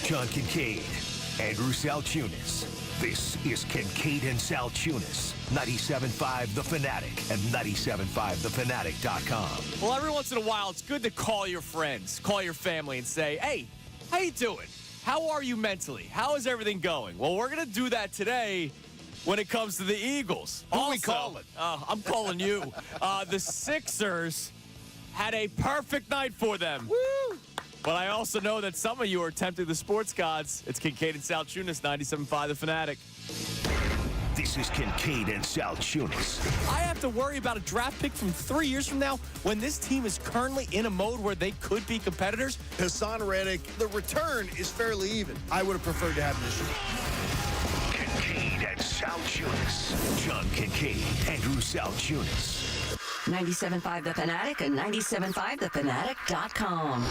John Kincade, Andrew Salciunas. This is Kincade and Salciunas, 97.5 The Fanatic and 97.5thefanatic.com. Well, every once in a while, it's good to call your friends, call your family, and say, hey, how you doing? How are you mentally? How is everything going? Well, we're going to do that today when it comes to the Eagles. Who are we calling? I'm calling you. The Sixers had a perfect night for them. Woo! But I also know that some of you are tempting the sports gods. It's Kincade and Salciunas, 97.5 The Fanatic. This is Kincade and Salciunas. I have to worry about a draft pick from 3 years from now when this team is currently in a mode where they could be competitors. Hassan Reddick, the return is fairly even. I would have preferred to have him this year. Kincade and Salciunas. John Kincade, Andrew Salciunas. 97.5 The Fanatic and 97.5thefanatic.com.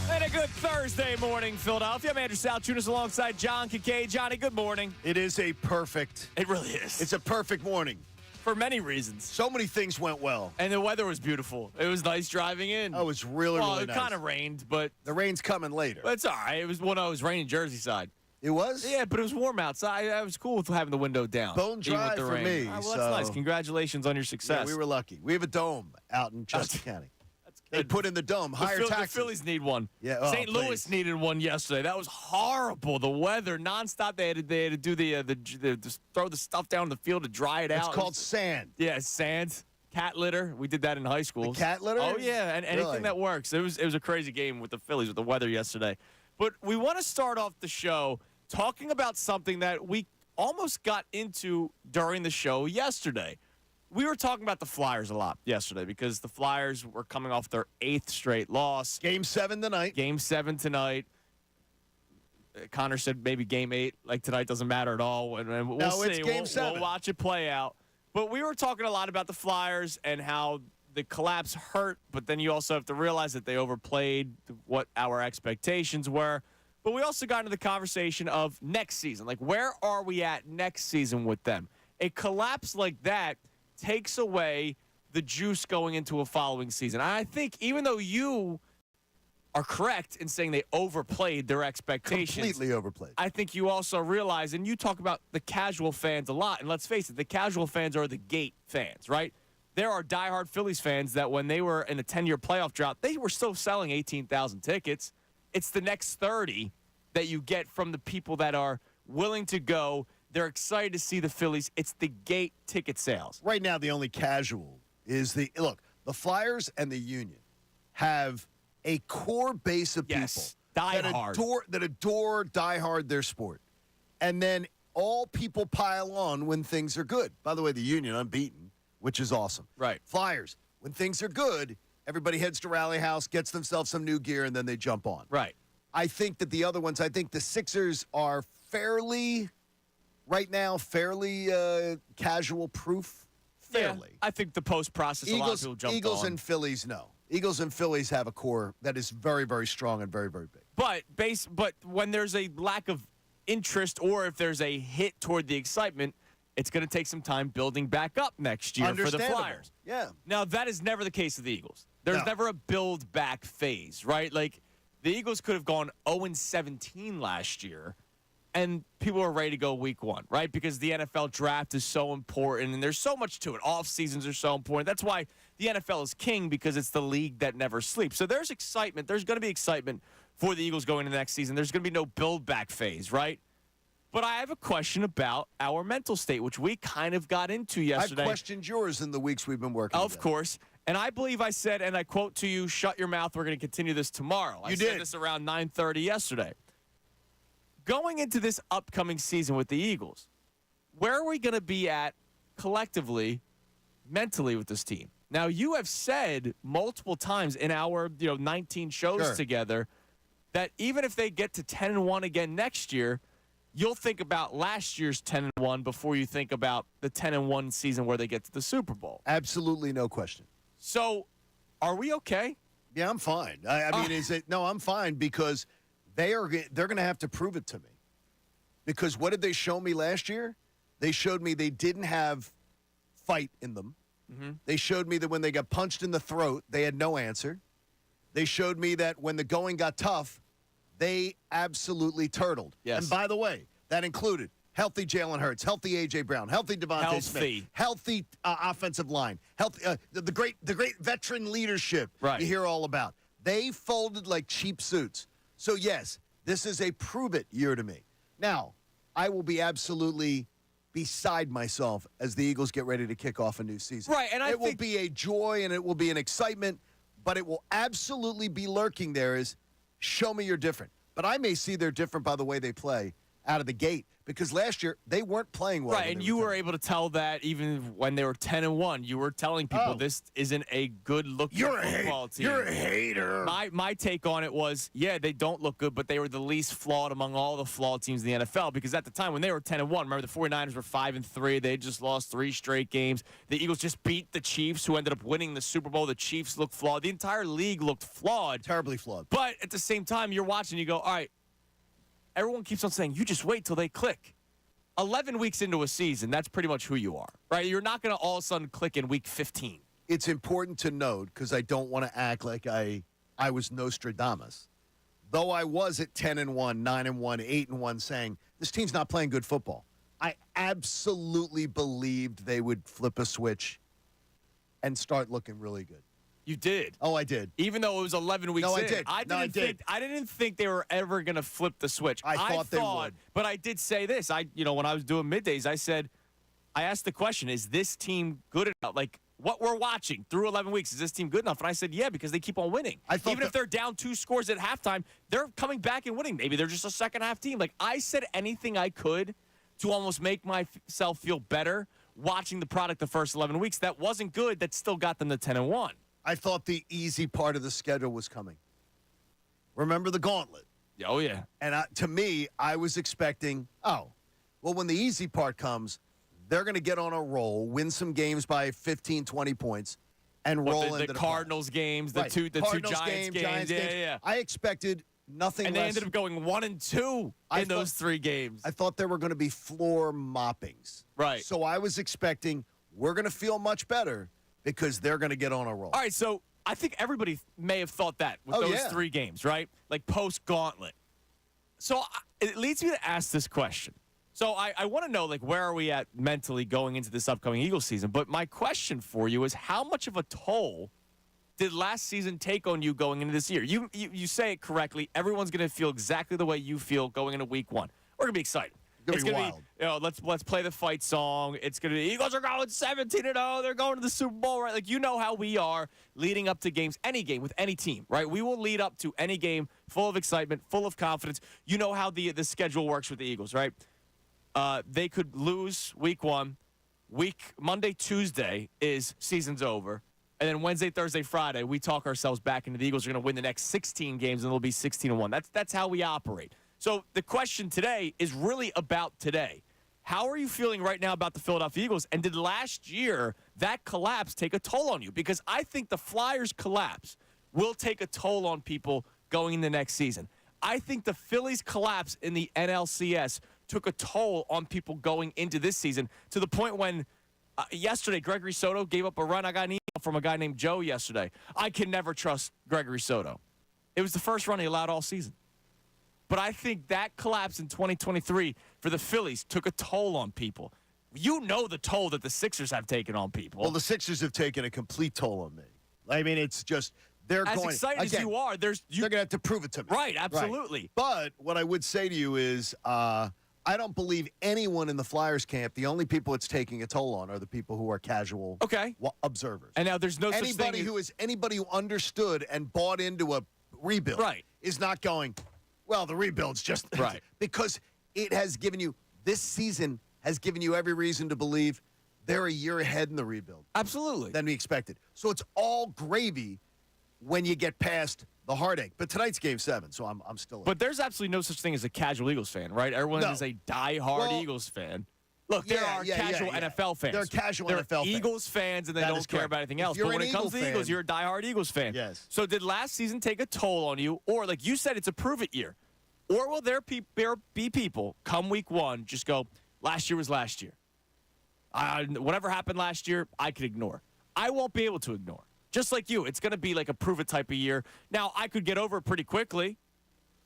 And a good Thursday morning, Philadelphia. I'm Andrew Salciunas alongside John Kincade. Johnny, good morning. It is a perfect. It really is. It's a perfect morning. For many reasons. So many things went well. And the weather was beautiful. It was nice driving in. Oh, it's really nice. It kind of rained, but the rain's coming later. It's all right. It was when I was raining Jersey side. It was? Yeah, but it was warm outside. I was cool with having the window down. Bone dry for me. Well, that's nice. Congratulations on your success. Yeah, we were lucky. We have a dome out in Chester County. That's They good. put in the dome. Higher taxes. The Phillies need one. Yeah, oh, St. Louis please. needed one yesterday. That was horrible. The weather, nonstop. They had to do just throw the stuff down in the field to dry it out. It's called sand. Yeah, sand. Cat litter. We did that in high school. The cat litter? Oh yeah, and anything Really? that works. It was a crazy game with the Phillies with the weather yesterday. But we want to start off the show talking about something that we almost got into during the show yesterday. We were talking about the Flyers a lot yesterday because the Flyers were coming off their 8th straight loss. Game 7 tonight. Game 7 tonight. Connor said maybe Game 8, like tonight, doesn't matter at all. And we'll No, see. it's Game 7. We'll watch it play out. But we were talking a lot about the Flyers and how the collapse hurt, but then you also have to realize that they overplayed what our expectations were. But we also got into the conversation of next season. Like, where are we at next season with them? A collapse like that takes away the juice going into a following season. And I think even though you are correct in saying they overplayed their expectations. Completely overplayed. I think you also realize, and you talk about the casual fans a lot, and let's face it, the casual fans are the gate fans, right? There are diehard Phillies fans that when they were in a 10-year playoff drought, they were still selling 18,000 tickets. It's the next 30 that you get from the people that are willing to go. They're excited to see the Phillies. It's the gate ticket sales. Right now, the only casual is the Flyers and the Union have a core base of people that adore diehard their sport. And then all people pile on when things are good. By the way, the Union unbeaten, which is awesome. Right. Flyers, when things are good, everybody heads to Rally House, gets themselves some new gear, and then they jump on. Right. I think that the other ones, I think the Sixers are fairly casual proof. Fairly. Yeah, I think the post process, a lot of people jumped Eagles on. and Phillies, no. Eagles and Phillies have a core that is very, very strong and very, very big. But when there's a lack of interest or if there's a hit toward the excitement, it's going to take some time building back up next year for the Flyers. Yeah. Now, that is never the case of the Eagles. There's never a build-back phase, right? Like, the Eagles could have gone 0-17 last year, and people are ready to go week 1, right? Because the NFL draft is so important, and there's so much to it. Off seasons are so important. That's why the NFL is king, because it's the league that never sleeps. So there's excitement. There's going to be excitement for the Eagles going into the next season. There's going to be no build-back phase, right? But I have a question about our mental state, which we kind of got into yesterday. I've questioned yours in the weeks we've been working Of together. course. And I believe I said, and I quote to you, shut your mouth, we're going to continue this tomorrow. I said this around 9:30 yesterday. Going into this upcoming season with the Eagles, where are we going to be at collectively, mentally with this team? Now, you have said multiple times in our 19 shows together that even if they get to 10-1 again next year, you'll think about last year's 10-1 before you think about the 10-1 season where they get to the Super Bowl. Absolutely no question. So, are we okay? Yeah, I'm fine. I mean, no, I'm fine because they're going to have to prove it to me. Because what did they show me last year? They showed me they didn't have fight in them. Mm-hmm. They showed me that when they got punched in the throat, they had no answer. They showed me that when the going got tough, they absolutely turtled. Yes. And by the way, that included healthy Jalen Hurts, healthy A.J. Brown, healthy Devontae Smith, healthy offensive line, healthy the great veteran leadership you hear all about. They folded like cheap suits. So, yes, this is a prove-it year to me. Now, I will be absolutely beside myself as the Eagles get ready to kick off a new season. Right, and it will be a joy and it will be an excitement, but it will absolutely be lurking there is show me you're different. But I may see they're different by the way they play out of the gate because last year they weren't playing well. Right, and you were able to tell that even when they were 10-1. You were telling people this isn't a good-looking football team. You're a hater. My take on it was, yeah, they don't look good, but they were the least flawed among all the flawed teams in the NFL because at the time when they were 10-1, remember the 49ers were 5-3. They just lost 3 straight games. The Eagles just beat the Chiefs, who ended up winning the Super Bowl. The Chiefs looked flawed. The entire league looked flawed. Terribly flawed. But at the same time, you're watching, you go, all right, everyone keeps on saying, you just wait till they click. 11 weeks into a season, that's pretty much who you are, right? You're not going to all of a sudden click in week 15. It's important to note, because I don't want to act like I was Nostradamus. Though I was at 10-1, 9-1, 8-1 saying, this team's not playing good football. I absolutely believed they would flip a switch and start looking really good. You did. Oh, I did. Even though it was 11 weeks in. I did. I didn't think they were ever going to flip the switch. I thought they would. But I did say this. When I was doing middays, I asked the question, is this team good enough? Like, what we're watching through 11 weeks, is this team good enough? And I said, yeah, because they keep on winning. Even if they're down 2 scores at halftime, they're coming back and winning. Maybe they're just a second-half team. Like, I said anything I could to almost make myself feel better watching the product the first 11 weeks. That wasn't good. That still got them to 10-1. I thought the easy part of the schedule was coming. Remember the gauntlet? Oh, yeah. And to me, I was expecting, when the easy part comes, they're going to get on a roll, win some games by 15, 20 points, and roll into the Cardinals games, the two Giants games. Yeah. I expected nothing and less. And they ended up going 1-2 in those 3 games. I thought there were going to be floor moppings. Right. So I was expecting we're going to feel much better because they're going to get on a roll. All right, so I think everybody may have thought that with those 3 games, right? Like post-gauntlet. So it leads me to ask this question. So I want to know, like, where are we at mentally going into this upcoming Eagles season? But my question for you is, how much of a toll did last season take on you going into this year? You say it correctly. Everyone's going to feel exactly the way you feel going into week 1. We're going to be excited. It's going to be wild. Let's play the fight song. It's going to be, Eagles are going 17-0. They're going to the Super Bowl, right? Like, you know how we are leading up to games, any game with any team, right? We will lead up to any game full of excitement, full of confidence. You know how the schedule works with the Eagles, right? They could lose week 1. Monday, Tuesday is season's over. And then Wednesday, Thursday, Friday, we talk ourselves back into the Eagles are going to win the next 16 games, and they'll be 16-1. That's how we operate. So the question today is really about today. How are you feeling right now about the Philadelphia Eagles? And did last year that collapse take a toll on you? Because I think the Flyers collapse will take a toll on people going into next season. I think the Phillies collapse in the NLCS took a toll on people going into this season to the point when yesterday Gregory Soto gave up a run. I got an email from a guy named Joe yesterday. I can never trust Gregory Soto. It was the first run he allowed all season. But I think that collapse in 2023 for the Phillies took a toll on people. You know the toll that the Sixers have taken on people. Well, the Sixers have taken a complete toll on me. I mean, it's just they're as going. Excited again, as you are, they're going to have to prove it to me. Right, absolutely. Right. But what I would say to you is I don't believe anyone in the Flyers camp, the only people it's taking a toll on are the people who are casual observers. And now there's no such thing. Anybody who understood and bought into a rebuild is not going, well, the rebuild's just right. Because it has given you, this season has given you every reason to believe they're a year ahead in the rebuild. Absolutely. Than we expected. So it's all gravy when you get past the heartache. But tonight's Game 7, so I'm still in. But there's absolutely no such thing as a casual Eagles fan, right? Everyone is a diehard Eagles fan. Look, there are casual NFL fans. There are casual NFL fans. Eagles fans, and they don't care about anything else. But when it comes to the Eagles, you're a diehard Eagles fan. Yes. So did last season take a toll on you? Or, like you said, it's a prove-it year. Or will there be people come week 1 just go, last year was last year. Whatever happened last year, I could ignore. I won't be able to ignore. Just like you, it's going to be like a prove-it type of year. Now, I could get over it pretty quickly,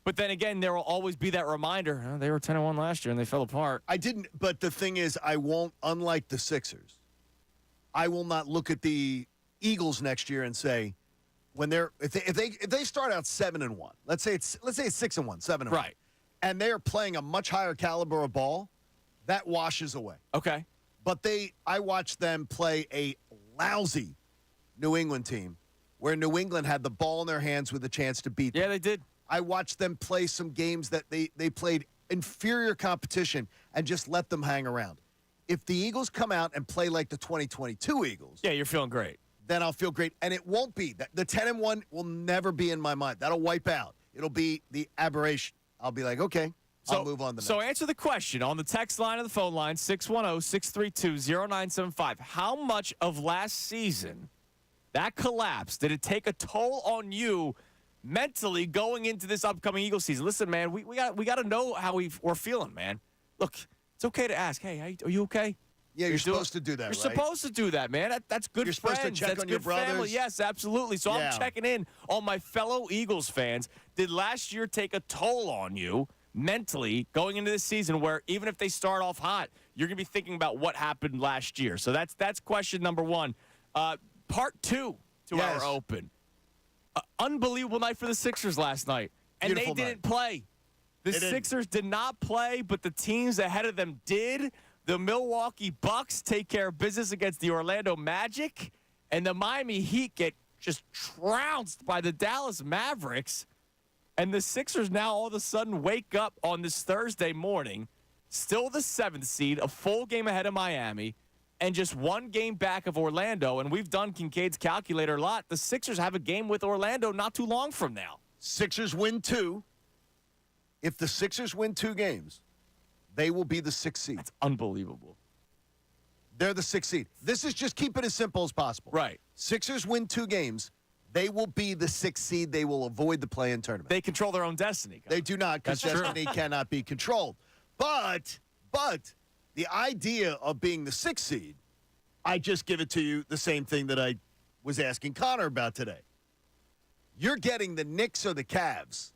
but then again, there will always be that reminder. Oh, they were 10-1 last year, and they fell apart. I didn't, but the thing is, I won't, unlike the Sixers, I will not look at the Eagles next year and say, if they start out 7-1, let's say it's 6-1, 7-1. Right. And they are playing a much higher caliber of ball, that washes away. Okay. But I watched them play a lousy New England team where New England had the ball in their hands with a chance to beat them. Yeah, they did. I watched them play some games that they played inferior competition and just let them hang around. If the Eagles come out and play like the 2022 Eagles. Yeah, you're feeling great. Then I'll feel great. And it won't be. The 10-1 will never be in my mind. That'll wipe out. It'll be the aberration. I'll be like, okay, I'll move on to the next. So answer the question on the text line or the phone line, 610-632-0975. How much of last season, that collapse, did it take a toll on you mentally going into this upcoming Eagles season? Listen, man, we got to know how we're feeling, man. Look, it's okay to ask, hey, are you okay? Yeah, you're supposed to do that, You're right? supposed to do that, man. That's good You're friends. supposed to check That's on your good family. brothers. Yes, absolutely. So Yeah. I'm checking in on my fellow Eagles fans. Did last year take a toll on you mentally going into this season where even if they start off hot, you're going to be thinking about what happened last year? So that's question number one. Part two to Yes. our open. Unbelievable night for the Sixers last night. And Beautiful they didn't play. The They didn't. Sixers did not play, but the teams ahead of them did. The Milwaukee Bucks take care of business against the Orlando Magic, and the Miami Heat get just trounced by the Dallas Mavericks. And the Sixers now all of a sudden wake up on this Thursday morning, still the 7th seed, a full game ahead of Miami, and just one game back of Orlando. And we've done Kincaid's calculator a lot. The Sixers have a game with Orlando not too long from now. Sixers win 2. If the Sixers win 2 games, they will be the 6th seed. That's unbelievable. They're the 6th seed. This is just keep it as simple as possible. Right. Sixers win 2 games. They will be the 6th seed. They will avoid the play-in tournament. They control their own destiny. They do not, because That's true. destiny cannot be controlled. But the idea of being the 6th seed, I just give it to you the same thing that I was asking Connor about today. You're getting the Knicks or the Cavs.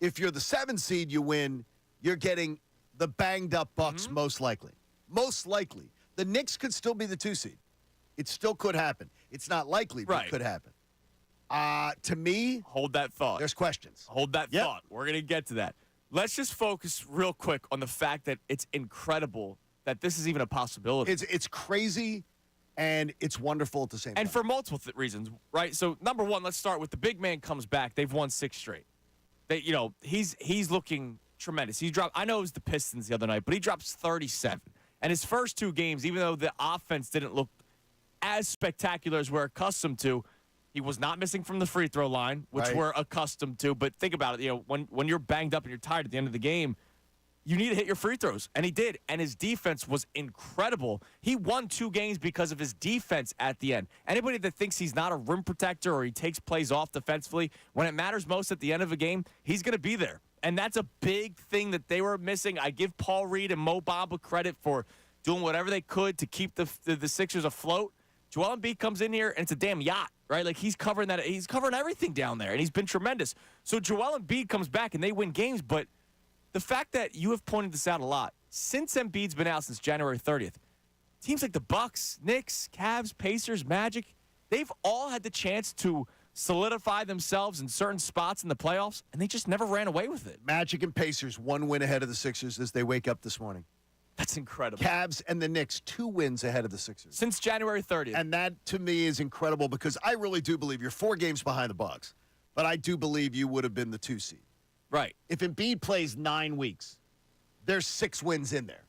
If you're the 7th seed, you win. You're getting the banged-up Bucks most likely. Most likely. The Knicks could still be the 2 seed. It still could happen. It's not likely, but Right. it could happen. To me, Hold that thought. there's questions. Hold that Yep. thought. We're going to get to that. Let's just focus real quick on the fact that it's incredible that this is even a possibility. It's crazy, and it's wonderful at the same time. And for multiple reasons, right? So, number one, let's start with the big man comes back. They've won 6 straight. He's looking tremendous. He dropped, I know it was the Pistons the other night, but he drops 37. And his first 2 games, even though the offense didn't look as spectacular as we're accustomed to, he was not missing from the free throw line, which Right. we're accustomed to. But think about it, when you're banged up and you're tired at the end of the game, you need to hit your free throws. And he did. And his defense was incredible. He won 2 games because of his defense at the end. Anybody that thinks he's not a rim protector or he takes plays off defensively, when it matters most at the end of a game, he's going to be there. And that's a big thing that they were missing. I give Paul Reed and Mo Bamba credit for doing whatever they could to keep the Sixers afloat. Joel Embiid comes in here, and it's a damn yacht, right? Like, he's covering that. He's covering everything down there, and he's been tremendous. So Joel Embiid comes back, and they win games. But the fact that you have pointed this out a lot, since Embiid's been out since January 30th, teams like the Bucks, Knicks, Cavs, Pacers, Magic, they've all had the chance to solidify themselves in certain spots in the playoffs, and they just never ran away with it. Magic and Pacers, 1 win ahead of the Sixers as they wake up this morning. That's incredible. Cavs and the Knicks, 2 wins ahead of the Sixers. Since January 30th. And that, to me, is incredible because I really do believe you're 4 games behind the Bucks, but I do believe you would have been the 2 seed. Right. If Embiid plays 9 weeks, there's 6 wins in there,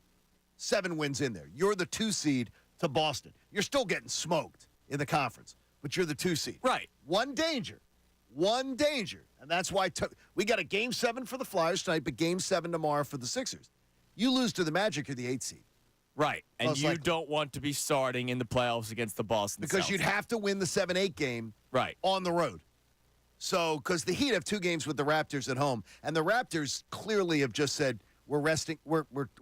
7 wins in there. You're the 2 seed to Boston. You're still getting smoked in the conference, but you're the 2 seed. Right. One danger. And that's why we got a Game 7 for the Flyers tonight, but Game 7 tomorrow for the Sixers. You lose to the Magic or the 8 seed. Right. And Most you likely. don't want to be starting in the playoffs against the Boston Because Celtics. you'd have to win the 7-8 game Right. on the road. So, because the Heat have 2 games with the Raptors at home, and the Raptors clearly have just said, we're resting.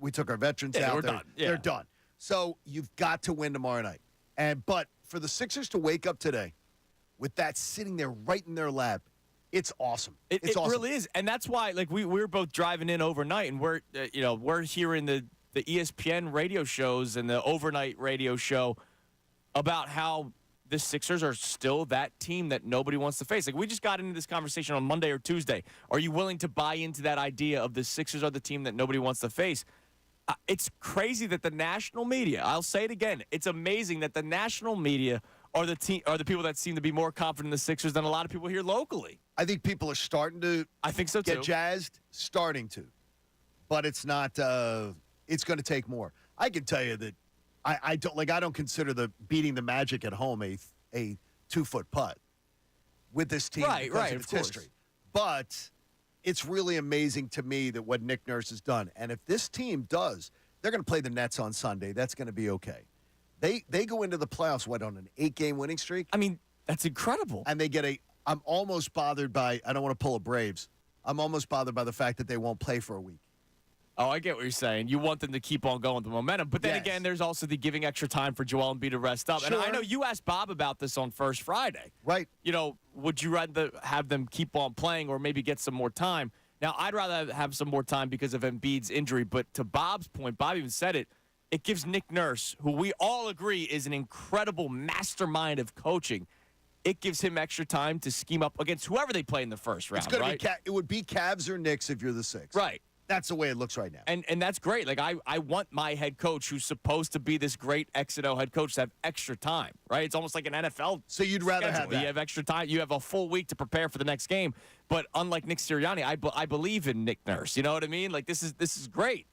We took our veterans Yeah, out. we're done. Yeah. They're done. So you've got to win tomorrow night. But for the Sixers to wake up today with that sitting there right in their lap, it's awesome. It's awesome. Really is, and that's why we were both driving in overnight, and we're hearing the ESPN radio shows and the overnight radio show about how the Sixers are still that team that nobody wants to face. Like, we just got into this conversation on Monday or Tuesday. Are you willing to buy into that idea of the Sixers are the team that nobody wants to face? It's crazy that the national media, I'll say it again, it's amazing that the national media are the people that seem to be more confident in the Sixers than a lot of people here locally. I think people are starting to get jazzed, starting to. But it's not it's going to take more. I can tell you that I don't consider the beating the Magic at home a 2-foot putt with this team because of its history. But it's really amazing to me that what Nick Nurse has done. And if this team does, they're going to play the Nets on Sunday. That's going to be okay. They go into the playoffs, on an 8-game winning streak? I mean, that's incredible. And they get I'm almost bothered by, I don't want to pull a Braves. I'm almost bothered by the fact that they won't play for a week. Oh, I get what you're saying. You want them to keep on going with the momentum. But then again, there's also the giving extra time for Joel Embiid to rest up. Sure. And I know you asked Bob about this on First Friday. Right. Would you rather have them keep on playing or maybe get some more time? Now, I'd rather have some more time because of Embiid's injury. But to Bob's point, Bob even said it gives Nick Nurse, who we all agree is an incredible mastermind of coaching, it gives him extra time to scheme up against whoever they play in the first round, right? It would be Cavs or Knicks if you're the Six. Right. That's the way it looks right now. And that's great. Like, I want my head coach, who's supposed to be this great X&O head coach, to have extra time, right? It's almost like an NFL So you'd rather schedule. have that. You have extra time. You have a full week to prepare for the next game. But unlike Nick Sirianni, I believe in Nick Nurse. You know what I mean? Like, this is great.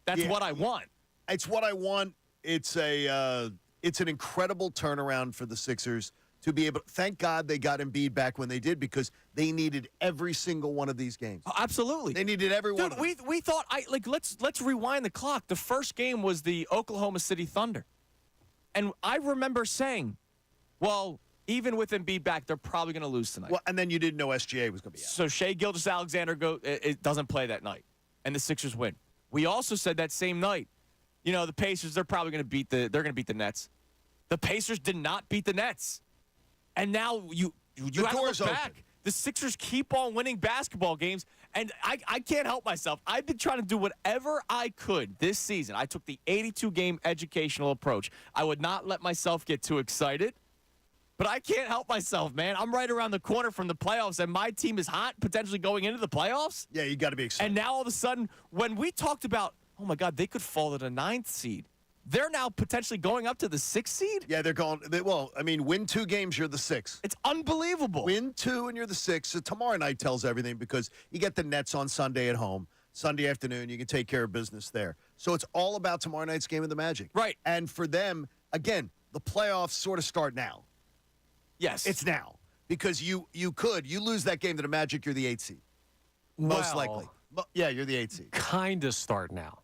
That's what I want. It's what I want. It's an incredible turnaround for the Sixers to be able. Thank God they got Embiid back when they did, because they needed every single one of these games. Oh, absolutely, they needed every one. Dude, we thought let's rewind the clock. The first game was the Oklahoma City Thunder, and I remember saying, well, even with Embiid back, they're probably going to lose tonight. Well, and then you didn't know SGA was going to be out. So Shai Gilgeous-Alexander it doesn't play that night, and the Sixers win. We also said that same night, the Pacers, they're probably going to beat the Nets. The Pacers did not beat the Nets. And now you have to look back. Open. The Sixers keep on winning basketball games, and I can't help myself. I've been trying to do whatever I could this season. I took the 82-game educational approach. I would not let myself get too excited, but I can't help myself, man. I'm right around the corner from the playoffs, and my team is hot, potentially going into the playoffs. Yeah, you got to be excited. And now all of a sudden, when we talked about, oh, my God, they could fall to the 9th seed, they're now potentially going up to the 6th seed? Yeah, they're going. Win 2 games, you're the 6th. It's unbelievable. Win 2 and you're the 6th. So tomorrow night tells everything, because you get the Nets on Sunday at home. Sunday afternoon, you can take care of business there. So it's all about tomorrow night's game of the Magic. Right. And for them, again, the playoffs sort of start now. Yes. It's now. Because you lose that game to the Magic, you're the 8th seed. Most likely. Yeah, you're the 8th seed. Kind of start now.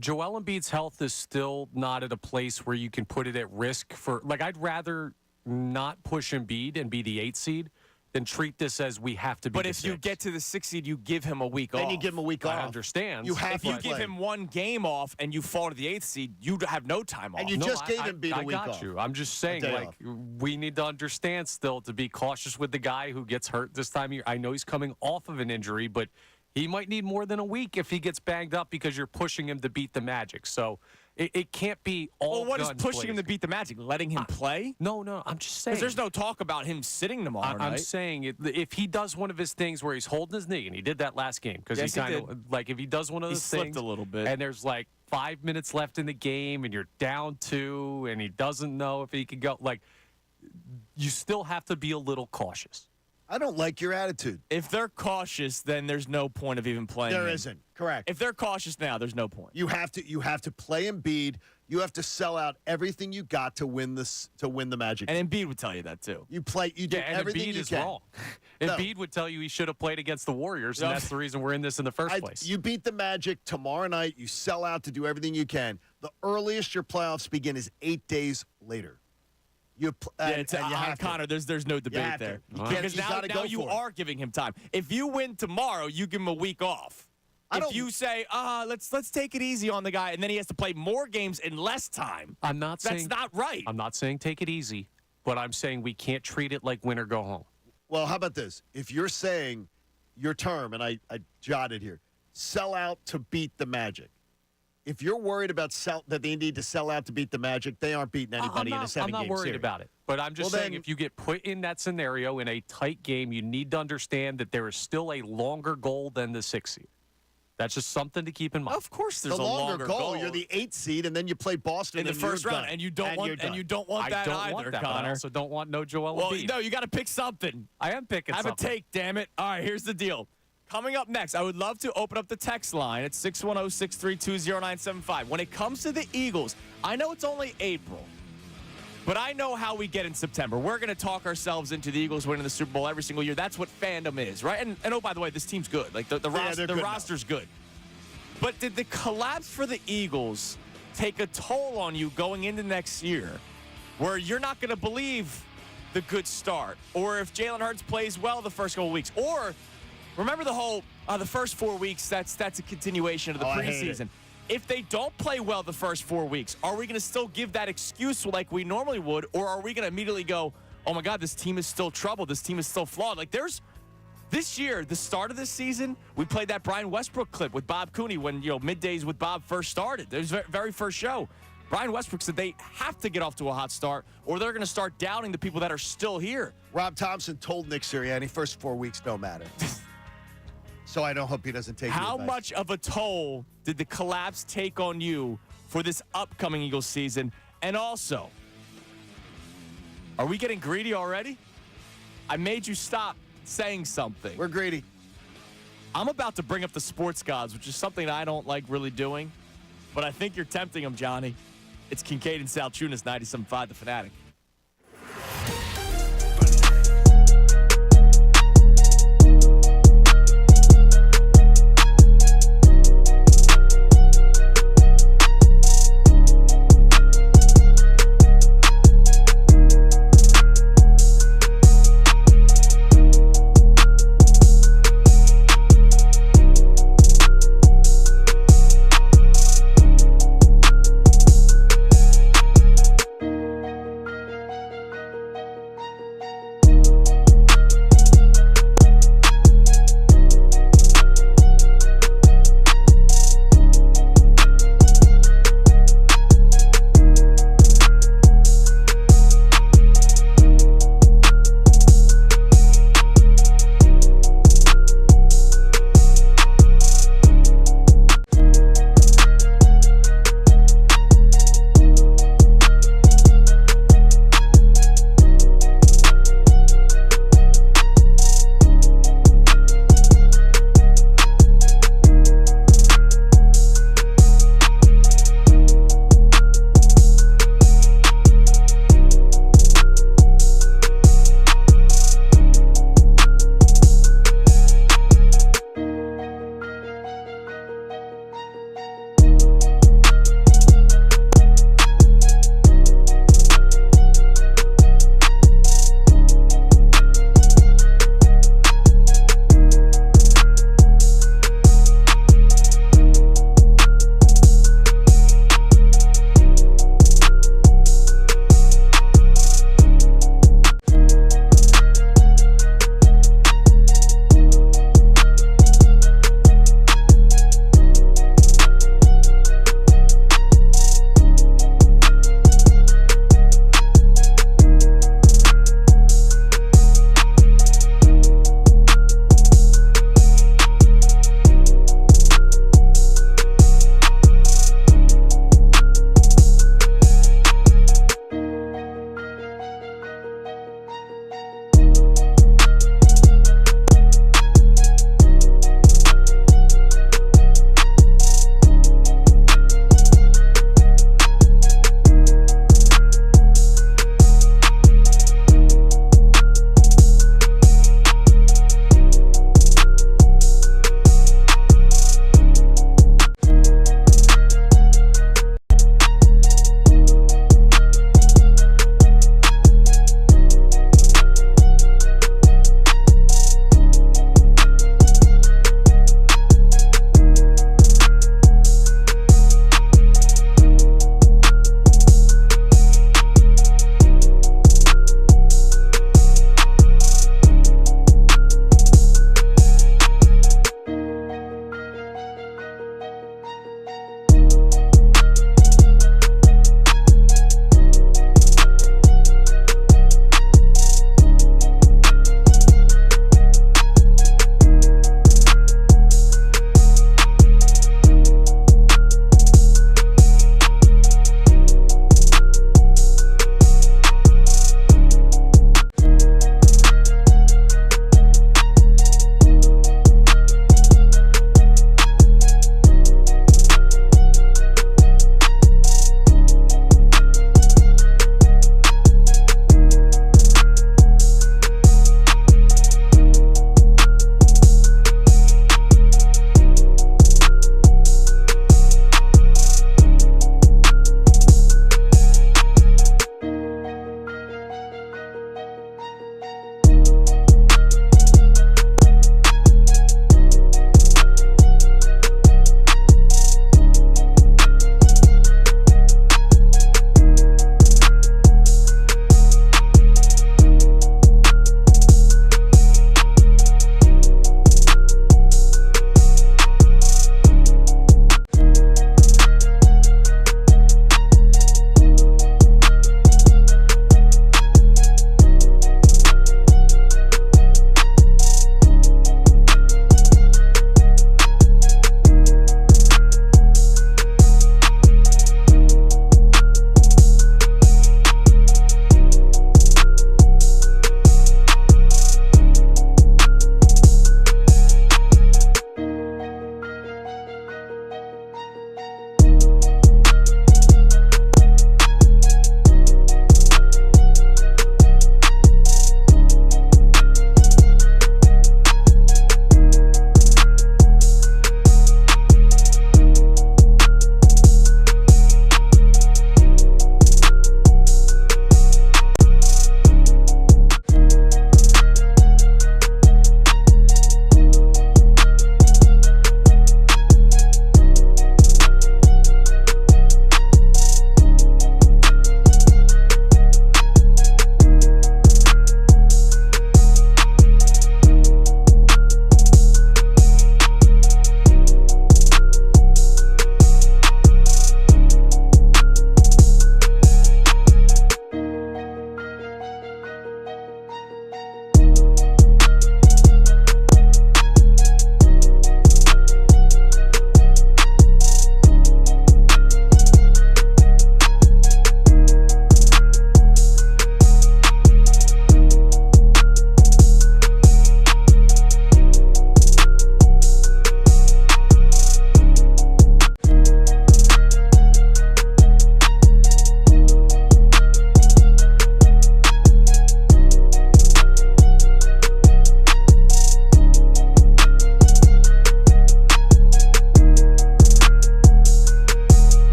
Joel Embiid's health is still not at a place where you can put it at risk for, I'd rather not push Embiid and be the 8th seed than treat this as we have to be But if you get to the 6th seed, you give him a week off. Then you give him a week off. I understand. If you give him one game off and you fall to the 8th seed, you have no time off. And you just gave Embiid a week off. I got you. I'm just saying, we need to understand still to be cautious with the guy who gets hurt this time of year. I know he's coming off of an injury, but he might need more than a week if he gets banged up because you're pushing him to beat the Magic. So it can't be all. Well, what is pushing him to beat the Magic? Letting him play? No. I'm just saying. Because there's no talk about him sitting tomorrow night. I'm saying if he does one of his things where he's holding his knee, and he did that last game, because he kind of if he does one of those things, slipped a little bit, and there's 5 minutes left in the game, and you're down 2, and he doesn't know if he could go. You still have to be a little cautious. I don't like your attitude. If they're cautious, then there's no point of even playing. There isn't. Correct. If they're cautious now, there's no point. You have to play Embiid. You have to sell out everything you got to win the Magic. And Embiid would tell you that too. You do everything Embiid you is can. wrong. Embiid would tell you he should have played against the Warriors, and that's the reason we're in this in the first place. You beat the Magic tomorrow night. You sell out to do everything you can. The earliest your playoffs begin is 8 days later. Connor, there's no debate there. Because now you are giving him time. If you win tomorrow, you give him a week off. If you say, let's take it easy on the guy, and then he has to play more games in less time, that's not right. I'm not saying take it easy. but I'm saying we can't treat it like win or go home. Well, how about this? If you're saying your term, and I jotted here, sell out to beat the Magic. If you're worried about that they need to sell out to beat the Magic, they aren't beating anybody in a 7-game series. I'm not worried about it. But I'm just saying if you get put in that scenario in a tight game, you need to understand that there is still a longer goal than the 6 seed. That's just something to keep in mind. Of course there's a longer goal. You're the 8th seed, and then you play Boston in the first round. And you don't want that either, Connor. I also don't want no Joel Embiid. No, you got to pick something. I am picking something. Have a take, damn it. All right, here's the deal. Coming up next, I would love to open up the text line at 610-632-0975. When it comes to the Eagles, I know it's only April, but I know how we get in September. We're going to talk ourselves into the Eagles winning the Super Bowl every single year. That's what fandom is, right? And oh, by the way, this team's good. Like the roster's good. But did the collapse for the Eagles take a toll on you going into next year where you're not going to believe the good start? Or if Jalen Hurts plays well the first couple of weeks? Or remember the whole the first 4 weeks, that's a continuation of the preseason. If they don't play well the first 4 weeks, are we going to still give that excuse like we normally would? Or are we going to immediately go, oh, my God, this team is still troubled. This team is still flawed. Like this year, the start of this season, we played that Brian Westbrook clip with Bob Cooney when, middays with Bob first started. It was the very first show. Brian Westbrook said they have to get off to a hot start or they're going to start doubting the people that are still here. Rob Thompson told Nick Sirianni, first 4 weeks don't matter. So I don't hope he doesn't take How much of a toll did the collapse take on you for this upcoming Eagles season? And also, are we getting greedy already? I made you stop saying something. We're greedy. I'm about to bring up the sports gods, which is something I don't like really doing, but I think you're tempting them, Johnny. It's Kincade and Salciunas, 97.5 The Fanatic.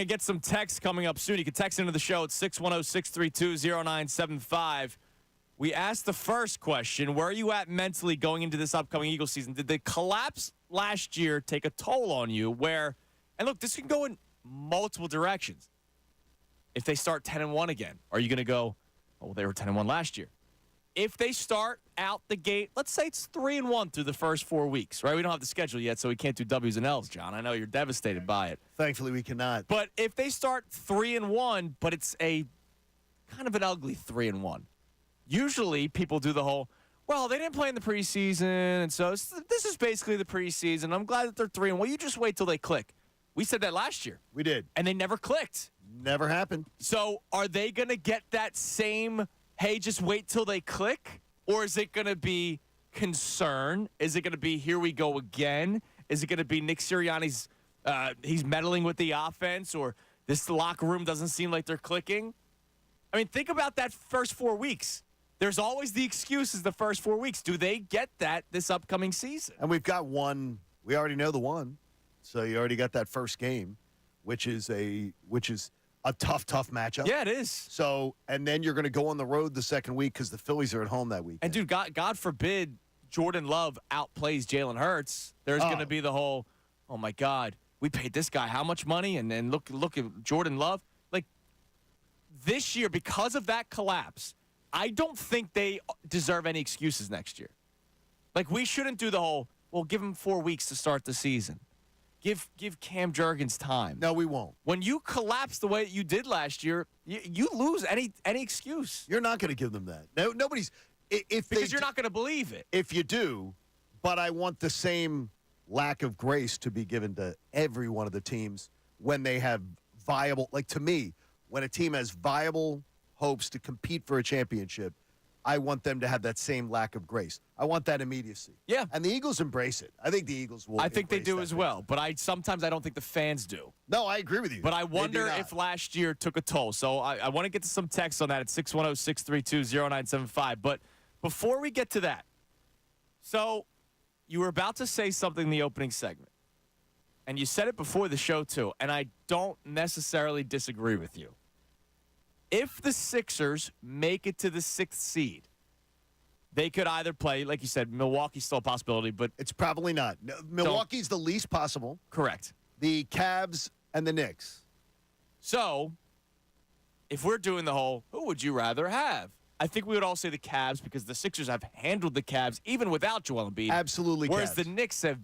going to get some texts coming up soon. You can text into the show at 610-632-0975. We asked the first question, where are you at mentally going into this upcoming Eagles season? Did the collapse last year take a toll on you and look, this can go in multiple directions. If they start 10-1 again, are you going to go, well, they were 10-1 last year? If they start out the gate, let's say it's 3-1 through the first 4 weeks, right? We don't have the schedule yet, so we can't do W's and L's, John. I know you're devastated by it. Thankfully, we cannot. But if they start 3-1, but it's a kind of an ugly 3-1, usually people do the whole, well, they didn't play in the preseason, and so this is basically the preseason. I'm glad that they're 3-1. Well, you just wait till they click. We said that last year. We did. And they never clicked. Never happened. So are they going to get that same, hey, just wait till they click? Or is it going to be concern? Is it going to be, here we go again? Is it going to be Nick Sirianni's, he's meddling with the offense, or this locker room doesn't seem like they're clicking? I mean, think about that first 4 weeks. There's always the excuses the first 4 weeks. Do they get that this upcoming season? And we've got one. We already know the one. So you already got that first game, which is a tough matchup. Yeah, it is. So, and then you're going to go on the road the second week because the Phillies are at home that week. And, dude, God forbid Jordan Love outplays Jalen Hurts. There's going to be the whole, oh, my God, we paid this guy how much money? And then look at Jordan Love. Like, this year, because of that collapse, I don't think they deserve any excuses next year. Like, we shouldn't do the whole, well, give him 4 weeks to start the season. Give Cam Jurgens time. No, we won't. When you collapse the way you did last year, you lose any excuse. You're not going to give them that. No, nobody's. Because you're not going to believe it. If you do, but I want the same lack of grace to be given to every one of the teams when they have viable. Like, to me, when a team has viable hopes to compete for a championship, I want them to have that same lack of grace. I want that immediacy. Yeah. And the Eagles embrace it. I think the Eagles will. I think they do as well, but sometimes I don't think the fans do. No, I agree with you. But I wonder if last year took a toll. So I want to get to some text on that at 610-632-0975. But before we get to that, so you were about to say something in the opening segment, and you said it before the show too, and I don't necessarily disagree with you. If the Sixers make it to the 6th seed, they could either play, like you said, Milwaukee's still a possibility, but it's probably not. No, Milwaukee's the least possible. Correct. The Cavs and the Knicks. So, if we're doing the whole, who would you rather have? I think we would all say the Cavs because the Sixers have handled the Cavs even without Joel Embiid. Absolutely. Whereas Cavs. the Knicks have,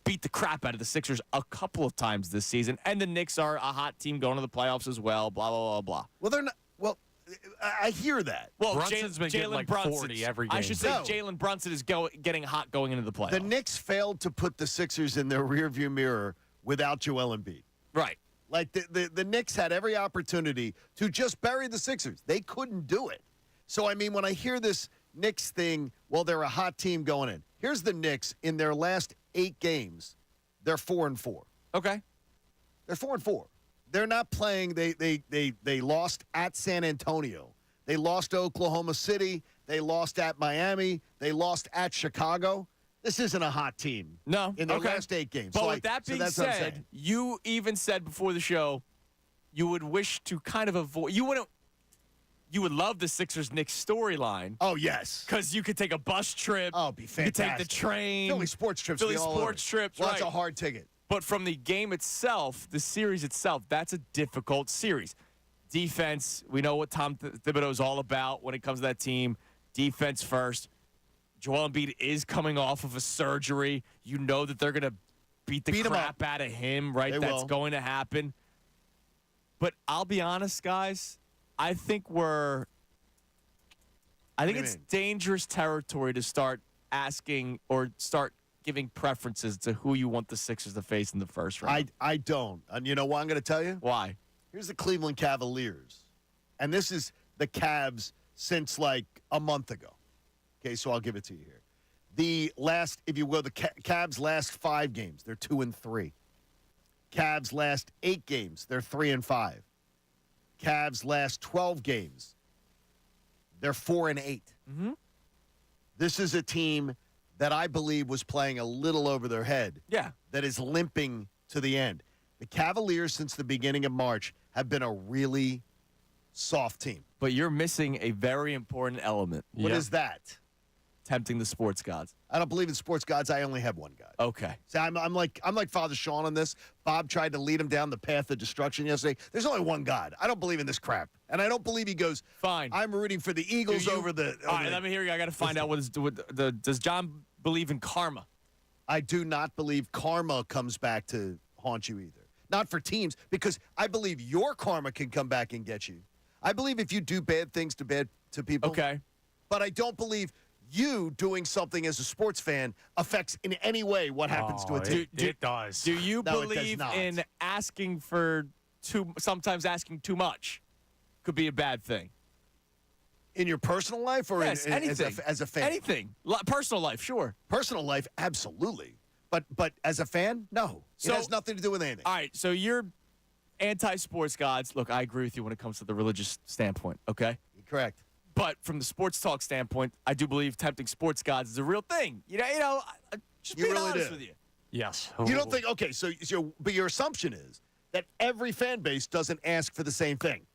beat the crap out of the Sixers a couple of times this season, and the Knicks are a hot team going to the playoffs as well. Blah blah blah blah. Well, they're not. Well, I hear that. Well, Brunson's been getting like 40 every game. I should say Jalen Brunson is getting hot going into the playoffs. The Knicks failed to put the Sixers in their rearview mirror without Joel Embiid. Right. Like the Knicks had every opportunity to just bury the Sixers. They couldn't do it. So, I mean, when I hear this Knicks thing, well, they're a hot team going in. Here's the Knicks. In their last 8 games, they're 4-4. Okay. They're 4-4. They're not playing. They lost at San Antonio. They lost to Oklahoma City. They lost at Miami. They lost at Chicago. This isn't a hot team. No. In their last 8 games. But with that being said, you even said before the show you would wish to kind of avoid. You would love the Sixers-Knicks storyline. Oh, yes. Because you could take a bus trip. Oh, it'd be fantastic. You could take the train. Philly sports trips. Philly sports trips, well, right. That's a hard ticket. But from the game itself, the series itself, that's a difficult series. Defense, we know what Tom Thibodeau's all about when it comes to that team. Defense first. Joel Embiid is coming off of a surgery. You know that they're going to beat the crap out of him, right? That's going to happen. But I'll be honest, guys. I think it's dangerous territory to start asking or start giving preferences to who you want the Sixers to face in the first round. I don't. And you know why I'm going to tell you? Why? Here's the Cleveland Cavaliers. And this is the Cavs since like a month ago. Okay, so I'll give it to you here. If you will, the Cavs' last 5 games, they're 2-3. Cavs' last 8 games, they're 3-5. Cavs' last 12 games, they're 4-8. Mm-hmm. This is a team that I believe was playing a little over their head. Yeah. That is limping to the end. The Cavaliers, since the beginning of March, have been a really soft team. But you're missing a very important element. What is that? Tempting the sports gods. I don't believe in sports gods. I only have one God. Okay. See, I'm like Father Sean on this. Bob tried to lead him down the path of destruction yesterday. There's only one God. I don't believe in this crap, and I don't believe he goes. Fine. I'm rooting for the Eagles over the. All right, let me hear you. I got to find out does John believe in karma? I do not believe karma comes back to haunt you either. Not for teams, because I believe your karma can come back and get you. I believe if you do bad things to people. Okay. But I don't believe you doing something as a sports fan affects in any way what happens to a team. It does. Do you No, it does believe not. in sometimes asking too much could be a bad thing? In your personal life or Yes, anything. as a fan? Anything. Personal life, sure. Personal life, absolutely. But as a fan, no. So- it has nothing to do with anything. All right, so you're anti-sports gods. Look, I agree with you when it comes to the religious standpoint, okay? Correct. But from the sports talk standpoint, I do believe tempting sports gods is a real thing. Just You being really honest do. with you. Yes. You don't think, okay, but your assumption is that every fan base doesn't ask for the same thing.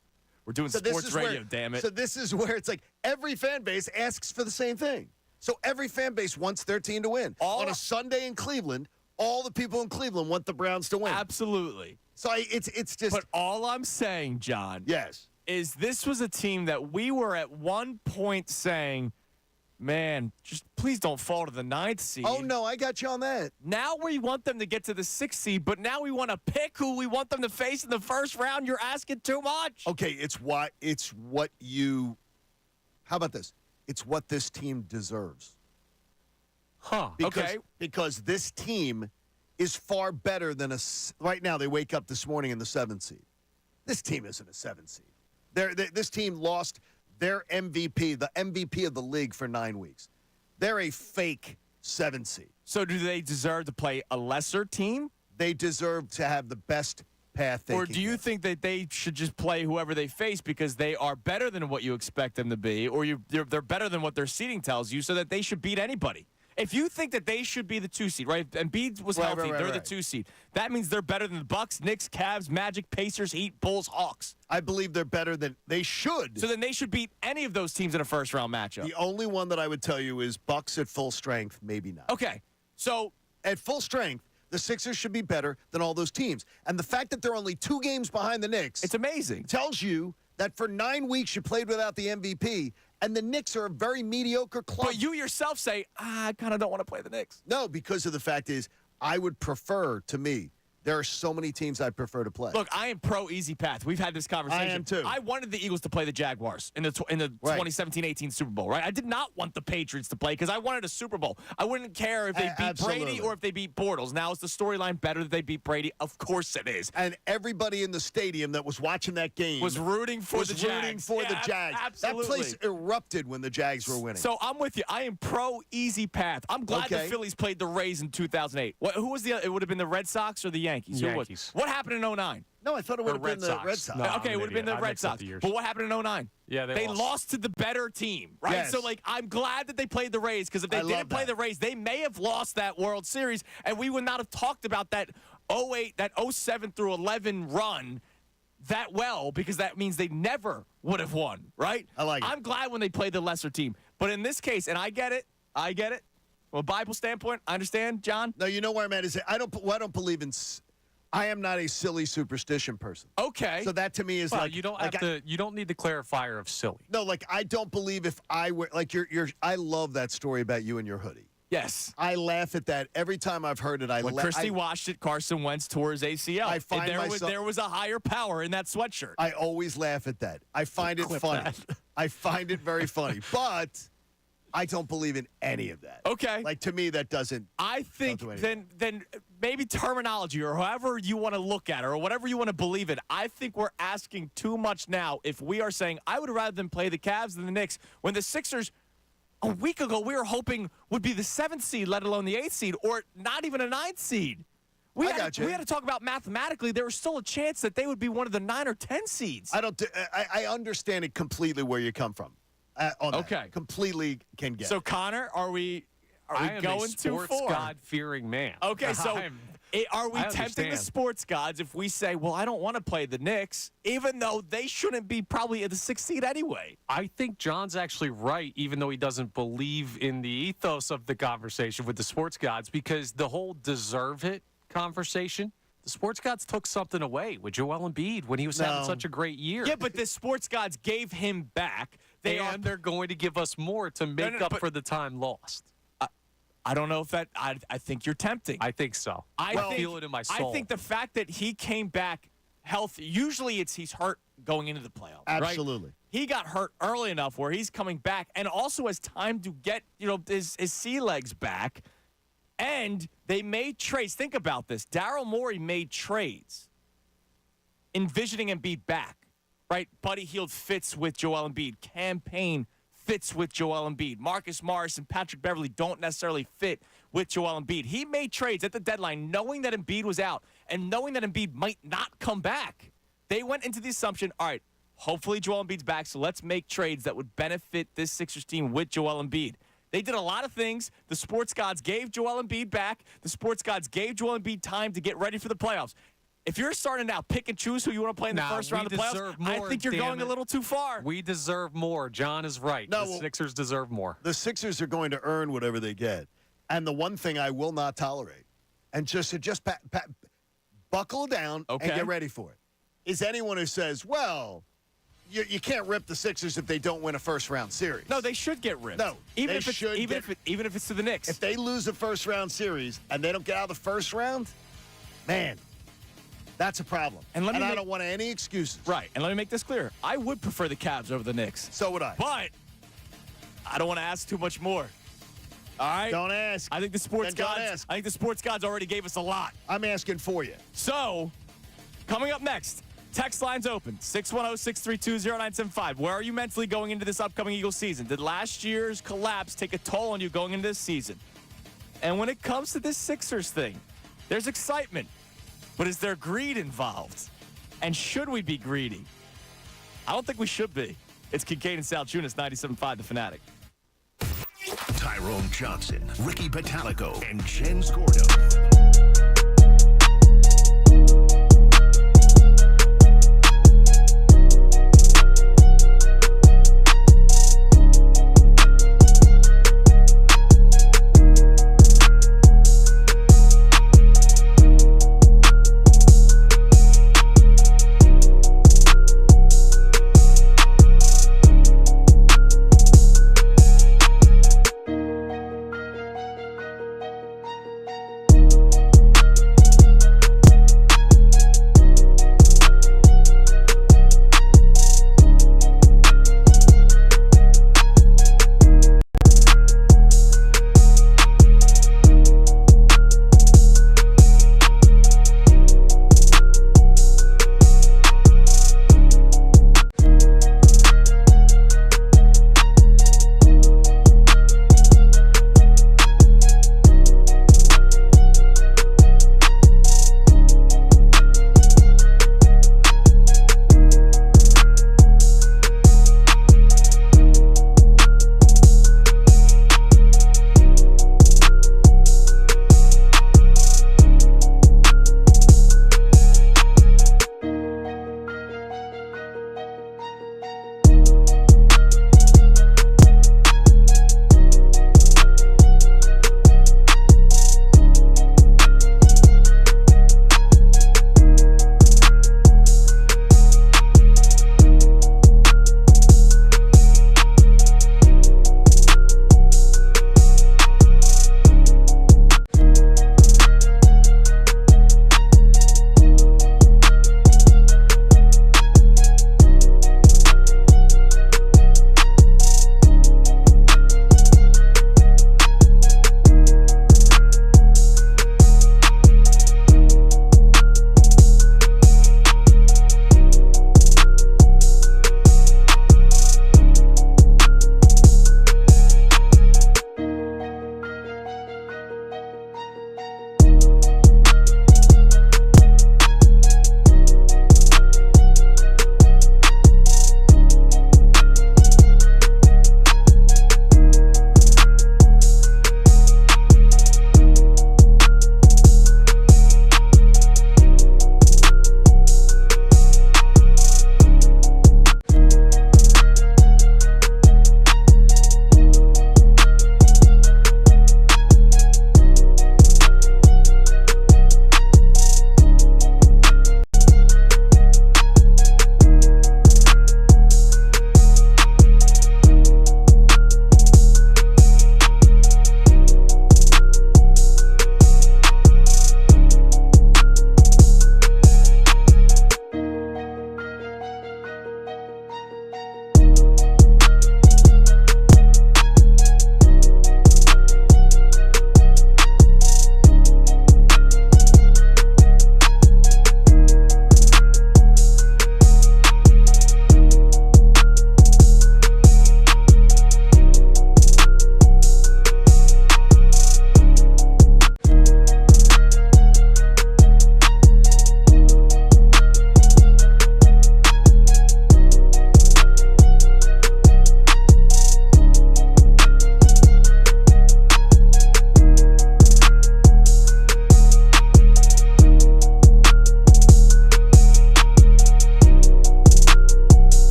We're doing sports radio, damn it. So this is where it's like every fan base asks for the same thing. So every fan base wants their team to win. On a Sunday in Cleveland, all the people in Cleveland want the Browns to win. Absolutely. So it's just. But all I'm saying, John, yes. is this was a team that we were at one point saying, man, just please don't fall to the 9th seed. Oh, no, I got you on that. Now we want them to get to the 6th seed, but now we want to pick who we want them to face in the first round. You're asking too much. Okay, how about this? It's what this team deserves. Huh. Because this team is far better than right now they wake up this morning in the 7th seed. This team isn't a 7th seed. This team lost their MVP, the MVP of the league for 9 weeks. They're a fake 7th seed. So do they deserve to play a lesser team? They deserve to have the best path they Or can do you get. think that they should just play whoever they face because they are better than what you expect them to be, or they're better than what their seeding tells you, so that they should beat anybody? If you think that they should be the 2 seed, right? Embiid was healthy, they're the 2 seed. That means they're better than the Bucks, Knicks, Cavs, Magic, Pacers, Heat, Bulls, Hawks. I believe they're better than they should. So then they should beat any of those teams in a first-round matchup. The only one that I would tell you is Bucks at full strength, maybe not. Okay, so at full strength, the Sixers should be better than all those teams. And the fact that they're only 2 games behind the Knicks, it's amazing. Tells you that for 9 weeks you played without the MVP, and the Knicks are a very mediocre club. But you yourself say, I kind of don't want to play the Knicks. No, because of the fact is, I would prefer, to me, there are so many teams I prefer to play. Look, I am pro easy path. We've had this conversation. I am too. I wanted the Eagles to play the Jaguars in the 2017-18 Super Bowl, right? I did not want the Patriots to play because I wanted a Super Bowl. I wouldn't care if they beat Brady or if they beat Bortles. Now, is the storyline better that they beat Brady? Of course it is. And everybody in the stadium that was watching that game was rooting for the Jags. The Jags. Absolutely. That place erupted when the Jags were winning. So I'm with you. I am pro easy path. I'm glad the Phillies played the Rays in 2008. Who was it would have been the Red Sox or the Yankees? Yankees. What happened in 09? No, I thought it would have been the Red Sox. No, Okay, it would have been the Red Sox. But what happened in 09? Yeah, they lost to the better team, right? Yes. So, I'm glad that they played the Rays because if they didn't play the Rays, they may have lost that World Series, and we would not have talked about that 08, that 07 through 11 run that well because that means they never would have won, right? I like it. I'm glad when they played the lesser team. But in this case, and I get it. From a Bible standpoint, I understand, John. No, you know where I'm at is I don't believe in. I am not a silly superstition person. Okay. So that to me is you don't have to. You don't need the clarifier of silly. No, I don't believe if I were I love that story about you and your hoodie. Yes. I laugh at that every time I've heard it. When Christy watched it, Carson Wentz tore his ACL. I find there was a higher power in that sweatshirt. I always laugh at that. I find it funny. I find it very funny, but I don't believe in any of that. Okay. To me, that doesn't. I think then maybe terminology or however you want to look at it or whatever you want to believe in. I think we're asking too much now if we are saying I would rather than play the Cavs than the Knicks when the Sixers a week ago we were hoping would be the 7th seed, let alone the 8th seed, or not even a 9th seed. We had to talk about mathematically. There was still a chance that they would be one of the 9 or 10 seeds. I understand it completely where you come from. Okay. Completely can get. So, Connor, are we going too far? God-fearing man. Okay, so Are we tempting the sports gods if we say, well, I don't want to play the Knicks, even though they shouldn't be probably at the 6th seed anyway? I think John's actually right, even though he doesn't believe in the ethos of the conversation with the sports gods, because the whole deserve it conversation, the sports gods took something away with Joel Embiid when he was having such a great year. Yeah, but the sports gods gave him back. They're going to give us more to make up for the time lost. I don't know if that. I think you're tempting. I think so. I feel it in my soul. I think the fact that he came back healthy. Usually, he's hurt going into the playoffs. Absolutely. Right? He got hurt early enough where he's coming back, and also has time to get his sea legs back. And they made trades. Think about this. Daryl Morey made trades, envisioning Embiid back. Right? Buddy Hield fits with Joel Embiid. Campaign fits with Joel Embiid. Marcus Morris and Patrick Beverley don't necessarily fit with Joel Embiid. He made trades at the deadline knowing that Embiid was out and knowing that Embiid might not come back. They went into the assumption, all right, hopefully Joel Embiid's back, so let's make trades that would benefit this Sixers team with Joel Embiid. They did a lot of things. The sports gods gave Joel Embiid back. The sports gods gave Joel Embiid time to get ready for the playoffs. If you're starting now, pick and choose who you want to play in the first round of the playoffs, I think you're going a little too far. We deserve more. John is right. The Sixers deserve more. The Sixers are going to earn whatever they get. And the one thing I will not tolerate, and just buckle down and get ready for it, is anyone who says, well, you can't rip the Sixers if they don't win a first-round series. No, they should get ripped. No, even if it's to the Knicks. If they lose a first-round series and they don't get out of the first round, man, that's a problem. And I don't want any excuses. Right. And let me make this clear. I would prefer the Cavs over the Knicks. So would I. But I don't want to ask too much more. All right? Don't ask. I think the sports gods already gave us a lot. I'm asking for you. So, coming up next, text line's open. 610-632-0975. Where are you mentally going into this upcoming Eagles season? Did last year's collapse take a toll on you going into this season? And when it comes to this Sixers thing, there's excitement. But is there greed involved? And should we be greedy? I don't think we should be. It's Kincade and Salciunas, 97.5 The Fanatic. Tyrone Johnson, Ricky Batalico, and Jens Gordo.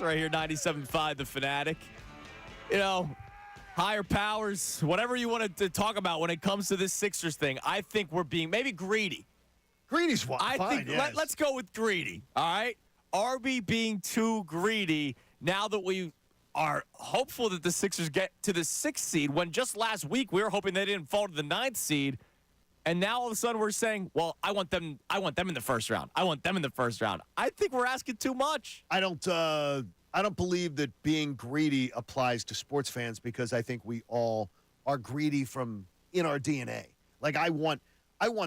right here, 97.5 The Fanatic. You know, higher powers, whatever you want to talk about when it comes to this Sixers thing, I think we're being maybe greedy. Greedy's what? I think yes. let's go with greedy, all right? Are we being too greedy now that we are hopeful that the Sixers get to the 6th seed when just last week we were hoping they didn't fall to the 9th seed, and now all of a sudden we're saying, well, I want them in the first round. I want them in the first round. I think we're asking too much. I don't believe that being greedy applies to sports fans because I think we all are greedy from in our DNA. Like I want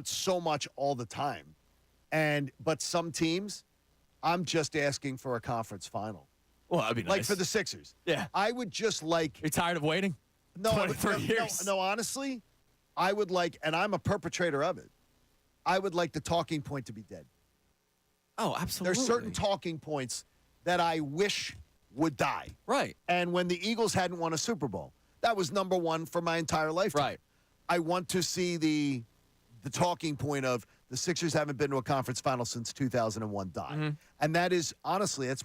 so much all the time. But some teams, I'm just asking for a conference final. Well, that'd be nice. Like for the Sixers. Yeah. I would just like. You're tired of waiting? No, 23 years. No, honestly, I would like, and I'm a perpetrator of it, I would like the talking point to be dead. Oh, absolutely. There's certain talking points that I wish would die. Right. And when the Eagles hadn't won a Super Bowl, that was number one for my entire lifetime. Right. I want to see the talking point of the Sixers haven't been to a conference final since 2001 die. Mm-hmm. And that is, honestly, it's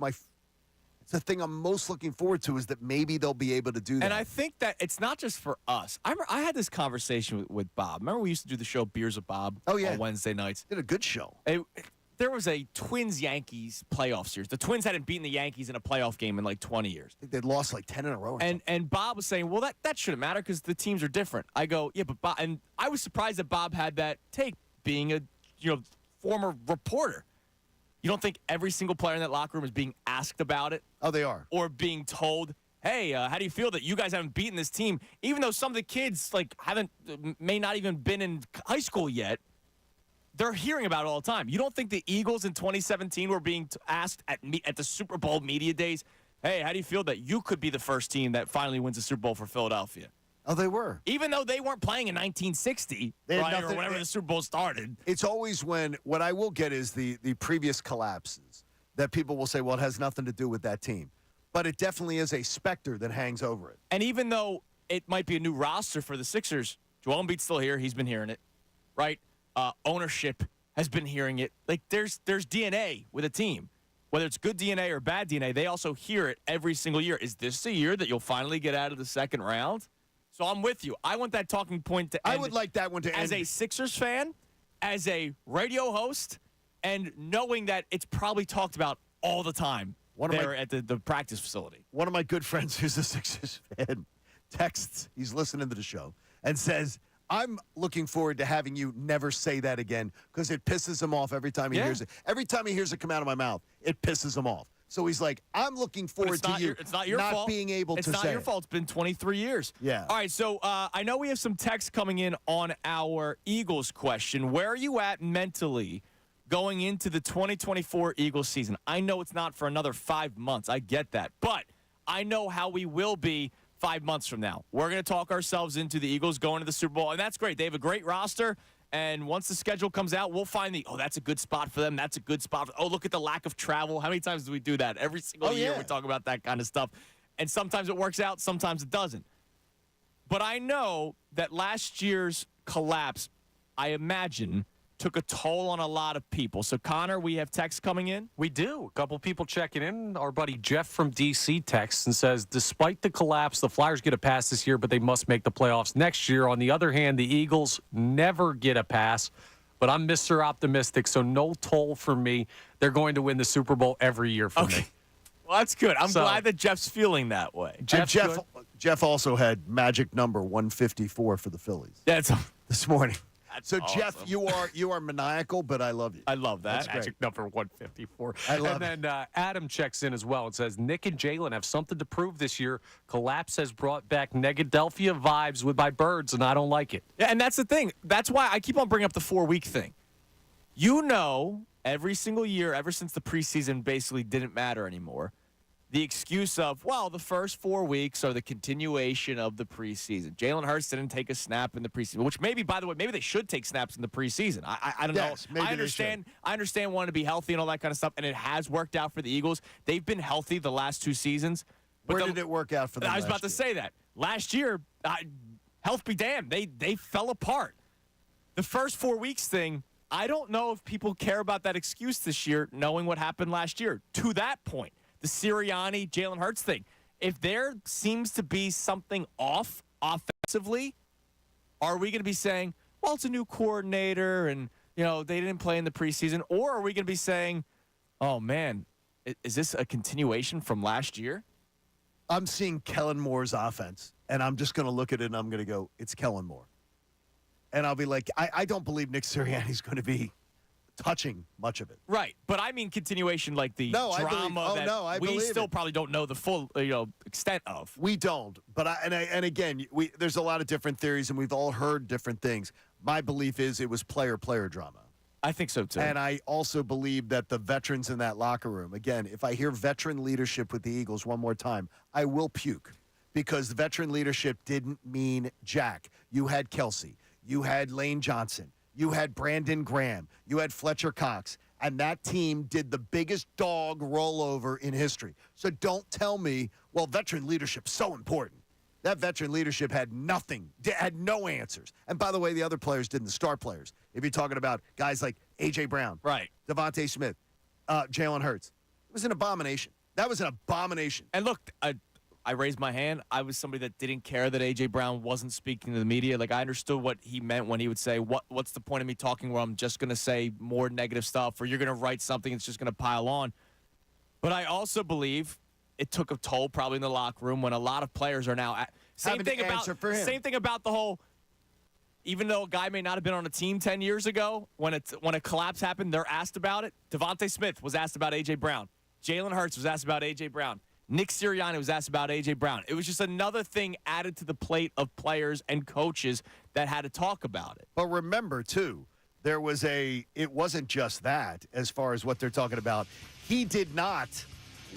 the thing I'm most looking forward to is that maybe they'll be able to do that. And I think that it's not just for us. I had this conversation with Bob. Remember we used to do the show Beers with Bob on Wednesday nights? Did a good show. There was a Twins-Yankees playoff series. The Twins hadn't beaten the Yankees in a playoff game in like 20 years. I think they'd lost like 10 in a row. And Bob was saying, well, that shouldn't matter because the teams are different. I go, yeah, but Bob, and I was surprised that Bob had that take being a former reporter. You don't think every single player in that locker room is being asked about it? Oh, they are. Or being told, hey, how do you feel that you guys haven't beaten this team? Even though some of the kids may not even been in high school yet, they're hearing about it all the time. You don't think the Eagles in 2017 were being asked at the Super Bowl media days, hey, how do you feel that you could be the first team that finally wins a Super Bowl for Philadelphia? Oh, they were. Even though they weren't playing in 1960, right, or whenever the Super Bowl started. It's always what I will get is the previous collapses that people will say, well, it has nothing to do with that team. But it definitely is a specter that hangs over it. And even though it might be a new roster for the Sixers, Joel Embiid's still here. He's been hearing it, right? Ownership has been hearing it. Like, there's DNA with a team. Whether it's good DNA or bad DNA, they also hear it every single year. Is this the year that you'll finally get out of the second round? So I'm with you. I want that talking point to end. I would like that one to end. As a Sixers fan, as a radio host, and knowing that it's probably talked about all the time at the practice facility. One of my good friends who's a Sixers fan texts, he's listening to the show, and says, I'm looking forward to having you never say that again because it pisses him off every time he hears it. Every time he hears it come out of my mouth, it pisses him off. So he's like, I'm looking forward to you not being able to say it. It's not your fault. It's been 23 years. Yeah. All right, so I know we have some texts coming in on our Eagles question. Where are you at mentally going into the 2024 Eagles season? I know it's not for another 5 months. I get that. But I know how we will be 5 months from now. We're going to talk ourselves into the Eagles going to the Super Bowl, and that's great. They have a great roster. And once the schedule comes out, we'll find that's a good spot for them. That's a good spot. Look at the lack of travel. How many times do we do that? Every single year we talk about that kind of stuff. And sometimes it works out, sometimes it doesn't. But I know that last year's collapse, I imagine, took a toll on a lot of people. So, Connor, we have texts coming in? We do. A couple people checking in. Our buddy Jeff from D.C. texts and says, despite the collapse, the Flyers get a pass this year, but they must make the playoffs next year. On the other hand, the Eagles never get a pass, but I'm Mr. Optimistic, so no toll for me. They're going to win the Super Bowl every year for me. Well, that's good. I'm glad that Jeff's feeling that way. Jeff also had magic number 154 for the Phillies. That's this morning. So, awesome. Jeff, you are maniacal, but I love you. I love that. That's magic number 154. I love it. And then Adam checks in as well and says, Nick and Jalen have something to prove this year. Collapse has brought back Negadelphia vibes with my birds, and I don't like it. Yeah, and that's the thing. That's why I keep on bringing up the 4-week thing. You know, every single year, ever since the preseason basically didn't matter anymore, the excuse of, well, the first 4 weeks are the continuation of the preseason. Jalen Hurts didn't take a snap in the preseason, which maybe, by the way, maybe they should take snaps in the preseason. I don't know. I understand wanting to be healthy and all that kind of stuff, and it has worked out for the Eagles. They've been healthy the last 2 seasons. But where did it work out for them? I was about to say that. Last year, health be damned, they fell apart. The first 4 weeks thing, I don't know if people care about that excuse this year, knowing what happened last year. To that point, the Sirianni, Jalen Hurts thing. If there seems to be something off offensively, are we going to be saying, well, it's a new coordinator and, they didn't play in the preseason? Or are we going to be saying, oh, man, is this a continuation from last year? I'm seeing Kellen Moore's offense, and I'm just going to look at it and I'm going to go, it's Kellen Moore. And I'll be like, I don't believe Nick Sirianni's going to be touching much of it. Right. But I mean continuation like the drama that we still probably don't know the full extent of. We don't. But again, there's a lot of different theories, and we've all heard different things. My belief is it was player-player drama. I think so, too. And I also believe that the veterans in that locker room, again, if I hear veteran leadership with the Eagles one more time, I will puke because the veteran leadership didn't mean jack. You had Kelsey. You had Lane Johnson. You had Brandon Graham. You had Fletcher Cox. And that team did the biggest dog rollover in history. So don't tell me, well, veteran leadership's so important. That veteran leadership had nothing, had no answers. And by the way, the other players didn't, the star players. If you're talking about guys like A.J. Brown, right, Devontae Smith, Jalen Hurts. It was an abomination. That was an abomination. And look, I raised my hand. I was somebody that didn't care that A.J. Brown wasn't speaking to the media. Like, I understood what he meant when he would say, what's the point of me talking where I'm just going to say more negative stuff or you're going to write something that's just going to pile on. But I also believe it took a toll probably in the locker room when a lot of players are now same thing about the whole, even though a guy may not have been on a team 10 years ago, when a collapse happened, they're asked about it. Devontae Smith was asked about A.J. Brown. Jalen Hurts was asked about A.J. Brown. Nick Sirianni was asked about A.J. Brown. It was just another thing added to the plate of players and coaches that had to talk about it. But remember, too, it wasn't just that as far as what they're talking about. He did not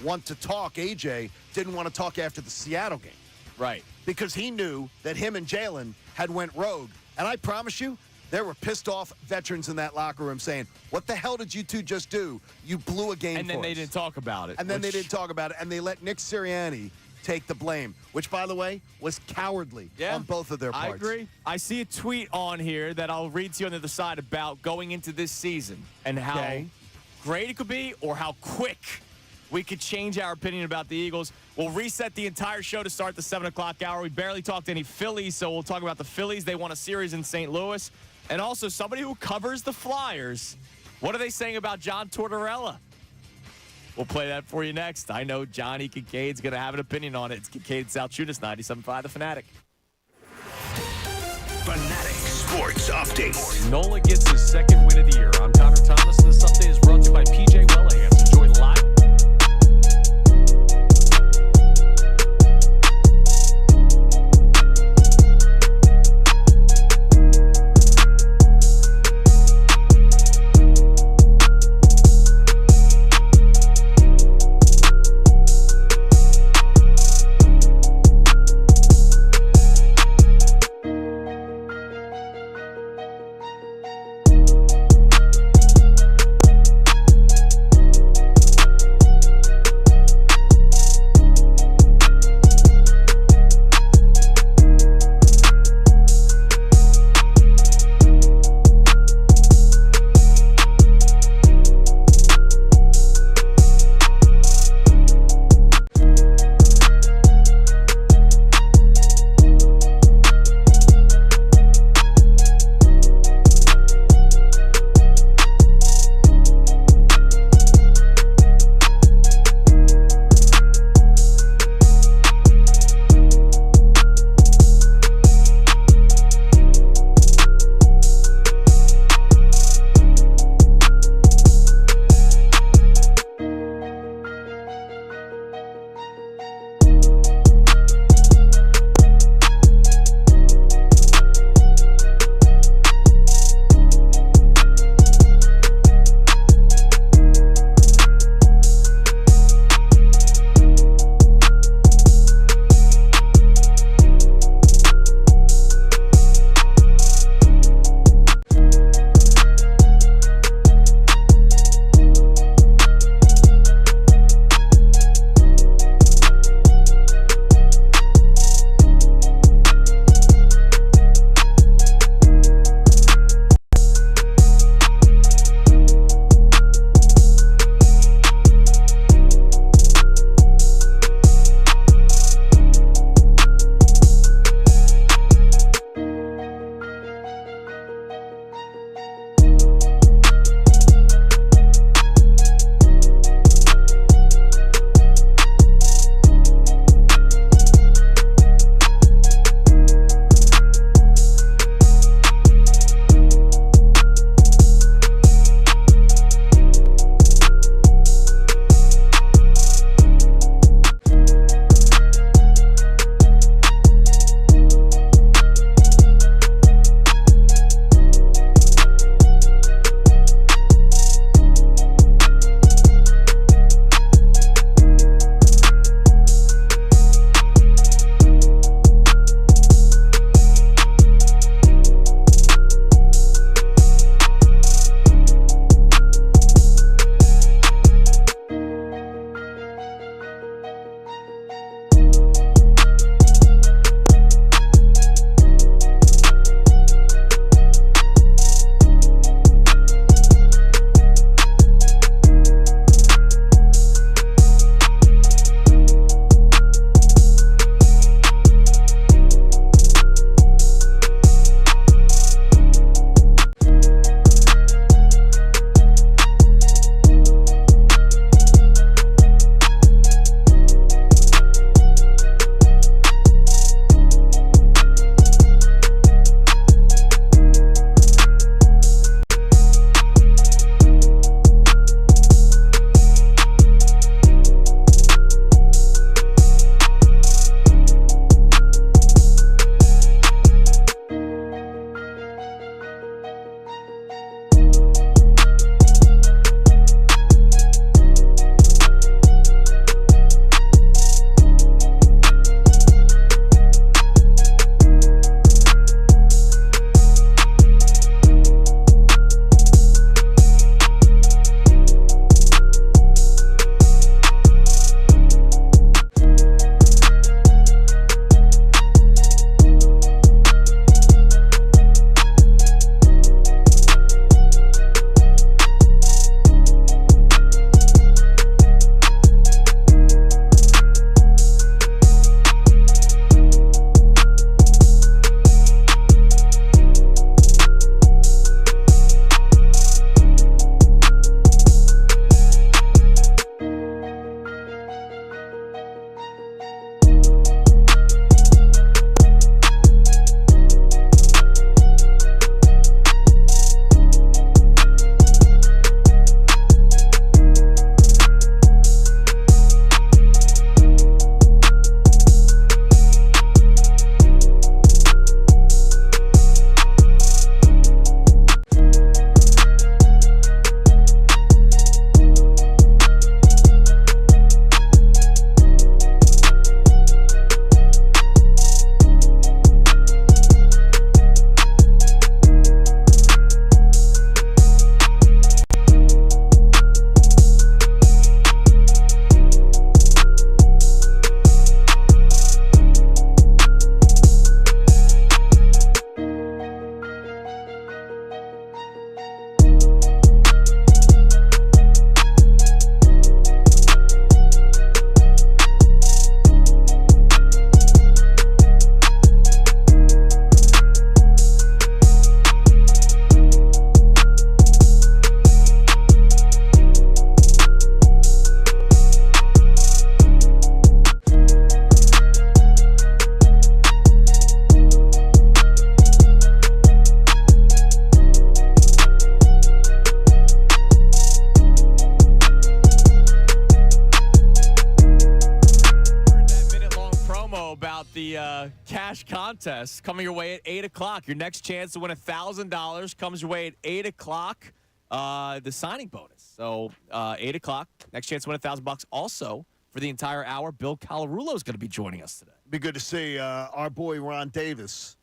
want to talk. A.J. didn't want to talk after the Seattle game. Right. Because he knew that him and Jalen had went rogue. And I promise you, there were pissed off veterans in that locker room saying, what the hell did you two just do? You blew a game and then they didn't talk about it. And then they didn't talk about it. And they let Nick Sirianni take the blame, which, by the way, was cowardly on both of their parts. I agree. I see a tweet on here that I'll read to you on the other side about going into this season and how great it could be or how quick we could change our opinion about the Eagles. We'll reset the entire show to start the 7 o'clock hour. We barely talked any Phillies, so we'll talk about the Phillies. They won a series in St. Louis. And also somebody who covers the Flyers. What are they saying about John Tortorella? We'll play that for you next. I know Johnny Kincaid's going to have an opinion on it. It's Kincade Salciunas, 97.5 The Fanatic. Fanatic Sports Update. Nola gets his second win of the year. I'm Connor Thomas, and this update is brought to you by PJ Wellahans. Enjoy live. promo about the cash contest coming your way at 8 o'clock. Your next chance to win $1,000 comes your way at 8 o'clock. The signing bonus. So 8 o'clock, next chance to win $1,000. Also, for the entire hour, Bill Calarulo is going to be joining us today. Be good to see our boy Ron Davis,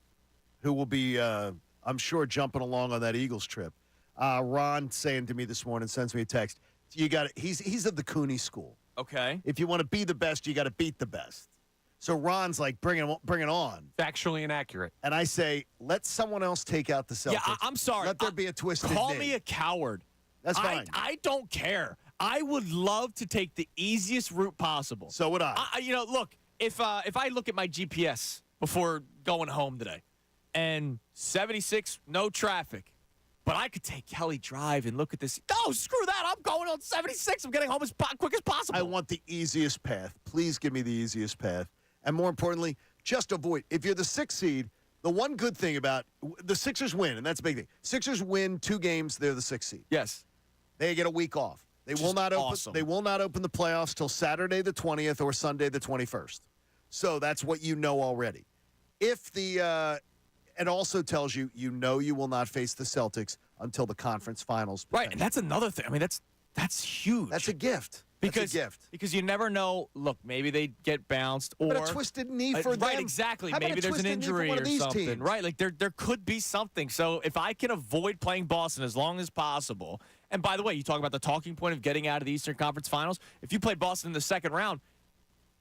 who will be, I'm sure, jumping along on that Eagles trip. Ron saying to me this morning, sends me a text. He's of the Cooney school. Okay. If you want to be the best, you got to beat the best. So Ron's like, bring it on. Factually inaccurate. And I say, let someone else take out the Celtics. Yeah, I'm sorry. Let there be a twisted Call knee. me a coward. That's fine. I don't care. I would love to take the easiest route possible. So would I. Look, if I look at my GPS before going home today, and 76, no traffic, but I could take Kelly Drive and look at this. No, screw that. I'm going on 76. I'm getting home as quick as possible. I want the easiest path. Please give me the easiest path. And more importantly, just avoid. If you're the 6th seed, the one good thing about the Sixers win, and that's a big thing. Sixers win 2 games, they're the 6th seed. Yes. They get a week off. They will not open. Awesome. They will not open the playoffs till Saturday the 20th or Sunday the 21st. So that's what you know already. If the it also tells you you will not face the Celtics until the conference finals. Right, and that's another thing. I mean, that's huge. That's a gift. Because you never know. Look, maybe they get bounced, or but a twisted knee for them. Right, exactly. Maybe there's an injury or something. Teams? Right, like there could be something. So if I can avoid playing Boston as long as possible, and by the way, you talk about the talking point of getting out of the Eastern Conference Finals. If you play Boston in the second round,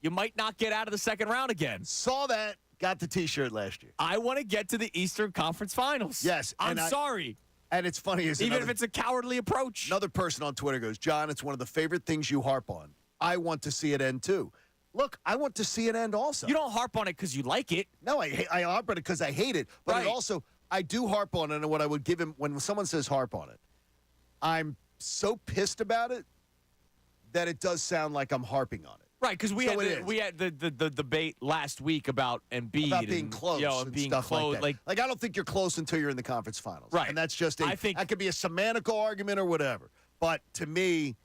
you might not get out of the second round again. Saw that. Got the T-shirt last year. I want to get to the Eastern Conference Finals. Yes, I'm sorry. And it's funny, even if it's a cowardly approach. Another person on Twitter goes, John, it's one of the favorite things you harp on. I want to see it end too. Look, I want to see it end also. You don't harp on it because you like it. No, I harp on it because I hate it. But right. it also, I do harp on it, and what I would give him when someone says harp on it, I'm so pissed about it that it does sound like I'm harping on it. Right, because we had the debate last week about Embiid about being close, and being stuff close. Like I don't think you're close until you're in the conference finals. Right, and that's just I think that could be a semantical argument or whatever. But to me,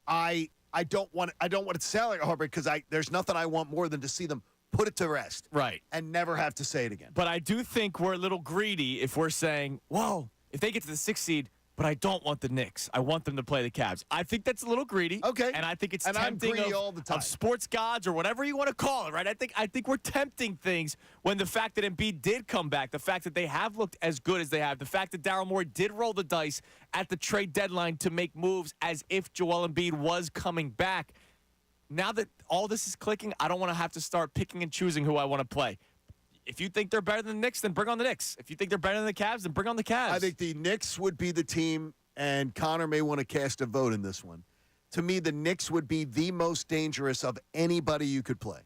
I don't want it to sound like a heartbreak because there's nothing I want more than to see them put it to rest, right, and never have to say it again. But I do think we're a little greedy if we're saying, "Whoa, if they get to the 6th seed." But I don't want the Knicks. I want them to play the Cavs. I think that's a little greedy. Okay. And I think it's and tempting I'm greedy all the time. Of sports gods or whatever you want to call it, right? I think we're tempting things when the fact that Embiid did come back, the fact that they have looked as good as they have, the fact that Daryl Morey did roll the dice at the trade deadline to make moves as if Joel Embiid was coming back. Now that all this is clicking, I don't want to have to start picking and choosing who I want to play. If you think they're better than the Knicks, then bring on the Knicks. If you think they're better than the Cavs, then bring on the Cavs. I think the Knicks would be the team. And Connor may want to cast a vote in this one. To me, the Knicks would be the most dangerous of anybody you could play.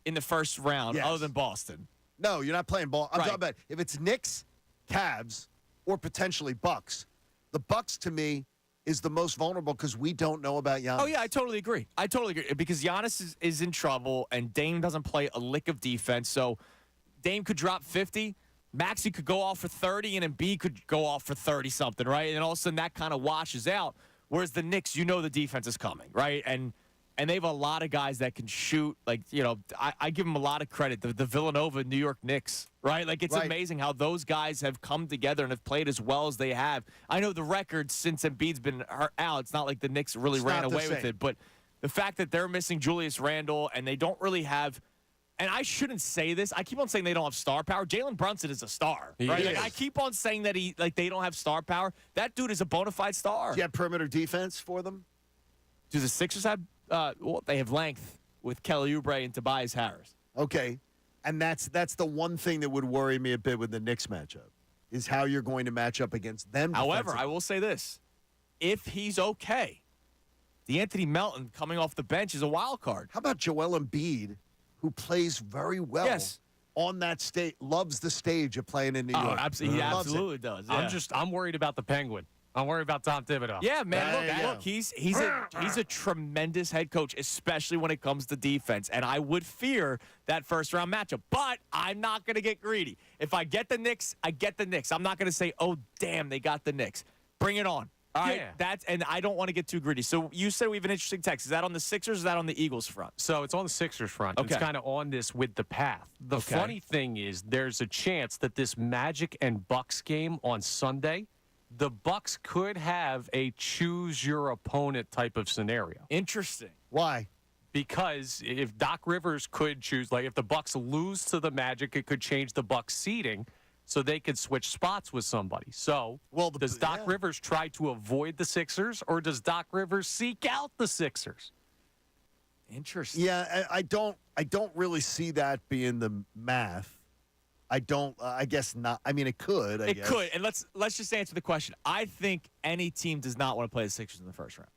In the first round, yes. Other than Boston. No, you're not playing ball. I'm right. talking about if it's Knicks, Cavs, or potentially Bucks. The Bucks, to me, is the most vulnerable because we don't know about Giannis. Oh, yeah, I totally agree. Because Giannis is in trouble, and Dame doesn't play a lick of defense. So Dame could drop 50. Maxey could go off for 30, and Embiid could go off for 30-something, right? And all of a sudden, that kind of washes out. Whereas the Knicks, the defense is coming, right? And they have a lot of guys that can shoot. Like, I give them a lot of credit. The Villanova New York Knicks, right? Like, it's amazing how those guys have come together and have played as well as they have. I know the record since Embiid's been out, it's not like the Knicks really ran away with it. But the fact that they're missing Julius Randle and they don't really have – and I shouldn't say this. I keep on saying they don't have star power. Jalen Brunson is a star, right? Like, I keep on saying that they don't have star power. That dude is a bona fide star. Do you have perimeter defense for them? Do the Sixers have? They have length with Kelly Oubre and Tobias Harris. Okay, and that's the one thing that would worry me a bit with the Knicks matchup is how you're going to match up against them. However, I will say this: if he's okay, DeAnthony Melton coming off the bench is a wild card. How about Joel Embiid? Who plays very well on that stage, loves the stage of playing in New York. Absolutely, he absolutely does. Yeah. I'm worried about the Penguin. I'm worried about Tom Thibodeau. Yeah, man. Look, he's a tremendous head coach, especially when it comes to defense. And I would fear that first round matchup. But I'm not going to get greedy. If I get the Knicks, I get the Knicks. I'm not going to say, oh, damn, they got the Knicks. Bring it on. All right, and I don't want to get too greedy. So you said we have an interesting text. Is that on the Sixers or is that on the Eagles front? So it's on the Sixers front. Okay. It's kind of on this with the path. The funny thing is there's a chance that this Magic and Bucks game on Sunday, the Bucks could have a choose your opponent type of scenario. Interesting. Why? Because if Doc Rivers could choose, like if the Bucks lose to the Magic, it could change the Bucks seeding. So they could switch spots with somebody. So does Doc Rivers try to avoid the Sixers, or does Doc Rivers seek out the Sixers? Interesting. Yeah, I don't really see that being the math. I don't. I guess not. I mean, it could. I guess. It could. And let's just answer the question. I think any team does not want to play the Sixers in the first round.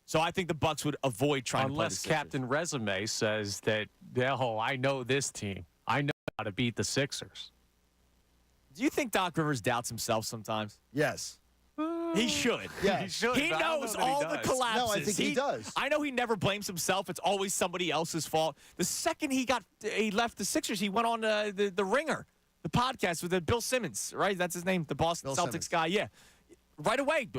So I think the Bucks would avoid trying to play the Sixers. Unless Captain Resume says that, I know this team. I know how to beat the Sixers. Do you think Doc Rivers doubts himself sometimes? Yes. He should. Yeah, he should. He knows all the collapses. No, I think he does. I know he never blames himself. It's always somebody else's fault. The second he left the Sixers, he went on the Ringer, the podcast with Bill Simmons, right? That's his name, the Boston Bill Celtics Simmons. guy. Yeah. Right away,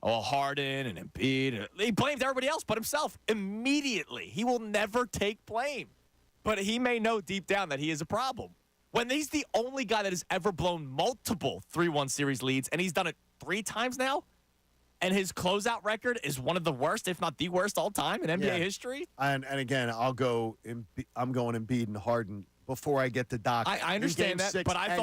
Harden and Embiid. He blamed everybody else but himself immediately. He will never take blame. But he may know deep down that he is a problem. When he's the only guy that has ever blown multiple 3-1 series leads, and he's done it 3 times now, and his closeout record is one of the worst, if not the worst all time in NBA history. And again, I'm going Embiid and Harden before I get to Doc. I understand that, but I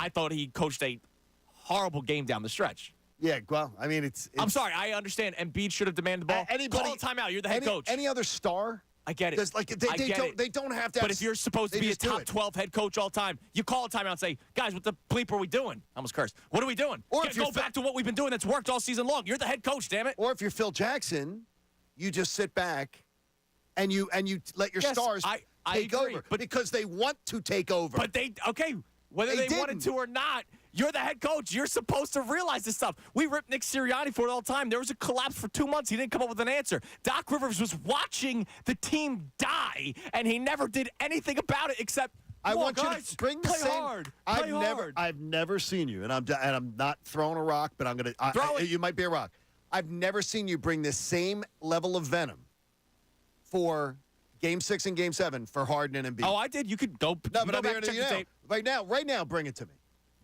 thought he coached a horrible game down the stretch. Yeah, well, I mean, it's I'm sorry, I understand. Embiid should have demanded the ball. Call a timeout. You're the head coach. Any other star? I get it. They don't have to. But if you're supposed to be a top 12 head coach all time, you call a timeout and say, guys, what the bleep are we doing? I almost cursed. What are we doing? Or if go back to what we've been doing that's worked all season long. You're the head coach, damn it. Or if you're Phil Jackson, you just sit back and you let your stars take over. But because they want to take over. But whether they wanted to or not, you're the head coach. You're supposed to realize this stuff. We ripped Nick Sirianni for it all the time. There was a collapse for 2 months. He didn't come up with an answer. Doc Rivers was watching the team die, and he never did anything about it except, I want you to bring the play same. hard. I've never seen you, and I'm not throwing a rock, but I'm gonna throw it. You might be a rock. I've never seen you bring the same level of venom for Game 6 and Game 7 for Harden and Embiid. Oh, I did. You could go. No, but go I'm back here and check to the tape. Right now, bring it to me.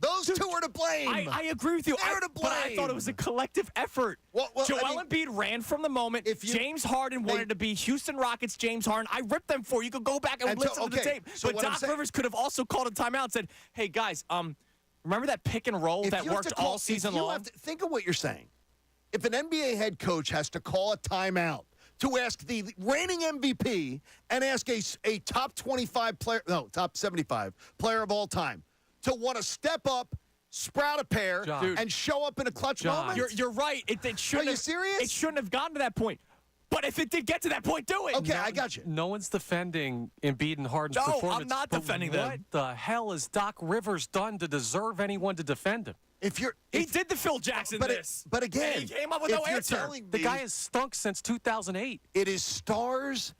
Those two are to blame. I agree with you. They're to blame. But I thought it was a collective effort. Joel Embiid ran from the moment. James Harden wanted to be Houston Rockets James Harden. I ripped them for you. You could go back and listen to the tape. So but Doc Rivers could have also called a timeout and said, hey, guys, remember that pick and roll that worked all season long? Think of what you're saying. If an NBA head coach has to call a timeout to ask the reigning MVP and ask a top 25 player, no, top 75 player of all time, to want to step up, sprout a pair, and show up in a clutch moment? You're right. It shouldn't. Are you serious? It shouldn't have gotten to that point. But if it did get to that point, do it. Okay, I got you. No one's defending Embiid and Harden's performance. No, I'm not defending them. What the hell has Doc Rivers done to deserve anyone to defend him? He did the Phil Jackson but again, and he came up with no answer. The guy has stunk since 2008. It is stars.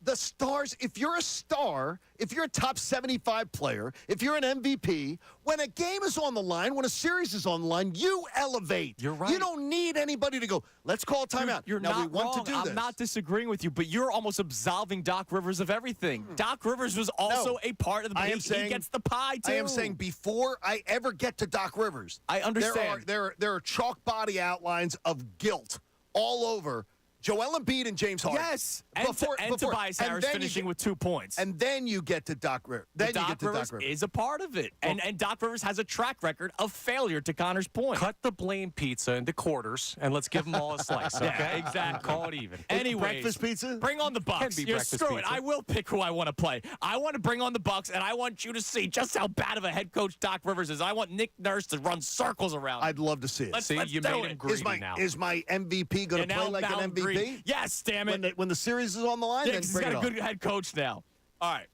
The stars, if you're a star, if you're a top 75 player, if you're an MVP, when a game is on the line, when a series is on the line, you elevate. You're right. You don't need anybody to go, let's call a timeout. You're now, not we want wrong. to do this. I'm not disagreeing with you, but you're almost absolving Doc Rivers of everything. Doc Rivers was also a part of the he gets the pie, too. I am saying before I ever get to Doc Rivers, I understand. There are chalk body outlines of guilt all over Joel Embiid and James Harden. Yes, and Tobias Harris finishing with 2 points. And then you get to Doc Rivers. Doc Rivers is a part of it. And Doc Rivers has a track record of failure, to Connor's point. Cut the blame pizza into quarters, and let's give them all a slice, okay? Yeah, exactly. Call it even. Anyways, breakfast pizza? Bring on the Bucks. Screw it. I will pick who I want to play. I want to bring on the Bucks, and I want you to see just how bad of a head coach Doc Rivers is. I want Nick Nurse to run circles around. I'd love to see it. Let's you made him greedy now. Is my MVP going to play like an MVP? Greedy. Yes, damn it. When the series is on the line, then he's bring got it a on. good head coach now. All right.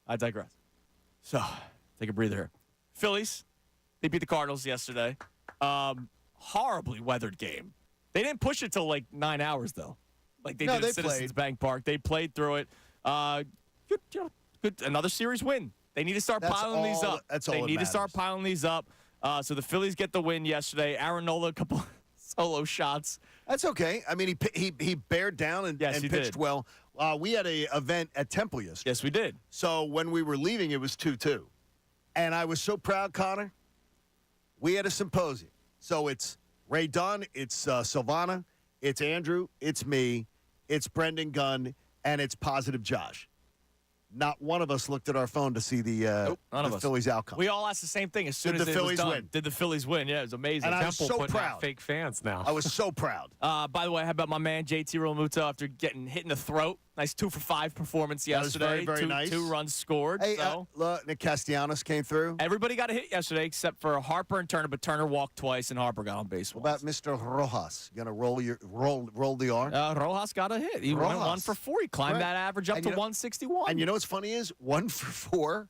I digress. So, take a breather here. Phillies, they beat the Cardinals yesterday. Horribly weathered game. They didn't push it till like 9 hours, though. Like they did at Citizens Bank Park. They played through it. Good. Another series win. They need to start piling these up. That's all They that need to matters. start piling these up. So the Phillies get the win yesterday. Aaron Nola, solo shots. That's okay. I mean, he bared down and pitched well. We had an event at Temple yesterday. Yes, we did. So when we were leaving, it was 2-2. And I was so proud, Connor. We had a symposium. So it's Ray Dunn, it's Silvana, it's Andrew, it's me, it's Brendan Gunn, and it's Positive Josh. Not one of us looked at our phone to see the Phillies outcome. We all asked the same thing as soon as the Phillies was done. win? Did the Phillies win? Yeah, it was amazing. And I was so proud. Fake fans now. I was so proud. By the way, how about my man JT Realmuto after getting hit in the throat? Nice 2-for-5 performance yesterday. That was very, very nice. 2 runs scored. Hey, so. Nick Castellanos came through. Everybody got a hit yesterday except for Harper and Turner, but Turner walked twice and Harper got on base once. What about Mr. Rojas? You going to roll the R? Rojas got a hit. He went 1 for 4. He climbed that average up to 161. And you know what's funny is 1 for 4.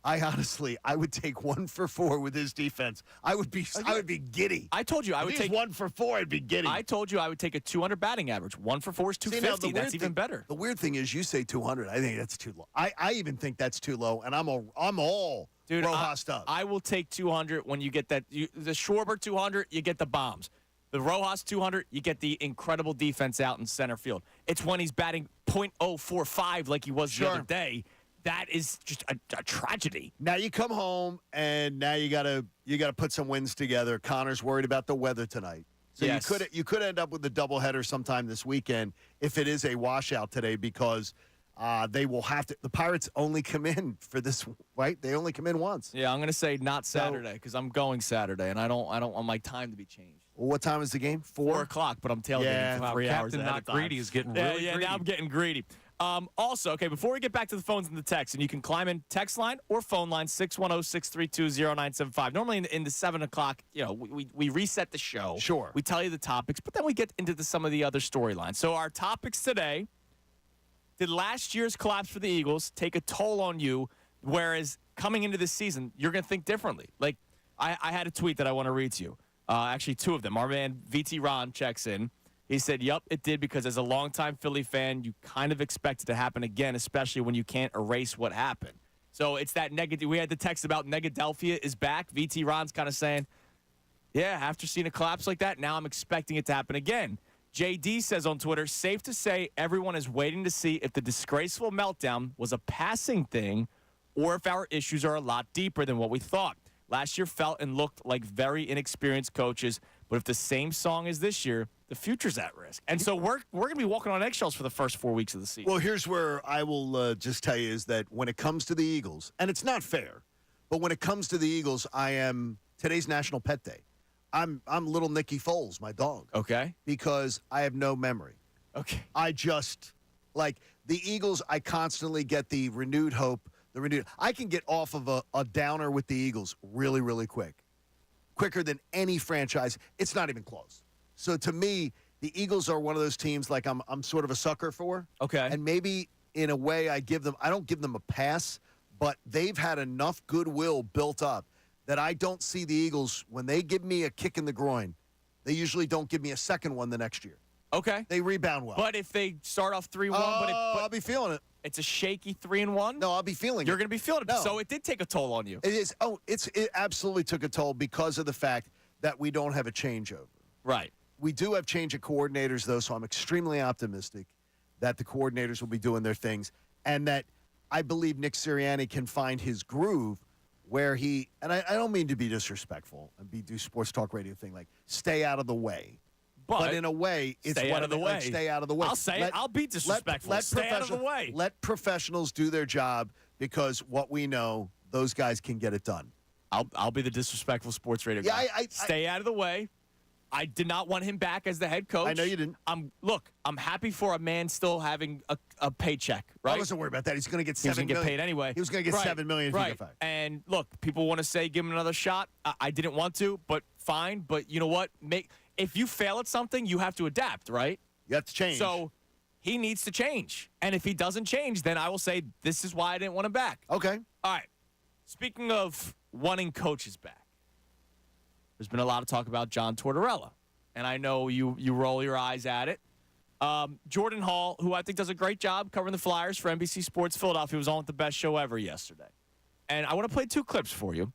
I would take 1 for 4 with his defense. I would be giddy. I told you I would take 1 for 4. I'd be giddy. I told you I would take a 200 batting average. 1 for 4 is 250. That's even better. The weird thing is, you say 200. I think that's too low. I even think that's too low, and I'm all Dude, Rojas stuff. I will take 200 when you get that. The Schwarber 200, you get the bombs. The Rojas 200, you get the incredible defense out in center field. It's when he's batting .045 like he was the other day. That is just a tragedy. Now you come home and now you gotta put some wins together. Connor's worried about the weather tonight, so yes. you could end up with a doubleheader sometime this weekend if it is a washout today because they will have to. The Pirates only come in for this, right? They only come in once. Yeah, I'm gonna say not Saturday because I'm going Saturday and I don't want my time to be changed. Well, what time is the game? 4 o'clock, but I'm tailgating for 3 hours. Captain Not Greedy is getting really greedy. Now I'm getting greedy. Also, okay, before we get back to the phones and the text, and you can climb in text line or phone line 610-632-0975. Normally in the 7 o'clock, we reset the show. Sure. We tell you the topics, but then we get into some of the other storylines. So our topics today, did last year's collapse for the Eagles take a toll on you, whereas coming into this season, you're going to think differently? Like, I had a tweet that I want to read to you. Actually, 2 of them. Our man VT Ron checks in. He said, yup, it did, because as a longtime Philly fan, you kind of expect it to happen again, especially when you can't erase what happened. So it's that negative. We had the text about Negadelphia is back. VT Ron's kind of saying, yeah, after seeing a collapse like that, now I'm expecting it to happen again. JD says on Twitter, safe to say everyone is waiting to see if the disgraceful meltdown was a passing thing or if our issues are a lot deeper than what we thought. Last year felt and looked like very inexperienced coaches, but if the same song as this year, the future's at risk. And so we're going to be walking on eggshells for the first 4 weeks of the season. Well, here's where I will just tell you is that when it comes to the Eagles, and it's not fair, but when it comes to the Eagles, today's National Pet Day. I'm little Nicky Foles, my dog. Okay. Because I have no memory. Okay. I just, like, the Eagles, I constantly get the renewed hope, I can get off of a downer with the Eagles really, really quick. Quicker than any franchise. It's not even close. So to me, the Eagles are one of those teams like I'm sort of a sucker for. Okay. And maybe in a way I don't give them a pass, but they've had enough goodwill built up that I don't see the Eagles, when they give me a kick in the groin, they usually don't give me a second one the next year. Okay. They rebound well. But if they start off 3-1, I'll be feeling it. It's a shaky 3-1. No, I'll be feeling it. You're going to be feeling it. No. So it did take a toll on you. It is. Oh, it absolutely took a toll because of the fact that we don't have a changeover. Right. We do have change of coordinators, though, so I'm extremely optimistic that the coordinators will be doing their things and that I believe Nick Sirianni can find his groove where he, and I don't mean to be disrespectful and do sports talk radio thing, like stay out of the way. But in a way, it's stay out of the way. Like, stay out of the way. I'll say it. I'll be disrespectful. Stay out of the way. Let professionals do their job because what we know, those guys can get it done. I'll be the disrespectful sports radio guy. Stay out of the way. I did not want him back as the head coach. I know you didn't. I'm happy for a man still having a paycheck, right? I wasn't worried about that. He's going to get $7 million. He was going to get paid anyway. He was going to get $7 million if he got fired. And look, people want to say give him another shot. I didn't want to, but fine. But you know what? If you fail at something, you have to adapt, right? You have to change. So he needs to change. And if he doesn't change, then I will say this is why I didn't want him back. Okay. All right. Speaking of wanting coaches back, there's been a lot of talk about John Tortorella. And I know you roll your eyes at it. Jordan Hall, who I think does a great job covering the Flyers for NBC Sports Philadelphia, was on with the best show ever yesterday. And I want to play 2 clips for you.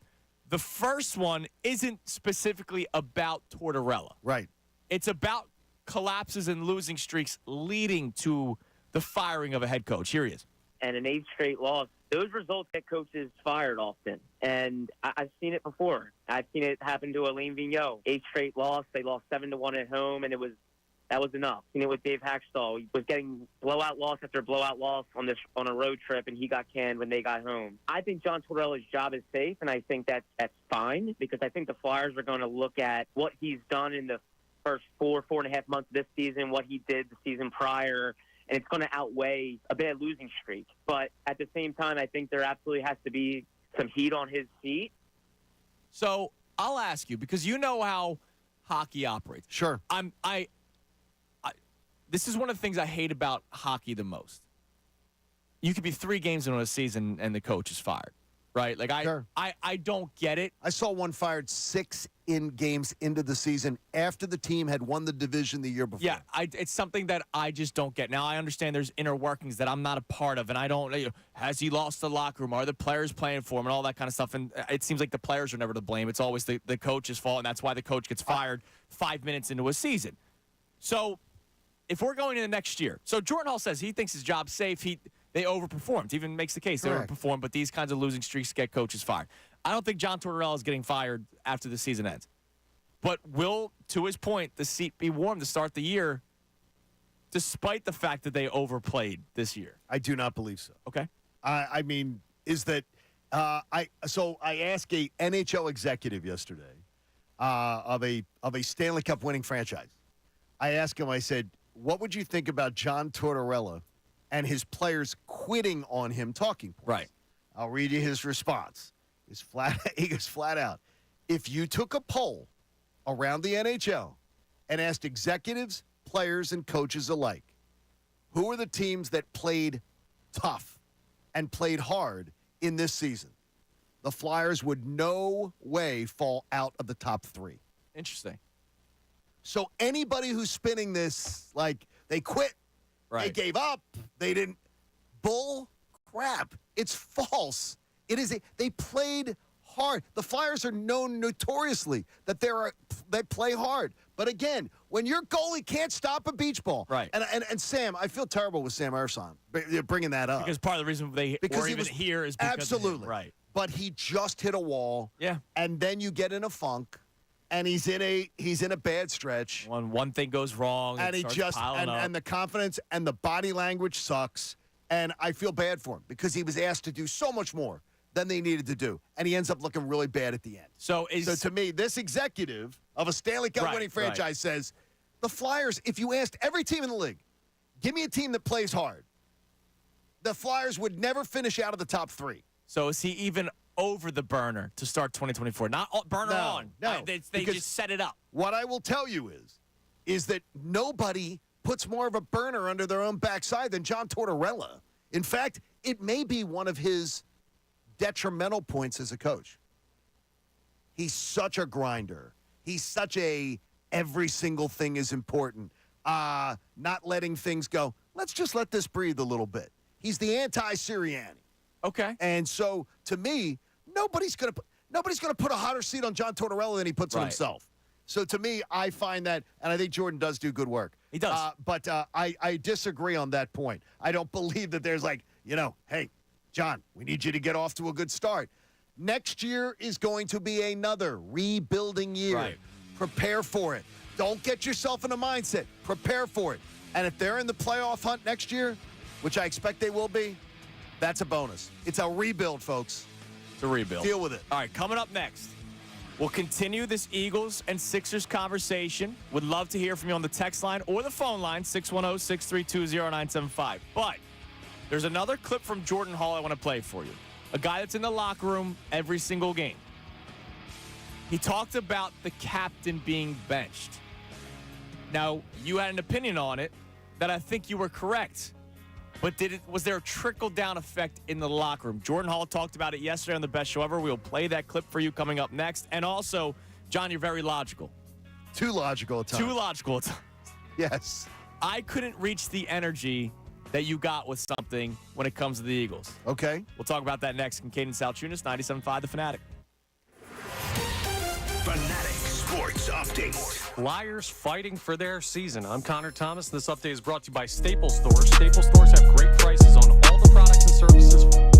The first one isn't specifically about Tortorella. Right. It's about collapses and losing streaks leading to the firing of a head coach. Here he is. And an 8th straight loss, those results get coaches fired often. And I've seen it before. I've seen it happen to Alain Vigneault. 8th straight loss. They lost 7-1 at home, and that was enough. I've seen it with Dave Hackstall. He was getting blowout loss after blowout loss on a road trip, and he got canned when they got home. I think John Tortorella's job is safe, and I think that's fine, because I think the Flyers are going to look at what he's done in the first 4.5 months of this season, what he did the season prior, and it's going to outweigh a bad losing streak. But at the same time, I think there absolutely has to be some heat on his feet. So I'll ask you, because you know how hockey operates. Sure. This is one of the things I hate about hockey the most. You could be 3 games into a season and the coach is fired, right? Like I don't get it. I saw one fired 6 games into the season after the team had won the division the year before. Yeah, it's something that I just don't get. Now, I understand there's inner workings that I'm not a part of, and I don't, has he lost the locker room? Are the players playing for him and all that kind of stuff? And it seems like the players are never to blame. It's always the coach's fault, and that's why the coach gets fired 5 minutes into a season. So if we're going into next year, so Jordan Hall says he thinks his job's safe. They overperformed. He even makes the case they overperformed, but these kinds of losing streaks get coaches fired. I don't think John Tortorella is getting fired after the season ends. But will, to his point, the seat be warm to start the year, despite the fact that they overplayed this year? I do not believe so. Okay. I mean, is that I asked a NHL executive yesterday of a Stanley Cup winning franchise. I asked him, I said, what would you think about John Tortorella and his players quitting on him talking points? Right. I'll read you his response. He goes flat out. If you took a poll around the NHL and asked executives, players, and coaches alike, who are the teams that played tough and played hard in this season, the Flyers would no way fall out of the top 3. Interesting. So anybody who's spinning this like they quit, they gave up, they didn't, bull crap. It's false. It is they played hard. The Flyers are known notoriously that they play hard. But again, when your goalie can't stop a beach ball, right? And Sam, I feel terrible with Sam Ersson bringing that up because part of the reason they were even here is because absolutely of him. Right. But he just hit a wall. Yeah. And then you get in a funk. And he's in a bad stretch. One thing goes wrong, and and the confidence and the body language sucks. And I feel bad for him because he was asked to do so much more than they needed to do, and he ends up looking really bad at the end. So to me, this executive of a Stanley Cup winning franchise says the Flyers. If you asked every team in the league, give me a team that plays hard, the Flyers would never finish out of the top 3. So is he even over the burner to start 2024? Not burner on. No, they just set it up. What I will tell you is that nobody puts more of a burner under their own backside than John Tortorella. In fact, it may be one of his detrimental points as a coach. He's such a grinder. He's such a every single thing is important. Not letting things go. Let's just let this breathe a little bit. He's the anti-Sirianni. Okay. And so, to me, nobody's gonna put a hotter seat on John Tortorella than he puts on himself. So, to me, I find that, and I think Jordan does do good work. He does. But I disagree on that point. I don't believe that there's hey, John, we need you to get off to a good start. Next year is going to be another rebuilding year. Right. Prepare for it. Don't get yourself in a mindset. Prepare for it. And if they're in the playoff hunt next year, which I expect they will be, that's a bonus. It's a rebuild, folks. It's a rebuild. Deal with it. All right, coming up next, we'll continue this Eagles and Sixers conversation. Would love to hear from you on the text line or the phone line, 610-632-0975. But there's another clip from Jordan Hall I want to play for you. A guy that's in the locker room every single game. He talked about the captain being benched. Now, you had an opinion on it that I think you were correct. But was there a trickle-down effect in the locker room? Jordan Hall talked about it yesterday on the Best Show Ever. We'll play that clip for you coming up next. And also, John, you're very logical. Too logical at times. Too logical at times. Yes. I couldn't reach the energy that you got with something when it comes to the Eagles. Okay. We'll talk about that next. Kincade Salciunas, 97.5 The Fanatic. Fanatic Sports Update. Flyers fighting for their season. I'm Connor Thomas. This update is brought to you by Staples Stores. Staples Stores have great prices on all the products and services.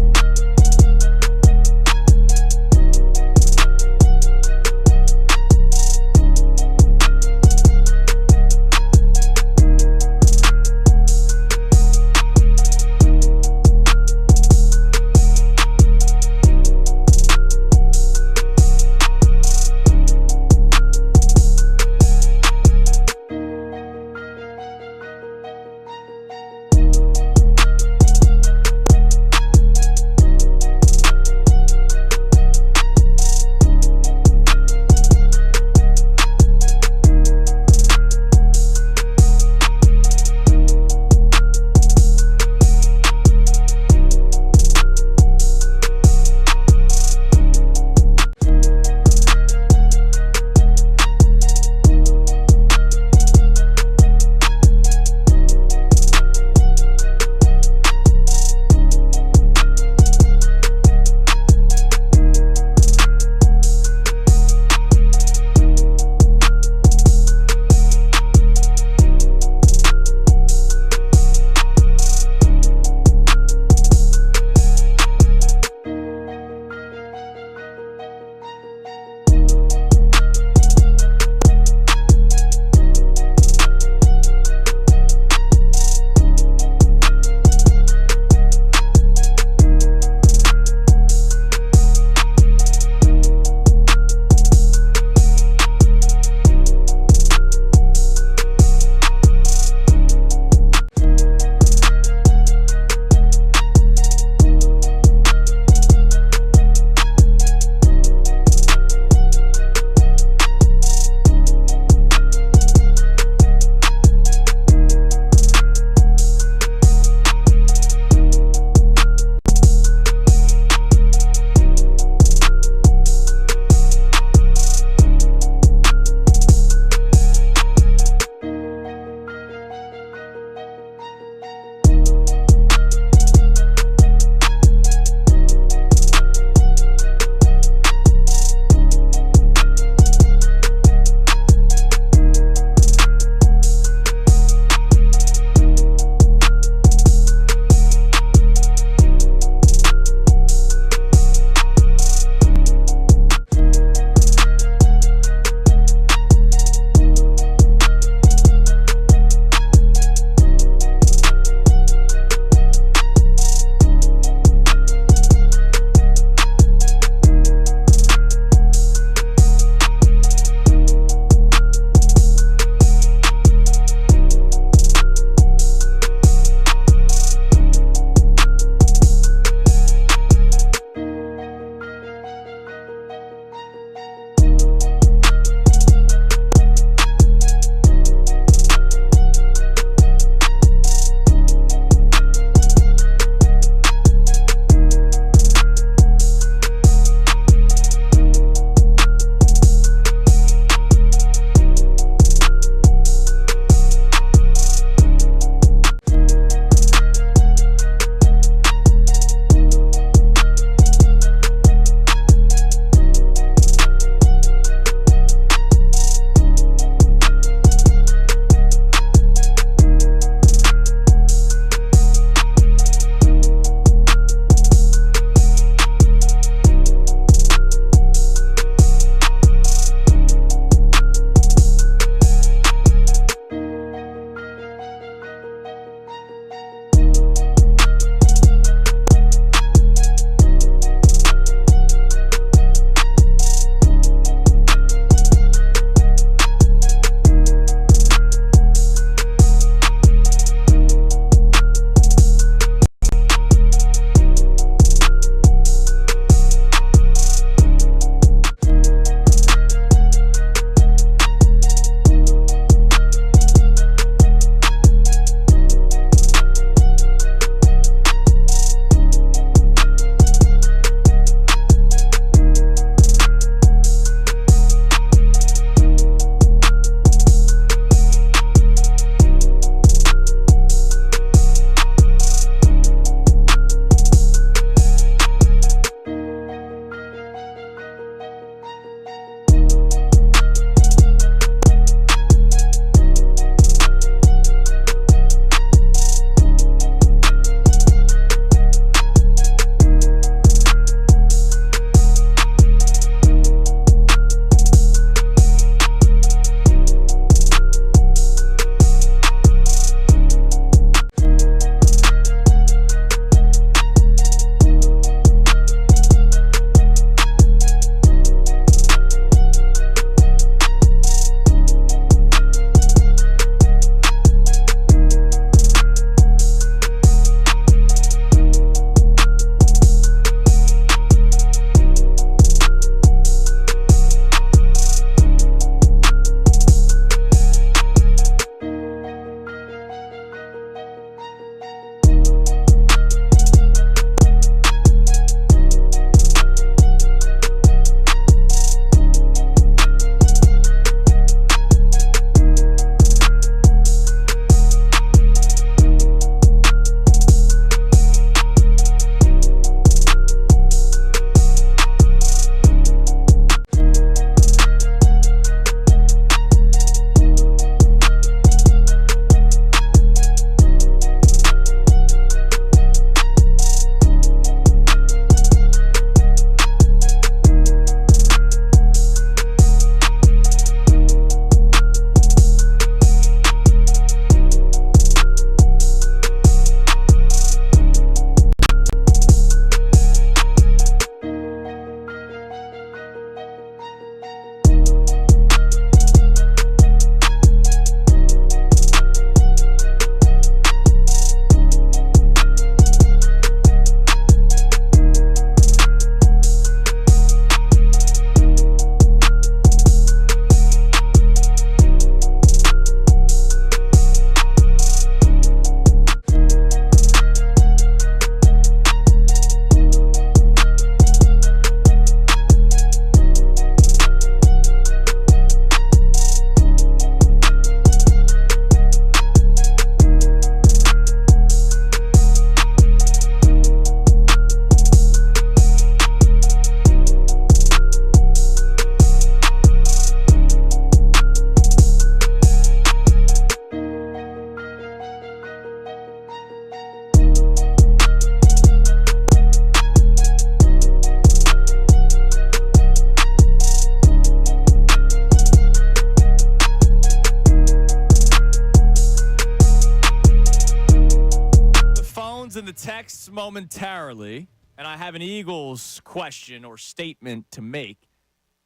us momentarily, and I have an Eagles question or statement to make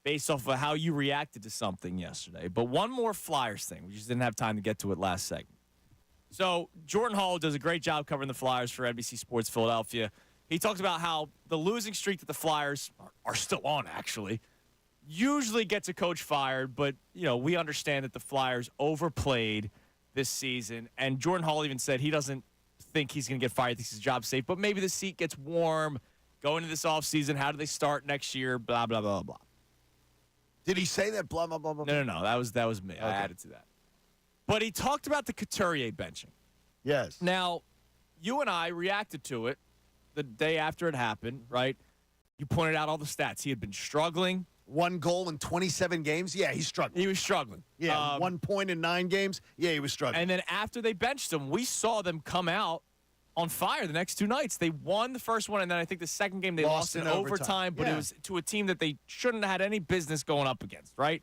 based off of how you reacted to something yesterday. But one more Flyers thing. We just didn't have time to get to it last segment. So Jordan Hall does a great job covering the Flyers for NBC Sports Philadelphia. He talks about how the losing streak that the Flyers are still on, actually, usually gets a coach fired. But, we understand that the Flyers overplayed this season. And Jordan Hall even said he doesn't think he's going to get fired. He thinks his job's safe. But maybe the seat gets warm going into this offseason. How do they start next year? Blah, blah, blah, blah. Did he say that? Blah, blah, blah, blah? No. That was me. Okay. I added to that. But he talked about the Couturier benching. Yes. Now, you and I reacted to it the day after it happened, right? You pointed out all the stats. He had been struggling. 1 goal in 27 games? Yeah, he's struggling. He was struggling. Yeah, 1 point in 9 games? Yeah, he was struggling. And then after they benched him, we saw them come out on fire the next 2 nights. They won the first one, and then I think the second game they lost in overtime, but it was to a team that they shouldn't have had any business going up against, right?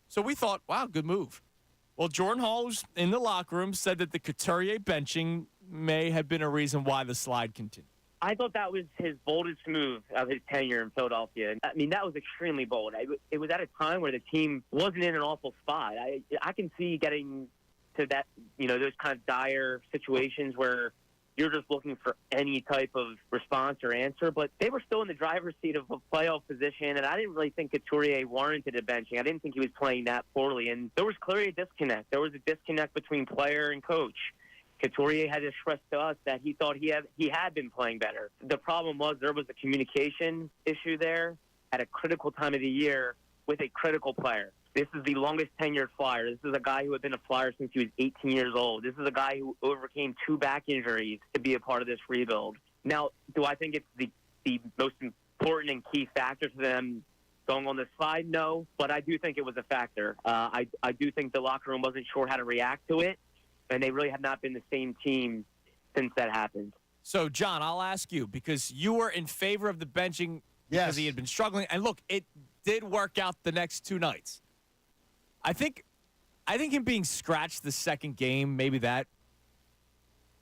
So we thought, wow, good move. Well, Jordan Hall was in the locker room, said that the Couturier benching may have been a reason why the slide continued. I thought that was his boldest move of his tenure in Philadelphia. I mean, that was extremely bold. It was at a time where the team wasn't in an awful spot. I can see getting to that, those kind of dire situations where you're just looking for any type of response or answer. But they were still in the driver's seat of a playoff position, and I didn't really think Couturier warranted a benching. I didn't think he was playing that poorly. And there was clearly a disconnect. There was a disconnect between player and coach. Couturier had expressed to us that he thought he had been playing better. The problem was there was a communication issue there at a critical time of the year with a critical player. This is the longest tenured Flyer. This is a guy who had been a Flyer since he was 18 years old. This is a guy who overcame 2 back injuries to be a part of this rebuild. Now, do I think it's the most important and key factor to them going on this slide? No, but I do think it was a factor. I do think the locker room wasn't sure how to react to it, and they really have not been the same team since that happened. So, John, I'll ask you, because you were in favor of the benching because he had been struggling. And, look, it did work out the next 2 nights. I think him being scratched the second game, maybe that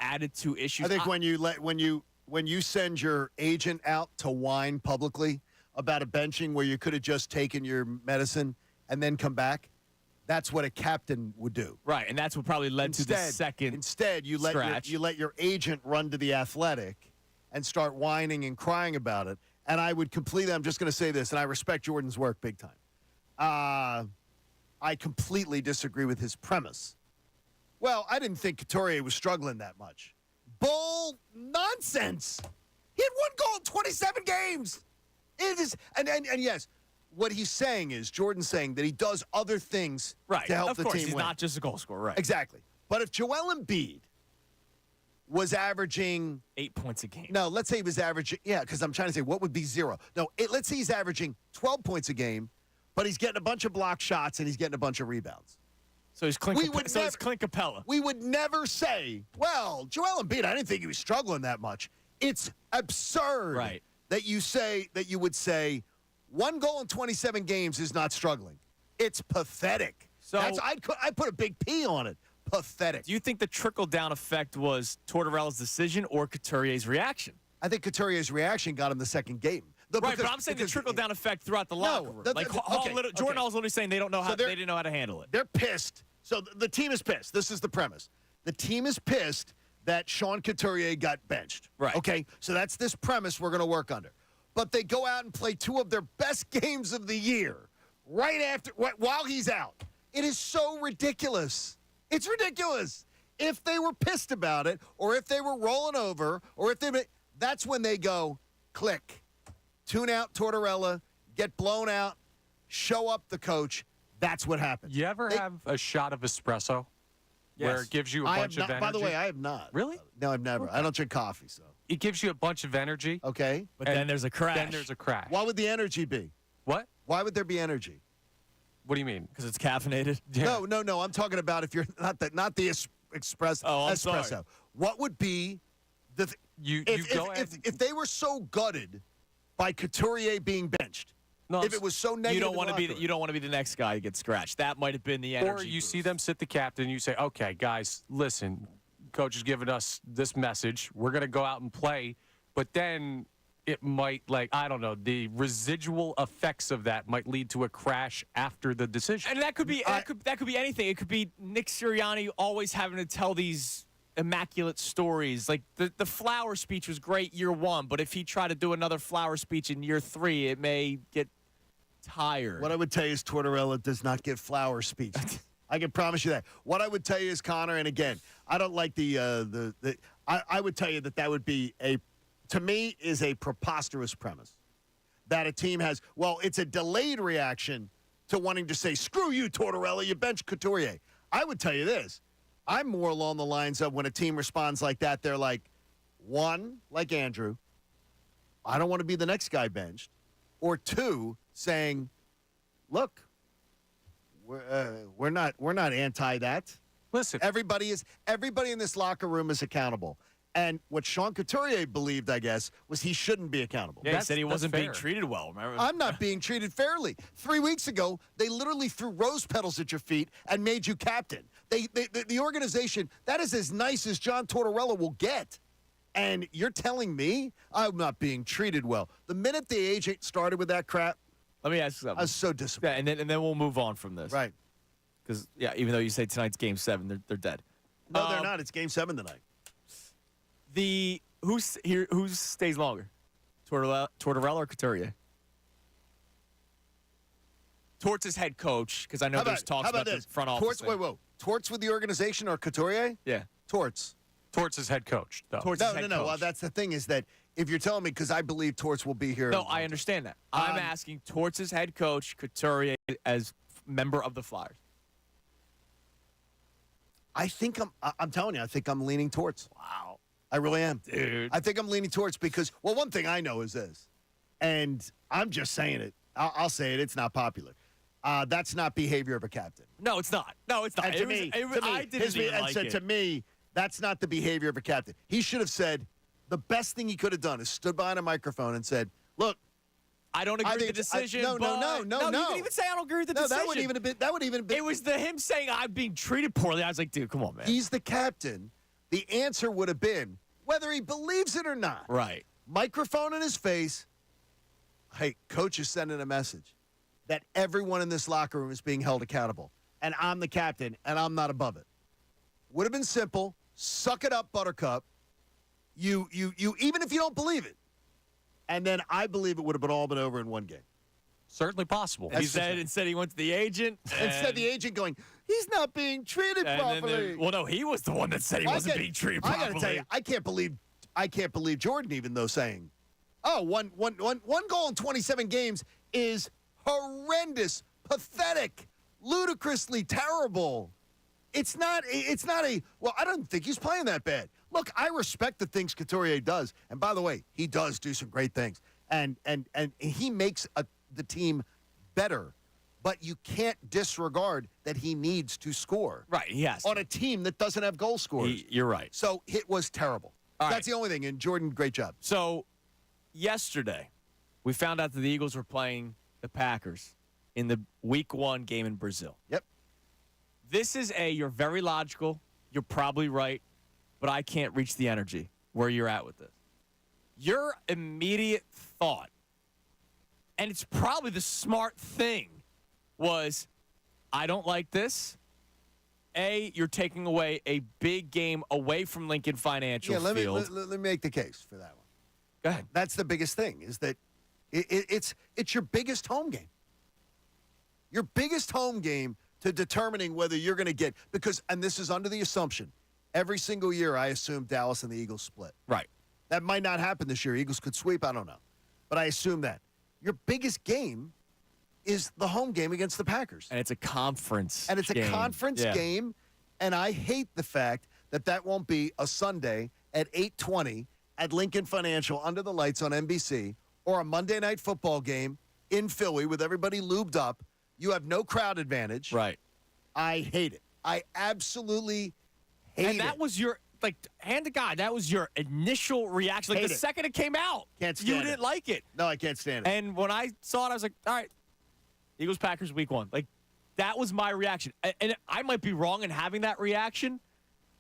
added to issues. I think when you send your agent out to whine publicly about a benching where you could have just taken your medicine and then come back, that's what a captain would do. Right, and that's what probably led to the second. Instead, you let your agent run to the Athletic and start whining and crying about it. And I would completely, I'm just going to say this, and I respect Jordan's work big time. I completely disagree with his premise. Well, I didn't think Couturier was struggling that much. Bull nonsense. He had 1 goal in 27 games. It is, and yes, what he's saying is, Jordan's saying that he does other things to help the team win. Of course, he's not just a goal scorer, right? Exactly. But if Joel Embiid was averaging 8 points a game. No, let's say he was averaging, because I'm trying to say what would be 0. No, let's say he's averaging 12 points a game, but he's getting a bunch of block shots and he's getting a bunch of rebounds. So he's Clint Capella. We would never say, well, Joel Embiid, I didn't think he was struggling that much. It's absurd that you would say 1 goal in 27 games is not struggling. It's pathetic. So I'd put a big P on it. Pathetic. Do you think the trickle-down effect was Tortorella's decision or Couturier's reaction? I think Couturier's reaction got him the second game. But I'm saying the trickle-down effect throughout the locker room. Jordan Hall's literally saying they didn't know how to handle it. They're pissed. So the team is pissed. This is the premise. The team is pissed that Sean Couturier got benched. Right. Okay, so that's this premise we're going to work under. But they go out and play 2 of their best games of the year while he's out. It is so ridiculous. It's ridiculous. If they were pissed about it, or if they were rolling over, or if that's when they go, click. Tune out Tortorella, get blown out, show up the coach. That's what happens. You ever have a shot of espresso where it gives you a bunch of energy? By the way, I have not. Really? No, I've never. Okay. I don't drink coffee, so. It gives you a bunch of energy. Okay. But then there's a crash. Why would the energy be? What? Why would there be energy? What do you mean? Because it's caffeinated? Yeah. No. I'm talking about if you're not the espresso. I'm sorry. What would be the if they were so gutted by Couturier being benched? No, if it was so negative, you don't want to be the next guy to get scratched. That might have been the energy. Or you see them sit the captain, and you say, "Okay, guys, listen, coach has given us this message. We're going to go out and play, but then it might, I don't know, the residual effects of that might lead to a crash after the decision. And that could be that could be anything. It could be Nick Sirianni always having to tell these immaculate stories. Like the flower speech was great year 1, but if he tried to do another flower speech in year 3, it may get tired. What I would tell you is Tortorella does not give flower speeches. I can promise you that. What I would tell you is, Connor, and again, I don't like I would tell you that would be to me, is a preposterous premise that a team has. Well, it's a delayed reaction to wanting to say, screw you, Tortorella, you bench Couturier. I would tell you this. I'm more along the lines of when a team responds like that, they're like, one, like Andrew, I don't want to be the next guy benched. Or two, saying, look, we're not anti that. Listen, everybody in this locker room is accountable. And what Sean Couturier believed, I guess, was he shouldn't be accountable. Yeah, he said he wasn't being treated well. Remember? I'm not being treated fairly. 3 weeks ago, they literally threw rose petals at your feet and made you captain. The organization, that is as nice as John Tortorella will get. And you're telling me I'm not being treated well. The minute the agent started with that crap, let me ask you something. I was so disappointed. Yeah, and then we'll move on from this. Right. Because, even though you say tonight's Game 7, they're dead. No, they're not. It's Game 7 tonight. Who stays longer? Tortorella or Couturier? Torts is head coach, because I know there's talks about the front office. Torts with the organization or Couturier? Yeah. Torts. Torts is head coach, though. Torts is head coach. Well, that's the thing is that if you're telling me, because I believe Torts will be here. No, I understand that. I'm asking Torts is head coach, Couturier as member of the Flyers. I'm telling you, I think I'm leaning Torts. Wow. I really am. Dude. I think I'm leaning Torts because, well, one thing I know is this, and I'm just saying it. I'll say it. It's not popular. That's not behavior of a captain. No, it's not. No, it's not. And to me, that's not the behavior of a captain. He should have said, the best thing he could have done is stood behind a microphone and said, look, I don't agree with the decision. No. You didn't even say I don't agree with the decision. That would even have been. It was him saying I'm being treated poorly. I was like, dude, come on, man. He's the captain. The answer would have been, whether he believes it or not. Right. Microphone in his face. Hey, coach is sending a message that everyone in this locker room is being held accountable. And I'm the captain, and I'm not above it. Would have been simple. Suck it up, Buttercup. You even if you don't believe it. And then I believe it would have all been over in one game. Certainly possible. Instead he went to the agent. Instead the agent going, he's not being treated properly. No, he was the one that said he wasn't being treated properly. I got to tell you, I can't believe Jordan even though saying, one goal in 27 games is horrendous, pathetic, ludicrously terrible. It's not I don't think he's playing that bad. Look, I respect the things Couturier does. And by the way, he does do some great things. And he makes the team better. But you can't disregard that he needs to score. Right, he has on a team that doesn't have goal scorers. You're right. So it was terrible. That's the only thing. And Jordan, great job. So yesterday, we found out that the Eagles were playing the Packers in the Week 1 game in Brazil. Yep. This is you're very logical. You're probably right. But I can't reach the energy where you're at with this. Your immediate thought, and it's probably the smart thing, was, I don't like this. You're taking away a big game away from Lincoln Financial Field. Let me make the case for that one. Go ahead. That's the biggest thing, is that it's your biggest home game. Your biggest home game to determining whether you're going to get, and this is under the assumption, every single year I assume Dallas and the Eagles split. Right. That might not happen this year. Eagles could sweep, I don't know. But I assume that. Your biggest game is the home game against the Packers. And it's a conference And it's game. a conference game, and I hate the fact that won't be a Sunday at 8:20 at Lincoln Financial under the lights on NBC, or a Monday Night Football game in Philly with everybody lubed up. You have no crowd advantage. Right. I hate it. I absolutely hate it. And that was your, hand to God, that was your initial reaction. The second it came out, can't stand you didn't like it. No, I can't stand it. And when I saw it, I was like, all right, Eagles-Packers Week 1. That was my reaction. And I might be wrong in having that reaction,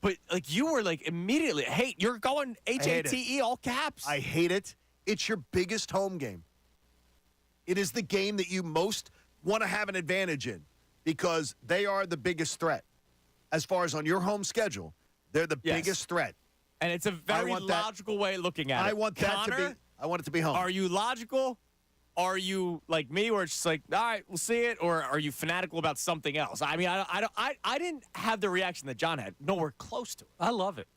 But, like, you were, like, immediately, hey, you're going HATE, all caps. I hate it. It's your biggest home game. It is the game that you most want to have an advantage in because they are the biggest threat. As far as on your home schedule, they're the biggest threat. And it's a very logical way of looking at it. I want it to be home. Are you logical? Are you like me, where it's just like, all right, we'll see it, or are you fanatical about something else? I mean, I didn't have the reaction that John had. Nowhere close to it. I love it.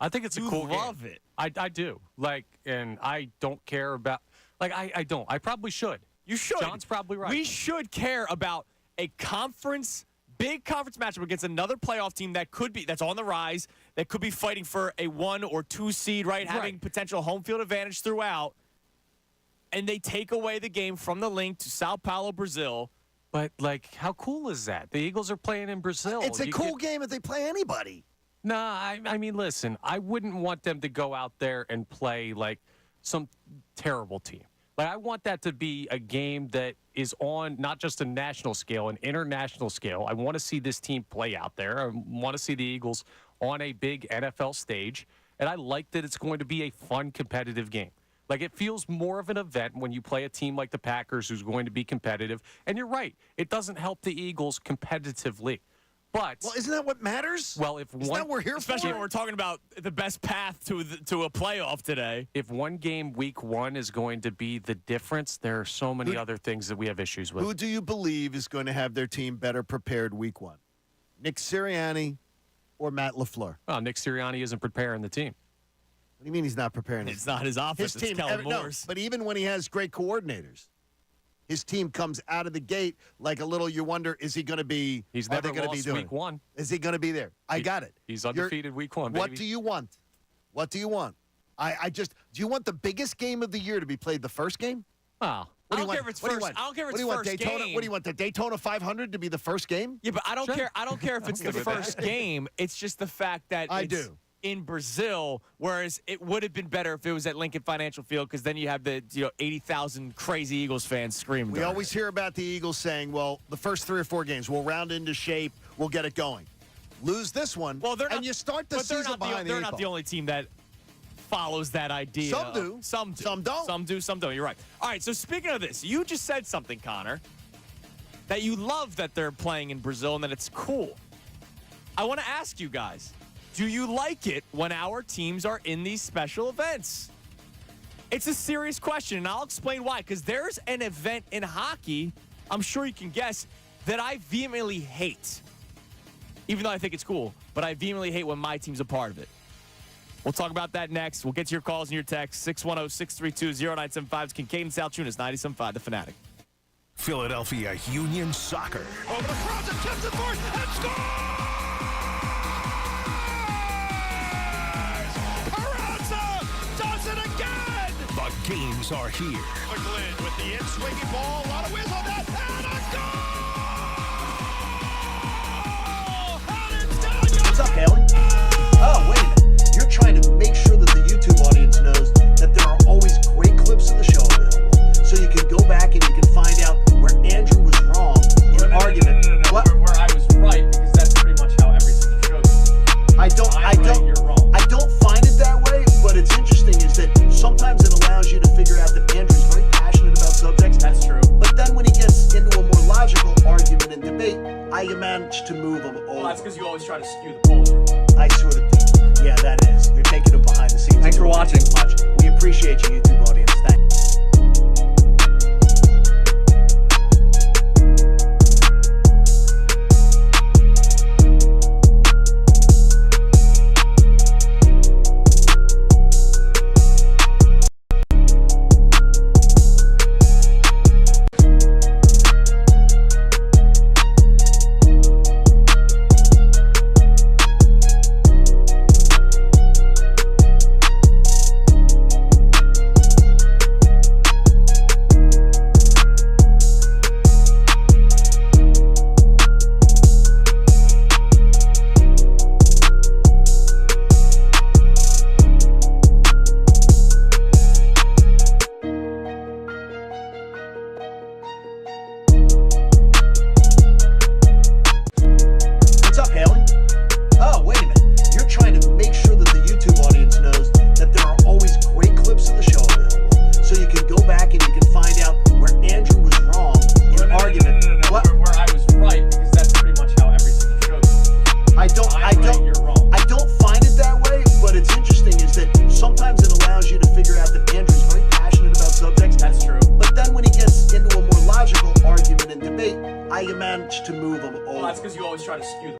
I think it's a cool game. You love it. I do. Like, and I don't care about. Like, I don't. I probably should. You should. John's probably right. We should care about a big conference matchup against another playoff team that's on the rise, that could be fighting for a 1 or 2 seed, right? Having potential home field advantage throughout. And they take away the game from the link to Sao Paulo, Brazil. But, like, how cool is that? The Eagles are playing in Brazil. It's a cool game if they play anybody. Nah, I mean, listen, I wouldn't want them to go out there and play, like, some terrible team. Like, I want that to be a game that is on not just a national scale, an international scale. I want to see this team play out there. I want to see the Eagles on a big NFL stage. And I like that it's going to be a fun, competitive game. Like, it feels more of an event when you play a team like the Packers who's going to be competitive. And you're right. It doesn't help the Eagles competitively. But well, isn't that what matters? Well, if isn't that we're here especially for? when we're talking about the best path to a playoff today. If one game week 1 is going to be the difference, there are so many other things that we have issues with. Who do you believe is going to have their team better prepared week 1? Nick Sirianni or Matt LaFleur? Well, Nick Sirianni isn't preparing the team. What do you mean he's not preparing? It's not his offense. His team, it's Kellen Moore's. But even when he has great coordinators, his team comes out of the gate like a little. You wonder, is he going to be? He's never lost week 1. Is he going to be there? I got it. He's undefeated week 1. Baby. What do you want? What do you want? I just. Do you want the biggest game of the year to be played the first game? Oh. I don't care if it's first. I don't care if it's first game. What do you want? The Daytona 500 to be the first game? Yeah, but I don't care. I don't care if it's the first game. It's just the fact that it's in Brazil, whereas it would have been better if it was at Lincoln Financial Field, because then you have the 80,000 crazy Eagles fans screaming. We always hear about the Eagles saying, "Well, the first 3 or 4 games, we'll round into shape, we'll get it going." Lose this one, and you start the season behind the They're not the only team that follows that idea. Some do. Some do. Some don't. Some do. Some don't. You're right. All right. So speaking of this, you just said something, Connor, that you love that they're playing in Brazil and that it's cool. I want to ask you guys, do you like it when our teams are in these special events? It's a serious question, and I'll explain why. Because there's an event in hockey, I'm sure you can guess, that I vehemently hate. Even though I think it's cool, but I vehemently hate when my team's a part of it. We'll talk about that next. We'll get to your calls and your texts. 610-632-0975. It's Kincade and Salciunas, 97.5 The Fanatic. Philadelphia Union Soccer. Over the cross and tips it forward and scores! Does it again! The games are here. McGlynn with the in-swinging ball. A lot of wheels on that. And a goal! And it's done! What's up, Haley? Oh, wait a minute. You're trying to make sure that the YouTube audience knows that there are always great clips of the show available. So you can go back and you can find out where Andrew was wrong in an argument. No. Where I was right, because that's pretty much how everything you showed me. I don't find it that way, but it's interesting is that sometimes it allows you to figure out that Andrew's very passionate about subjects. That's true. But then when he gets into a more logical argument and debate, I manage to move him over. Well, that's because you always try to skew the polls your way. I sort of do. Yeah, that is. You're taking him behind the scenes. Thanks for watching. We appreciate you, YouTube audience. Thanks. That's because you always try to skew the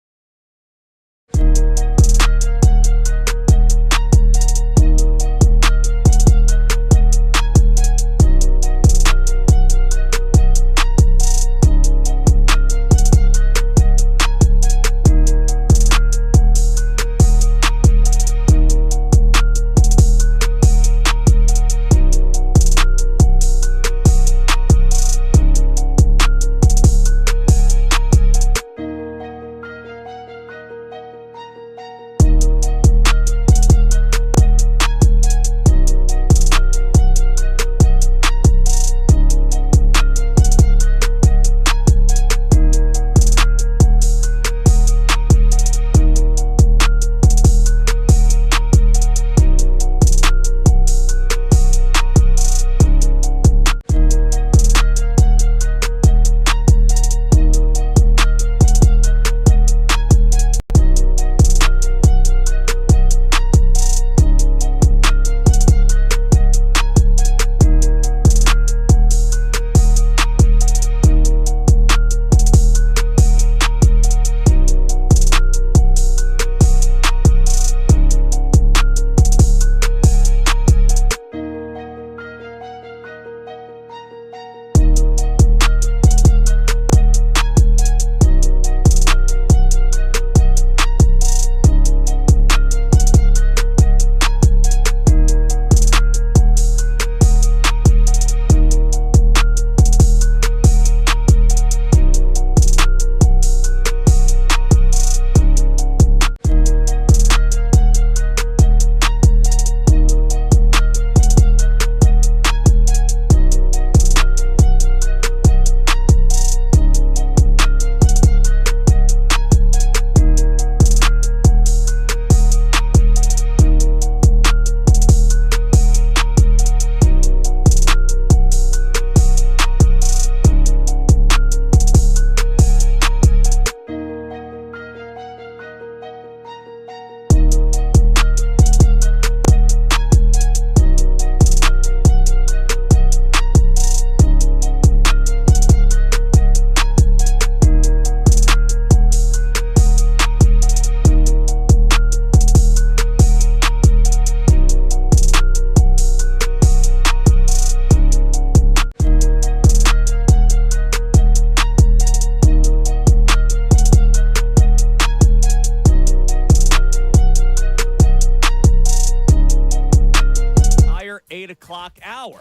hour.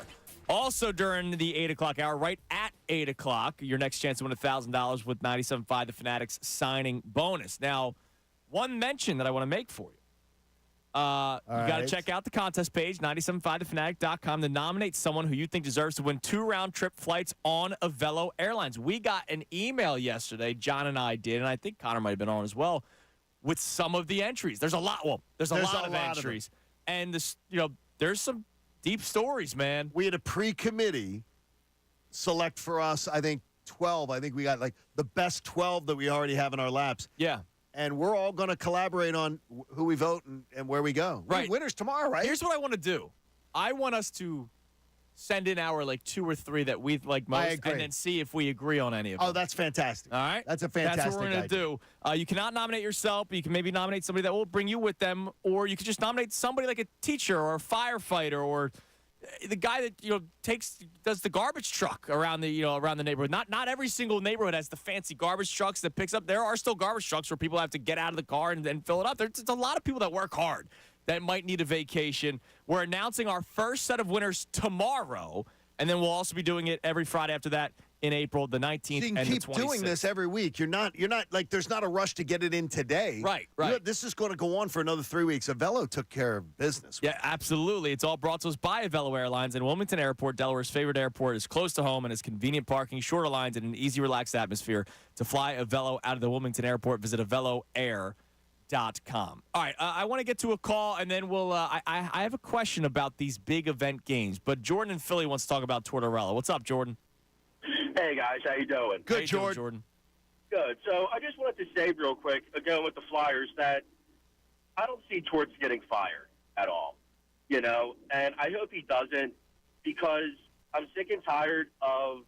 Also during the 8 o'clock hour, right at 8 o'clock, your next chance to win $1,000 with 97.5 The Fanatics signing bonus. Now, one mention that I want to make for you. You got to check out the contest page, 975thefanatic.com, to nominate someone who you think deserves to win 2 round-trip flights on Avelo Airlines. We got an email yesterday, John and I did, and I think Connor might have been on as well, with some of the entries. There's a lot. Well, there's a lot of entries. And this, there's some deep stories, man. We had a pre-committee select for us, I think, 12. I think we got like the best 12 that we already have in our laps. Yeah. And we're all going to collaborate on who we vote and where we go. Right. Winners tomorrow, right? Here's what I want to do. I want us to send in our 2 or 3 that we like most and then see if we agree on any of them. Oh, that's fantastic. All right? That's a fantastic That's what we're going to do. You cannot nominate yourself. You can maybe nominate somebody that will bring you with them, or you could just nominate somebody like a teacher or a firefighter or the guy that does the garbage truck around the around the neighborhood. Not every single neighborhood has the fancy garbage trucks that picks up. There are still garbage trucks where people have to get out of the car and then fill it up. There's a lot of people that work hard that might need a vacation. We're announcing our first set of winners tomorrow, and then we'll also be doing it every Friday after that in April, the 19th and the 26th. You can keep doing this every week. You're not like there's not a rush to get it in today. Right. This is going to go on for another 3 weeks. Avelo took care of business. Yeah, absolutely. It's all brought to us by Avelo Airlines and Wilmington Airport, Delaware's favorite airport, is close to home and has convenient parking, shorter lines, and an easy, relaxed atmosphere. To fly Avelo out of the Wilmington Airport, visit AveloAir.com. All right, I want to get to a call, and then we'll. I have a question about these big event games, but Jordan in Philly wants to talk about Tortorella. What's up, Jordan? Hey guys, how you doing? Good, Jordan. Good. So I just wanted to say real quick, again with the Flyers, that I don't see Torts getting fired at all. And I hope he doesn't, because I'm sick and tired of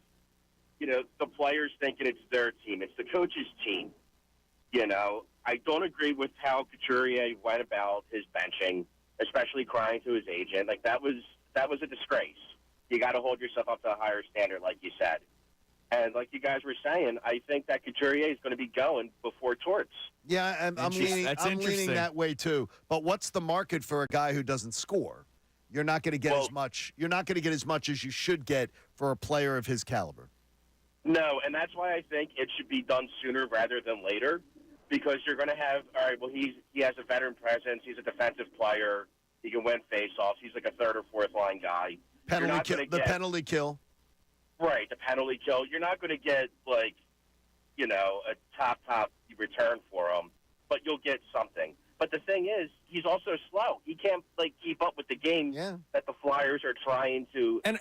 the players thinking it's their team. It's the coach's team. You know, I don't agree with how Couturier went about his benching, especially crying to his agent. Like, that was a disgrace. You got to hold yourself up to a higher standard, like you said. And like you guys were saying, I think that Couturier is going to be going before Torts. Yeah, and I'm leaning that way too. But what's the market for a guy who doesn't score? You're not going to get as much. You're not going to get as much as you should get for a player of his caliber. No, and that's why I think it should be done sooner rather than later, because you're going to have, all right, well, he has a veteran presence. He's a defensive player. He can win faceoffs. He's like a third or fourth line guy. Penalty kill. Right, the penalty kill. You're not going to get, like, you know, a top return for him, but you'll get something. But the thing is, he's also slow. He can't, like, keep up with the game that the Flyers are trying to. And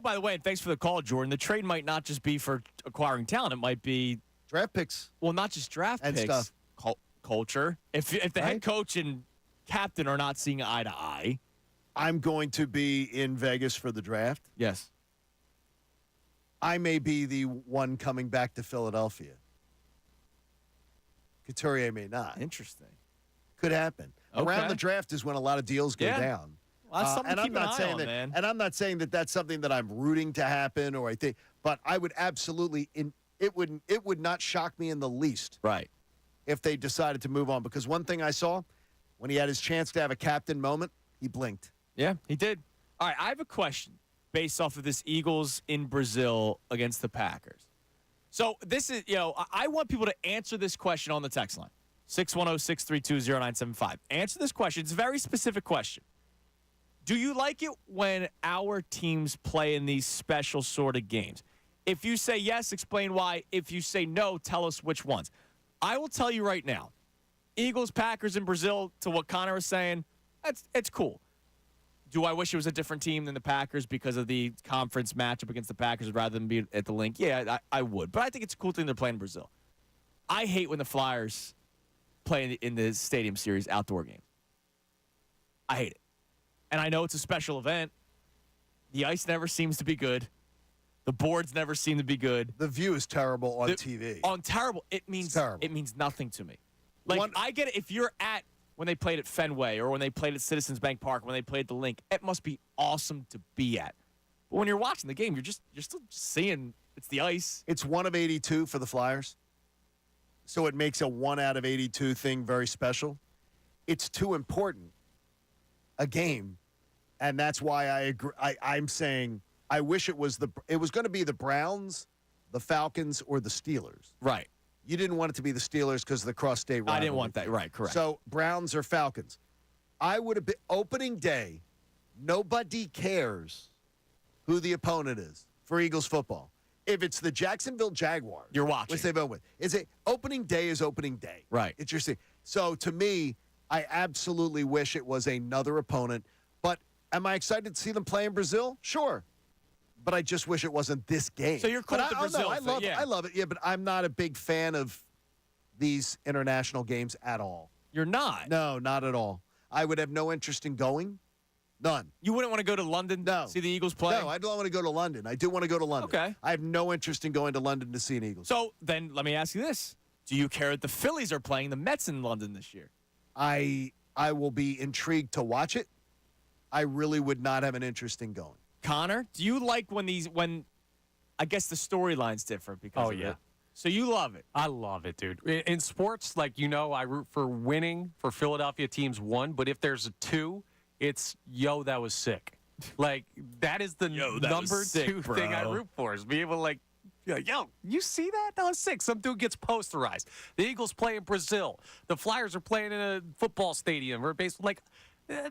by the way, and thanks for the call, Jordan, the trade might not just be for acquiring talent. It might be draft picks. Well, not just draft and picks. Stuff. Culture. If the head coach and captain are not seeing eye to eye. I'm going to be in Vegas for the draft. Yes. I may be the one coming back to Philadelphia. Couturier may not. Interesting. Could happen. Okay. Around the draft is when a lot of deals go down. Well, that's something to keep an eye on, man. And I'm not saying that that's something that I'm rooting to happen, or I think, but I would absolutely. It would not shock me in the least, right, if they decided to move on. Because one thing I saw when he had his chance to have a captain moment, he blinked. Yeah, he did. All right, I have a question based off of this Eagles in Brazil against the Packers. So this is, I want people to answer this question on the text line. 610-632-0975. Answer this question. It's a very specific question. Do you like it when our teams play in these special sort of games? If you say yes, explain why. If you say no, tell us which ones. I will tell you right now, Eagles, Packers in Brazil, to what Connor was saying, it's cool. Do I wish it was a different team than the Packers because of the conference matchup against the Packers rather than be at the link? Yeah, I would. But I think it's a cool thing they're playing in Brazil. I hate when the Flyers play in the Stadium Series outdoor games. I hate it. And I know it's a special event. The ice never seems to be good. The boards never seem to be good. The view is terrible on TV. It means nothing to me. Like, I get it if you're at when they played at Fenway or when they played at Citizens Bank Park, when they played at the Link, it must be awesome to be at. But when you're watching the game, you're still seeing it's the ice. It's 1 of 82 for the Flyers. So it makes a 1 out of 82 thing very special. It's too important a game, and that's why I agree. I'm saying I wish it was going to be the Browns, the Falcons, or the Steelers. Right. You didn't want it to be the Steelers because of the cross-state rivalry. I didn't want that. Right, correct. So Browns or Falcons. I would have been opening day. Nobody cares who the opponent is for Eagles football. If it's the Jacksonville Jaguars, you're watching. Which they've been with. Opening day is opening day. Right. It's your. So to me, I absolutely wish it was another opponent. But am I excited to see them play in Brazil? Sure. But I just wish it wasn't this game. So you're cool with the Brazil I love it. Yeah, but I'm not a big fan of these international games at all. You're not? No, not at all. I would have no interest in going. None. You wouldn't want to go to London to see the Eagles play? No, I don't want to go to London. I do want to go to London. Okay. I have no interest in going to London to see an Eagles. So then let me ask you this. Do you care that the Phillies are playing the Mets in London this year? I will be intrigued to watch it. I really would not have an interest in going. Connor, do you like when I guess the storyline's different because of it? So you love it. I love it, dude. In sports, I root for winning for Philadelphia teams 1, but if there's a 2, it's, that was sick. That is the number 2 thing I root for, is be able to you see that? That was sick. Some dude gets posterized. The Eagles play in Brazil. The Flyers are playing in a football stadium or baseball.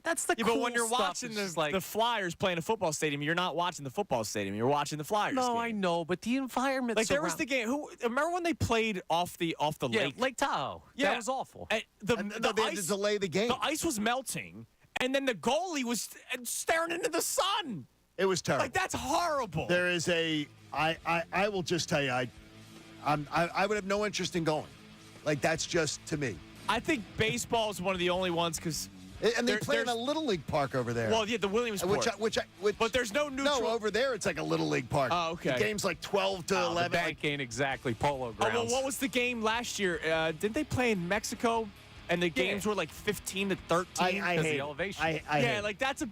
That's the cool but when you're stuff. watching the Flyers playing a football stadium, you're not watching the football stadium. You're watching the Flyers. No, game. I know, but the environment. There was the game. Remember when they played off the lake? Lake Tahoe. Yeah, that was awful. They had to delay the game. The ice was melting, and then the goalie was staring into the sun. It was terrible. That's horrible. There is I will just tell you, I would have no interest in going. That's just to me. I think baseball is one of the only ones because And they play in a Little League park over there. Well, yeah, the Williamsport. But there's no neutral. No, over there it's like a Little League park. Oh, okay. The game's like 12 to 11. The bank ain't exactly polo grounds. Oh, well, what was the game last year? Didn't they play in Mexico? And the games were like 15 to 13 I because hate the elevation. I hate like that's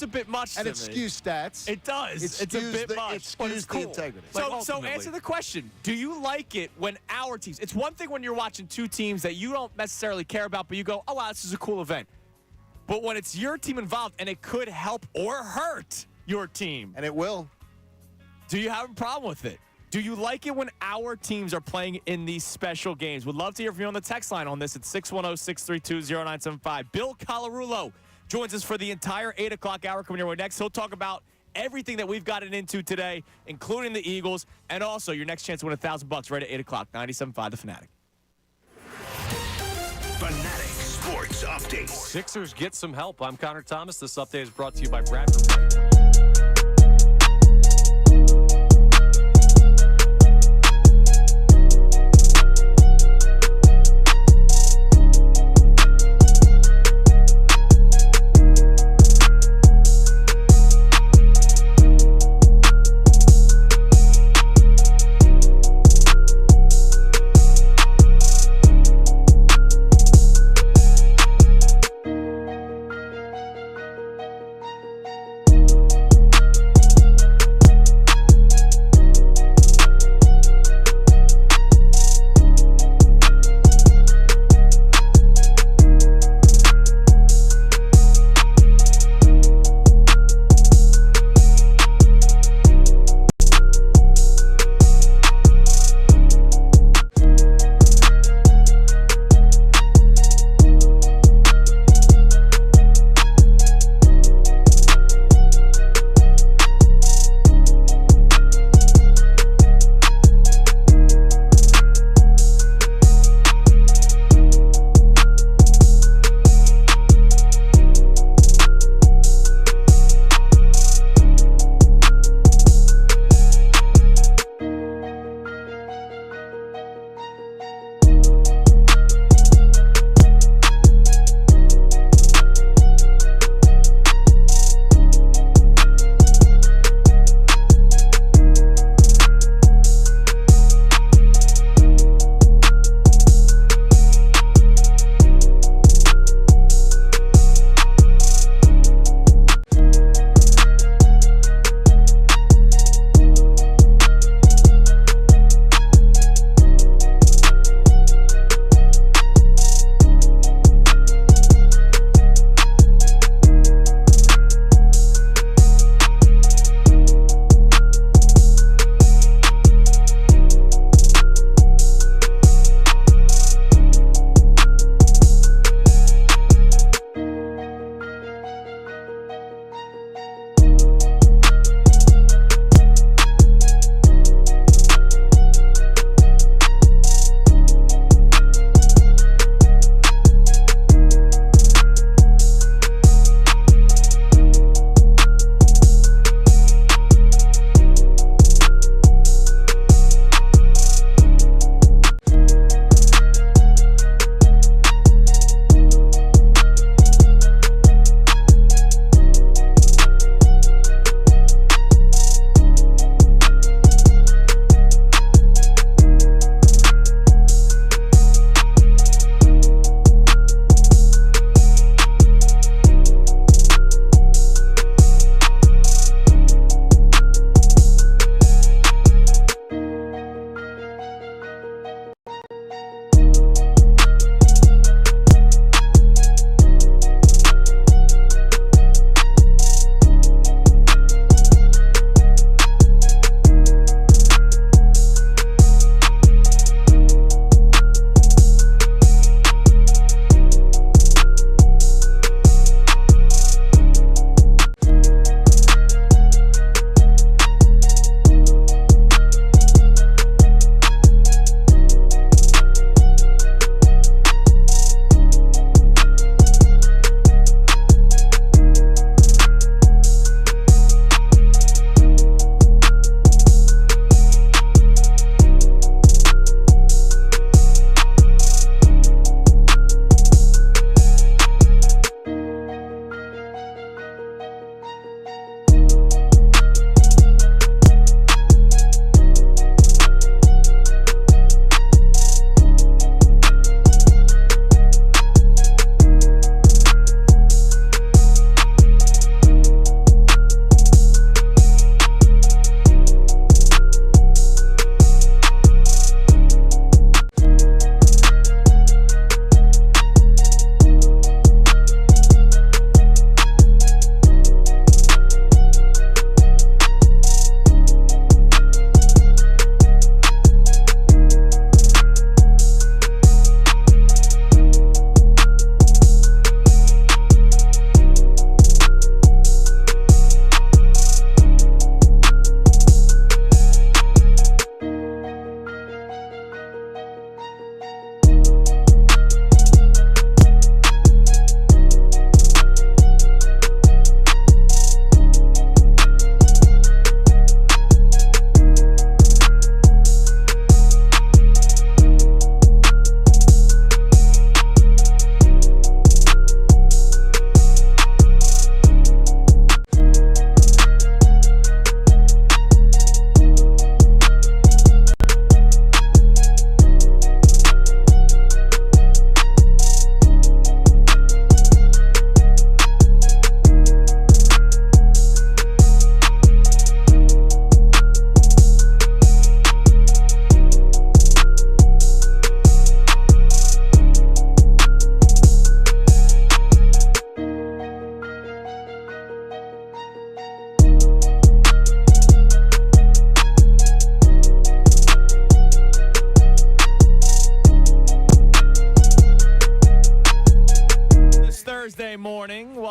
a bit much. And to it skews stats. It does. It's a bit much. It but it's skews cool. the integrity. So answer the question. Do you like it when our teams? It's one thing when you're watching two teams that you don't necessarily care about, but you go, "Oh wow, this is a cool event." But when it's your team involved and it could help or hurt your team, and it will, do you have a problem with it? Do you like it when our teams are playing in these special games? Would love to hear from you on the text line on this at 610-632-0975. Bill Colarulo joins us for the entire 8 o'clock hour coming your way next. He'll talk about everything that we've gotten into today, including the Eagles, and also your next chance to win $1,000 right at 8 o'clock. 97.5 The Fanatic. Fanatic Sports Update. Sixers get some help. I'm Connor Thomas. This update is brought to you by Bradford.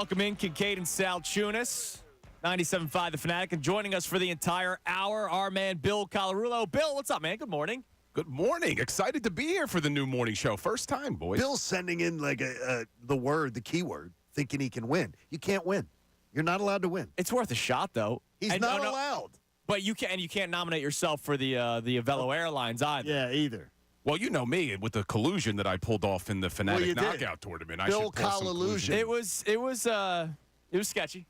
Welcome in, Kincade and Salciunas, 97.5 The Fanatic, and joining us for the entire hour, our man Bill Colarulo. Bill, what's up, man? Good morning. Good morning. Excited to be here for the new morning show. First time, boys. Bill's sending in like the keyword, thinking he can win. You can't win. You're not allowed to win. It's worth a shot, though. He's not allowed. But you can't nominate yourself for the Avello Airlines either. Yeah, either. Well, you know me with the collusion that I pulled off in the Fanatic Knockout tournament. Bill collusion. It was sketchy.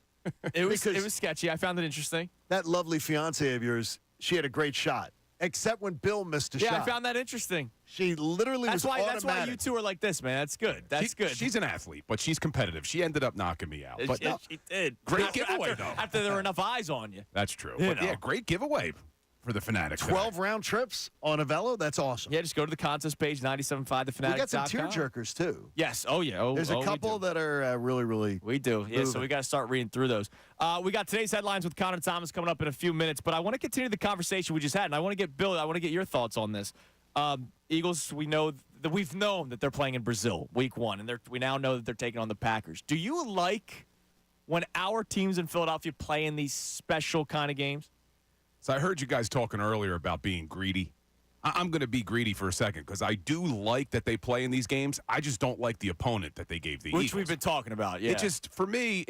It was sketchy. I found it interesting. That lovely fiance of yours, she had a great shot. Except when Bill missed a shot. Yeah, I found that interesting. She literally was automatic. That's why you two are like this, man. That's good. That's good. She's an athlete, but she's competitive. She ended up knocking me out. But she did. Great giveaway, though. After there were enough eyes on you. That's true. But yeah, great giveaway for the Fanatic. 12 round trips on Avello. That's awesome. Yeah, just go to the contest page, 97.5thefanatic.com. We got some tearjerkers, too. Yes. Oh, yeah. There's a couple that are really, really We do. Yeah, so we got to start reading through those. We got today's headlines with Connor Thomas coming up in a few minutes, but I want to continue the conversation we just had, and I want to get Bill, I want to get your thoughts on this. Eagles, we've known that they're playing in Brazil week 1, and we now know that they're taking on the Packers. Do you like when our teams in Philadelphia play in these special kind of games? So I heard you guys talking earlier about being greedy. I'm going to be greedy for a second because I do like that they play in these games. I just don't like the opponent that they gave the Eagles. Which we've been talking about, yeah. It just, for me,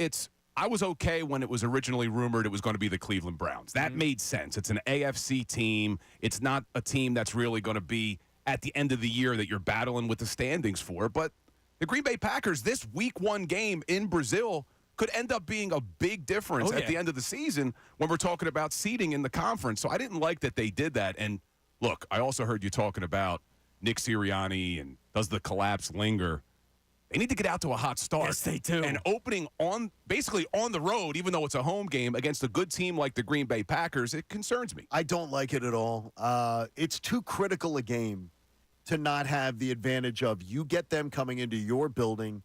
I was okay when it was originally rumored it was going to be the Cleveland Browns. That made sense. It's an AFC team. It's not a team that's really going to be at the end of the year that you're battling with the standings for. But the Green Bay Packers, this week 1 game in Brazil could end up being a big difference at the end of the season when we're talking about seeding in the conference. So I didn't like that they did that. And look, I also heard you talking about Nick Sirianni and does the collapse linger. They need to get out to a hot start. Yes, they do. And opening basically on the road, even though it's a home game against a good team like the Green Bay Packers, it concerns me. I don't like it at all. It's too critical a game to not have the advantage of you get them coming into your building.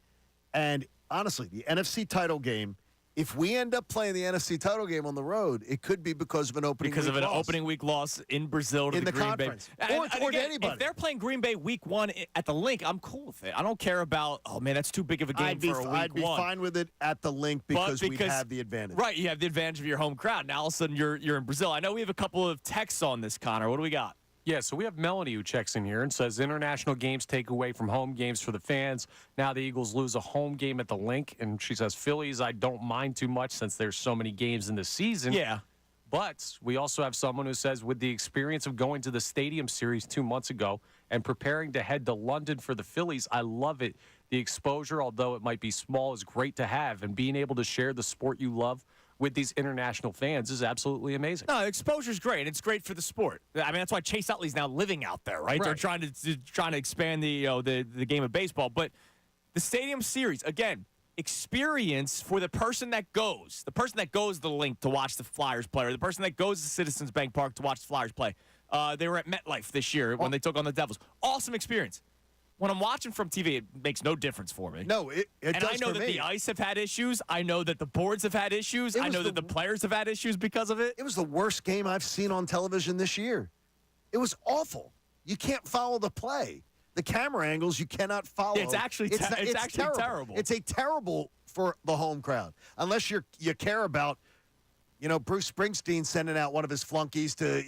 And honestly, the NFC title game, if we end up playing the NFC title game on the road, it could be because of an opening week loss in Brazil to in the Green conference. Bay. Or to anybody. If they're playing Green Bay week 1 at the Link, I'm cool with it. I don't care about, oh, man, that's too big of a game for a week 1. I'd be fine with it at the Link because we have the advantage. Right, you have the advantage of your home crowd. Now all of a sudden you're in Brazil. I know we have a couple of texts on this, Connor. What do we got? Yeah, so we have Melanie who checks in here and says international games take away from home games for the fans. Now the Eagles lose a home game at the Link. And she says, Phillies, I don't mind too much since there's so many games in the season. Yeah. But we also have someone who says, with the experience of going to the Stadium Series 2 months ago and preparing to head to London for the Phillies, I love it. The exposure, although it might be small, is great to have. And being able to share the sport you love with these international fans is absolutely amazing. No, exposure is great. It's great for the sport. I mean, that's why Chase Utley's now living out there, right? They're trying to expand the game of baseball. But the Stadium Series, again, experience for the person that goes. The person that goes to the Link to watch the Flyers play, or the person that goes to Citizens Bank Park to watch the Flyers play. They were at MetLife this year when they took on the Devils. Awesome experience. When I'm watching from TV, it makes no difference for me. No, it does for me. And I know that the ice have had issues. I know that the boards have had issues. I know that the players have had issues because of it. It was the worst game I've seen on television this year. It was awful. You can't follow the play. The camera angles you cannot follow. It's actually terrible. It's a terrible for the home crowd. Unless you care about, Bruce Springsteen sending out one of his flunkies to,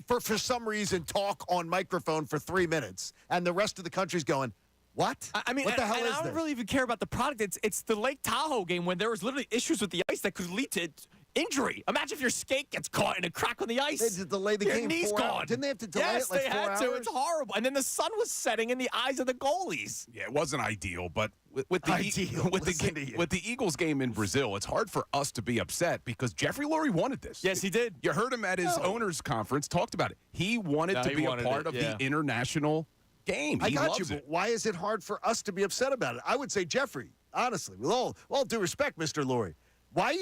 for some reason talk on microphone for 3 minutes, and the rest of the country's going, what? I mean, what the hell is this? I don't really even care about the product. It's the Lake Tahoe game when there was literally issues with the ice that could lead to injury. Imagine if your skate gets caught in a crack on the ice. They had to delay the game. Your knee's 4 gone. hours. Didn't they have to delay it like 4 hours? Yes, they had to. It's horrible. And then the sun was setting in the eyes of the goalies. Yeah, it wasn't ideal, but with the Eagles game in Brazil, it's hard for us to be upset because Jeffrey Lurie wanted this. Yes, he did. You heard him at his owners' conference, talked about it. He wanted to be a part of the international game. I got you, but why is it hard for us to be upset about it? I would say, Jeffrey, honestly, with all due respect, Mr. Lurie, why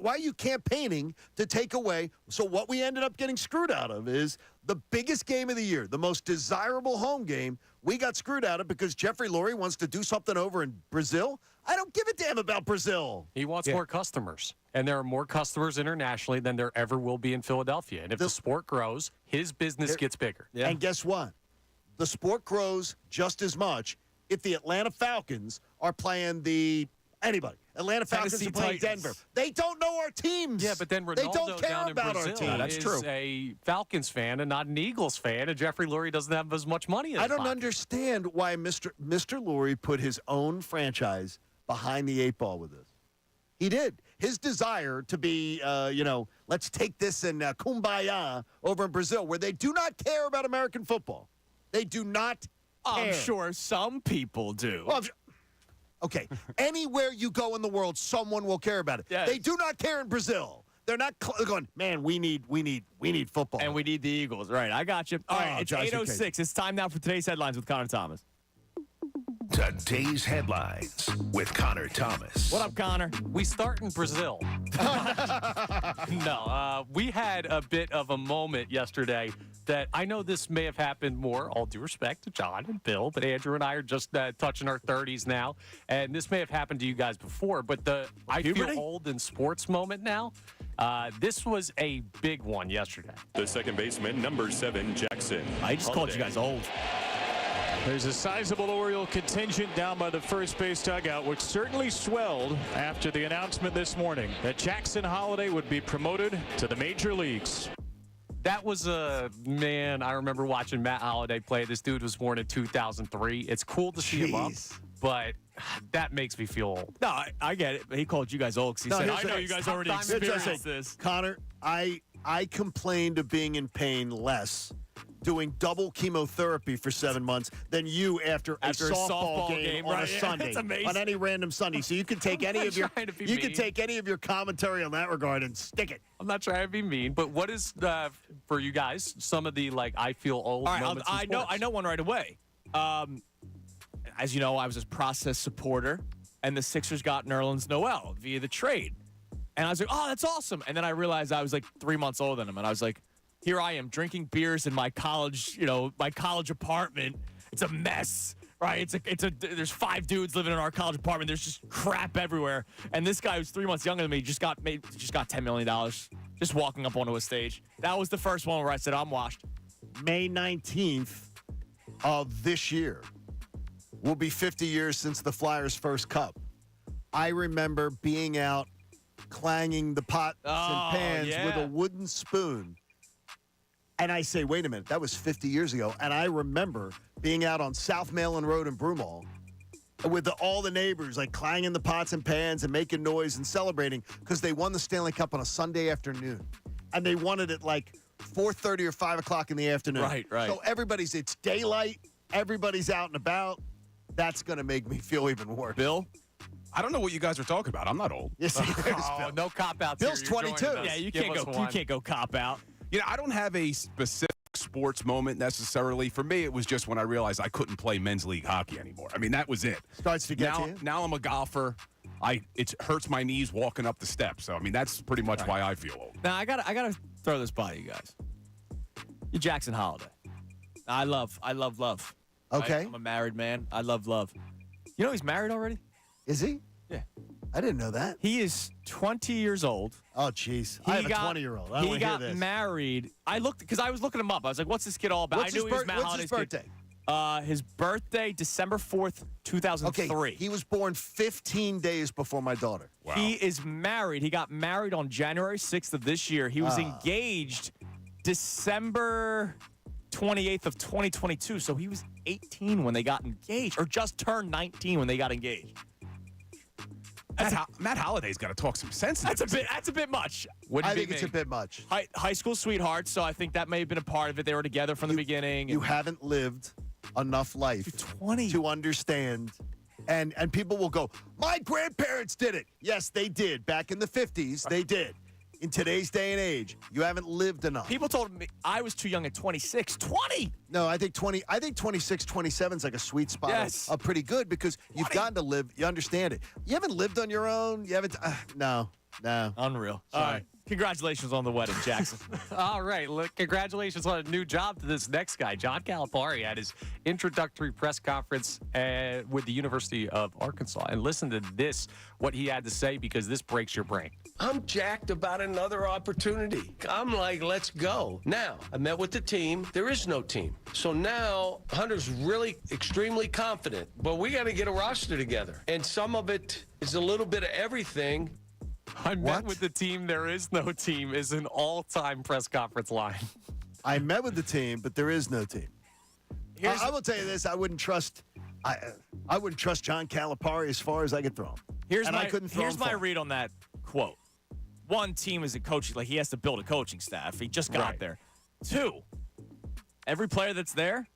are you campaigning to take away? So what we ended up getting screwed out of is the biggest game of the year, the most desirable home game. We got screwed out of because Jeffrey Lurie wants to do something over in Brazil. I don't give a damn about Brazil. He wants more customers, and there are more customers internationally than there ever will be in Philadelphia. And if the sport grows, his business gets bigger. Yeah. And guess what? The sport grows just as much if the Atlanta Falcons are playing the Anybody. Atlanta Falcons Tennessee are playing Titans. Denver. They don't know our teams. Yeah, but then they Ronaldo don't care down in about Brazil our team. That's is true. a Falcons fan and not an Eagles fan, and Jeffrey Lurie doesn't have as much money as I don't understand why Mr. Lurie put his own franchise behind the 8 ball with this. He did. His desire to be, let's take this and kumbaya over in Brazil, where they do not care about American football. They do not care. I'm sure some people do. Well, okay, anywhere you go in the world, someone will care about it. Yes. They do not care in Brazil. They're not going, man, we need football. And we need the Eagles. Right, I got you. All right, it's Josh, 8:06. It's time now for today's headlines with Connor Thomas. Today's headlines with Connor Thomas. What up, Connor? We start in Brazil. We had a bit of a moment yesterday that I know this may have happened more, all due respect to John and Bill, but Andrew and I are just touching our 30s now, and this may have happened to you guys before, but the I feel old in sports moment now, this was a big one yesterday. The second baseman, number 7, Jackson. I just called you guys old. There's a sizable Oriole contingent down by the first base dugout, which certainly swelled after the announcement this morning that Jackson Holliday would be promoted to the major leagues. That was I remember watching Matt Holliday play. This dude was born in 2003. It's cool to see him up, but that makes me feel old. No, I get it. But he called you guys old because he said, I know you guys already experienced this. Connor, I complained of being in pain less doing double chemotherapy for 7 months than you after a softball game on a Sunday, on any random Sunday. So you can take any of your commentary on that regard and stick it. I'm not trying to be mean, but what is for you guys some of the I feel old moments? I know one right away. As you know, I was a process supporter, and the Sixers got Nerlens Noel via the trade, and I was like, oh, that's awesome. And then I realized I was like 3 months older than him, and I was like, here I am drinking beers in my college, my college apartment. It's a mess, right? There's 5 dudes living in our college apartment. There's just crap everywhere. And this guy who's 3 months younger than me just got $10 million just walking up onto a stage. That was the first one where I said, I'm washed. May 19th of this year will be 50 years since the Flyers' first cup. I remember being out clanging the pots and pans with a wooden spoon. And I say, wait a minute, that was 50 years ago. And I remember being out on South Mainland Road in Broomall with all the neighbors, clanging the pots and pans and making noise and celebrating because they won the Stanley Cup on a Sunday afternoon. And they won it at 4:30 or 5 o'clock in the afternoon. Right. So it's daylight. Everybody's out and about. That's going to make me feel even worse. Bill? I don't know what you guys are talking about. I'm not old. Yes, Bill. No cop-outs. Bill's 22. Yeah, you can't go cop out. I don't have a specific sports moment necessarily. For me, it was just when I realized I couldn't play men's league hockey anymore. I mean, that was it. Starts to get to you? Now I'm a golfer. It hurts my knees walking up the steps. So, I mean, that's pretty much why I feel old. Now, I gotta throw this by you guys. You're Jackson Holliday. I love love. Okay. Right? I'm a married man. I love love. You know he's married already? Is he? Yeah. I didn't know that. He is 20 years old. Oh, jeez. I have a 20-year-old. I don't He got married. I was looking him up. I was like, what's this kid all about? What's I knew he was Matt What's his birthday? His birthday, December 4th, 2003. Okay, he was born 15 days before my daughter. Wow. He is married. He got married on January 6th of this year. He was engaged December 28th of 2022. So he was 18 when they got engaged, or just turned 19 when they got engaged. Matt Holliday's got to talk some sense. That's a bit much. I think it's a bit much. High school sweethearts, so I think that may have been a part of it. They were together from the beginning. You haven't lived enough life to understand. And people will go, my grandparents did it. Yes, they did. Back in the 50s, they did. In today's day and age, you haven't lived enough. People told me I was too young at 26. 20! No, I think 26, 27 is like a sweet spot. Yes. Pretty good because you've gotten to live. You understand it. You haven't lived on your own. You haven't. No. Unreal. Sorry. All right. Congratulations on the wedding, Jackson. All right. Look, congratulations on a new job to this next guy. John Calipari had his introductory press conference with the University of Arkansas. And listen to this, what he had to say, because this breaks your brain. I'm jacked about another opportunity. I'm like, let's go. Now, I met with the team. There is no team. So now Hunter's really extremely confident. But we got to get a roster together. And some of it is a little bit of everything. I met with the team. There is no team is an all-time press conference line. I met with the team, but there is no team. I will tell you this: I wouldn't trust John Calipari as far as I could throw him. Here's my read on that quote. One, team isn't coaching. Like, he has to build a coaching staff. He just got there. Two, every player that's there,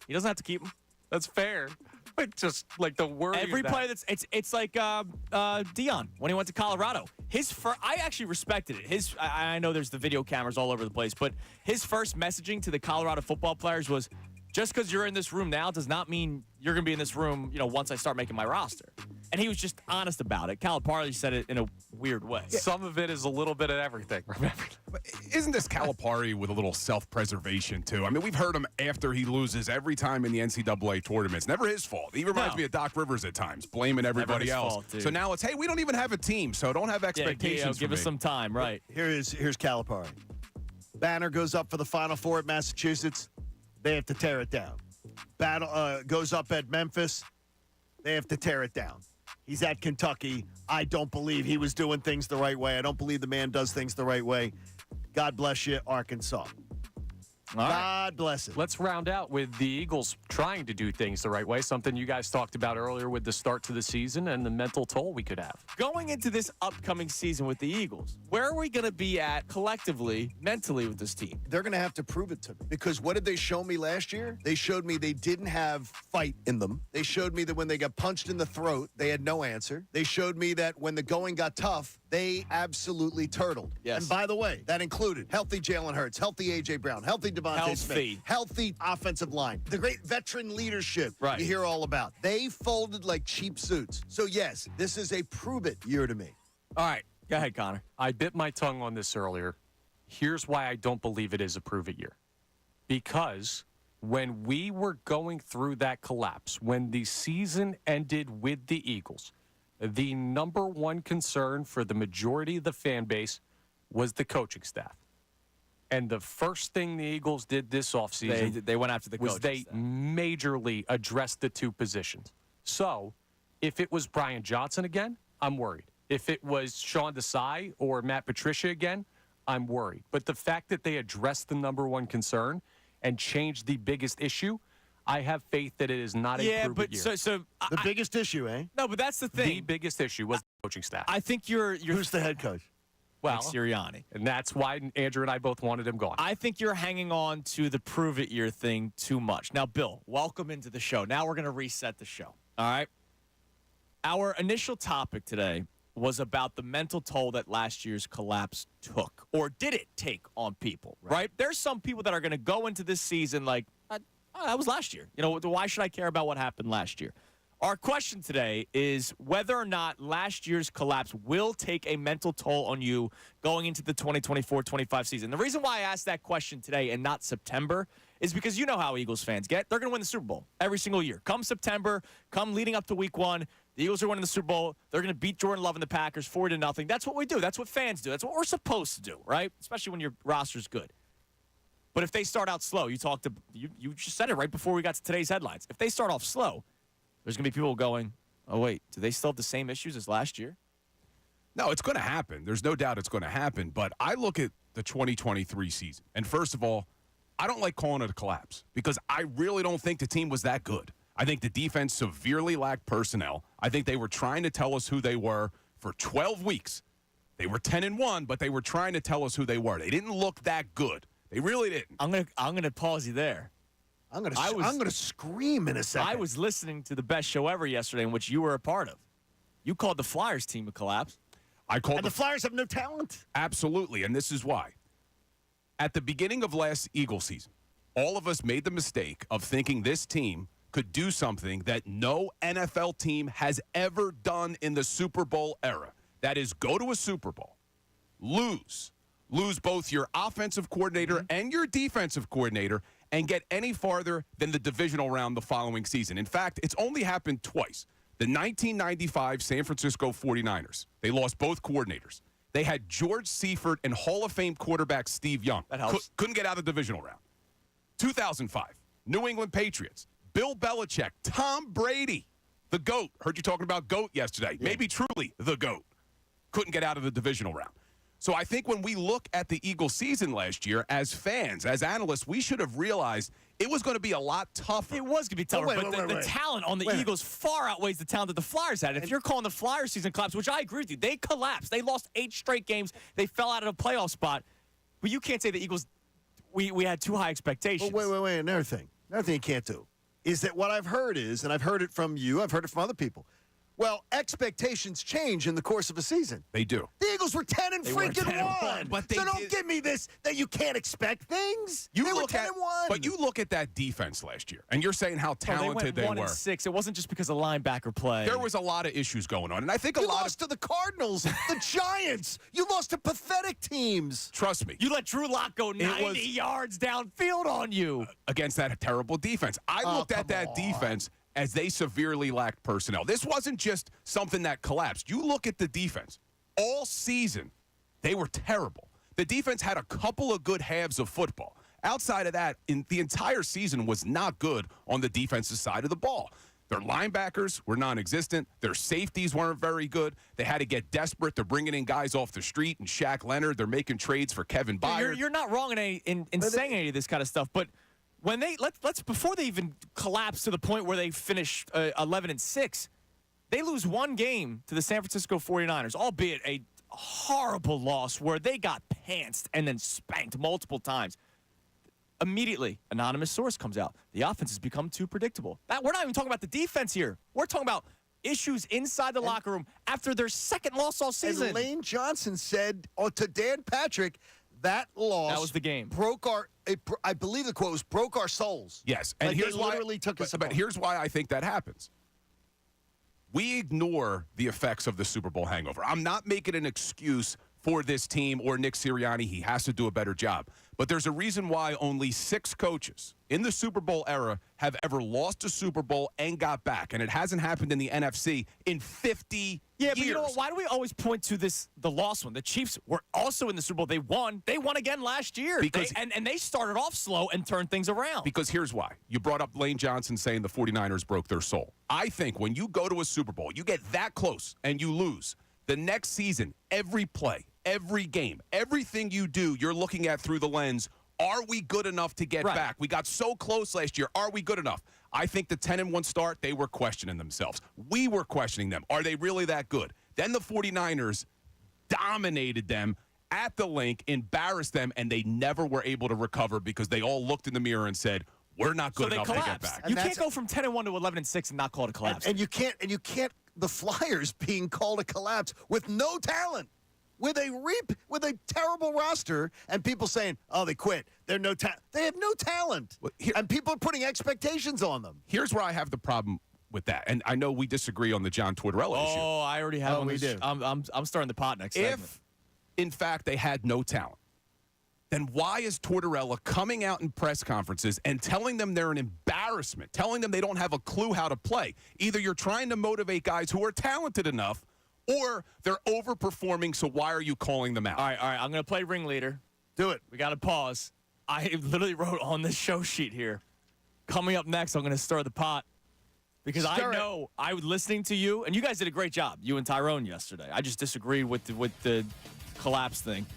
he doesn't have to keep them. That's fair. But just like the word. Every player that's it's like Dion when he went to Colorado. I actually respected it. I know there's the video cameras all over the place, but his first messaging to the Colorado football players was, just because you're in this room now does not mean you're going to be in this room, once I start making my roster. And he was just honest about it. Calipari said it in a weird way. Yeah. Some of it is a little bit of everything, remember? But isn't this Calipari with a little self-preservation, too? I mean, we've heard him after he loses every time in the NCAA tournaments. Never his fault. He reminds me of Doc Rivers at times, blaming everybody else. Fault, so now it's, hey, we don't even have a team, so don't have expectations give us some time, right. Here's Calipari. Banner goes up for the Final Four at Massachusetts. They have to tear it down. Battle goes up at Memphis. They have to tear it down. He's at Kentucky. I don't believe he was doing things the right way. I don't believe the man does things the right way. God bless you, Arkansas. God bless it. Let's round out with the Eagles trying to do things the right way, something you guys talked about earlier with the start to the season and the mental toll we could have. Going into this upcoming season with the Eagles, where are we going to be at collectively, mentally with this team? They're going to have to prove it to me, because what did they show me last year? They showed me they didn't have fight in them. They showed me that when they got punched in the throat, they had no answer. They showed me that when the going got tough, they absolutely turtled. Yes. And by the way, that included healthy Jalen Hurts, healthy A.J. Brown, healthy Devontae Smith, healthy offensive line, the great veteran leadership you hear all about. They folded like cheap suits. So, yes, this is a prove-it year to me. All right. Go ahead, Connor. I bit my tongue on this earlier. Here's why I don't believe it is a prove-it year. Because when we were going through that collapse, when the season ended with the Eagles, the number one concern for the majority of the fan base was the coaching staff. And the first thing the Eagles did this offseason they went after the was they majorly addressed the two positions. So if it was Brian Johnson again, I'm worried. If it was Sean Desai or Matt Patricia again, I'm worried. But the fact that they addressed the number one concern and changed the biggest issue, I have faith that it is not a prove-it year. So the biggest issue, eh? No, but that's the thing. The biggest issue was the coaching staff. I think you're who's the head coach? Well, Sirianni. And that's why Andrew and I both wanted him gone. I think you're hanging on to the prove-it year thing too much. Now, Bill, welcome into the show. Now we're going to reset the show. All right? Our initial topic today was about the mental toll that last year's collapse took, or did it take on people, right? There's some people that are going to go into this season like, that was last year. Why should I care about what happened last year? Our question today is whether or not last year's collapse will take a mental toll on you going into the 2024-25 season. The reason why I asked that question today and not September is because you know how Eagles fans get. They're going to win the Super Bowl every single year. Come September, come leading up to week one, the Eagles are winning the Super Bowl. They're going to beat Jordan Love and the Packers 4-0. That's what we do. That's what fans do. That's what we're supposed to do, right? Especially when your roster's good. But if they start out slow, you just said it right before we got to today's headlines. If they start off slow, there's going to be people going, oh, wait, do they still have the same issues as last year? No, it's going to happen. There's no doubt it's going to happen. But I look at the 2023 season, and first of all, I don't like calling it a collapse because I really don't think the team was that good. I think the defense severely lacked personnel. I think they were trying to tell us who they were for 12 weeks. They were 10-1, but they were trying to tell us who they were. They didn't look that good. They really didn't. I'm gonna pause you there. I'm gonna scream in a second. I was listening to the best show ever yesterday, in which you were a part of. You called the Flyers team a collapse. The Flyers have no talent. Absolutely, and this is why. At the beginning of last Eagle season, all of us made the mistake of thinking this team could do something that no NFL team has ever done in the Super Bowl era. That is, go to a Super Bowl, lose both your offensive coordinator and your defensive coordinator, and get any farther than the divisional round the following season. In fact, it's only happened twice. The 1995 San Francisco 49ers, they lost both coordinators. They had George Seifert and Hall of Fame quarterback Steve Young. That helps. Couldn't get out of the divisional round. 2005, New England Patriots, Bill Belichick, Tom Brady, the GOAT. Heard you talking about GOAT yesterday. Yeah. Maybe truly the GOAT. Couldn't get out of the divisional round. So I think when we look at the Eagles season last year, as fans, as analysts, we should have realized it was going to be a lot tougher. It was going to be tougher, but the talent on the Eagles far outweighs the talent that the Flyers had. If you're calling the Flyers season collapse, which I agree with you, they collapsed. They lost 8 straight games. They fell out of a playoff spot. But you can't say the Eagles, we had too high expectations. Well, wait. Another thing you can't do is that what I've heard is, and I've heard it from you, I've heard it from other people, well, expectations change in the course of a season. They do. The Eagles were 10-1. But so don't give me this that you can't expect things. They were 10-1. But you look at that defense last year, and you're saying how talented they were. 1-6. It wasn't just because of linebacker play. There was a lot of issues going on, and I think you lost to the Cardinals, the Giants. You lost to pathetic teams. Trust me. You let Drew Lock go 90 yards downfield on you against that terrible defense. I looked at that defense as they severely lacked personnel. This wasn't just something that collapsed. You look at the defense. All season, they were terrible. The defense had a couple of good halves of football. Outside of that, the entire season was not good on the defensive side of the ball. Their linebackers were non-existent. Their safeties weren't very good. They had to get desperate. They're bringing in guys off the street and Shaq Leonard. They're making trades for Kevin Byard. You're not wrong in saying any of this kind of stuff, but when they let's before they even collapse to the point where they finish 11-6, they lose one game to the San Francisco 49ers, albeit a horrible loss where they got pantsed and then spanked multiple times. Immediately, anonymous source comes out. The offense has become too predictable. We're not even talking about the defense here. We're talking about issues inside the locker room after their second loss all season. And Lane Johnson said to Dan Patrick, that loss. That was the game. I believe the quote was broke our souls. Yes, and like here's they literally took us apart. But here's why I think that happens. We ignore the effects of the Super Bowl hangover. I'm not making an excuse for this team or Nick Sirianni. He has to do a better job. But there's a reason why only 6 coaches in the Super Bowl era have ever lost a Super Bowl and got back. And it hasn't happened in the NFC in 50 years. Yeah, but you know what? Why do we always point to the lost one? The Chiefs were also in the Super Bowl. They won. They won again last year. And they started off slow and turned things around. Because here's why. You brought up Lane Johnson saying the 49ers broke their soul. I think when you go to a Super Bowl, you get that close and you lose. The next season, every play, every game, everything you do, you're looking at through the lens, are we good enough to get back? We got so close last year. Are we good enough? I think the 10-1 start, they were questioning themselves. We were questioning them. Are they really that good? Then the 49ers dominated them at the link, embarrassed them, and they never were able to recover because they all looked in the mirror and said, we're not good enough to get back. You can't go from 10-1 to 11-6 and not call it a collapse. And you can't the Flyers being called a collapse with no talent. With a terrible roster, and people saying, "Oh, they quit. They're no talent. They have no talent." Well, and people are putting expectations on them. Here's where I have the problem with that, and I know we disagree on the John Tortorella issue. Oh, I already have. We do. I'm starting the pot next segment. If, in fact, they had no talent, then why is Tortorella coming out in press conferences and telling them they're an embarrassment, telling them they don't have a clue how to play? Either you're trying to motivate guys who are talented enough, or they're overperforming, so why are you calling them out? All right. I'm going to play ringleader. Do it. We got to pause. I literally wrote on this show sheet here, coming up next, I'm going to stir the pot. Because I know I was listening to you, and you guys did a great job, you and Tyrone yesterday. I just disagreed with the collapse thing.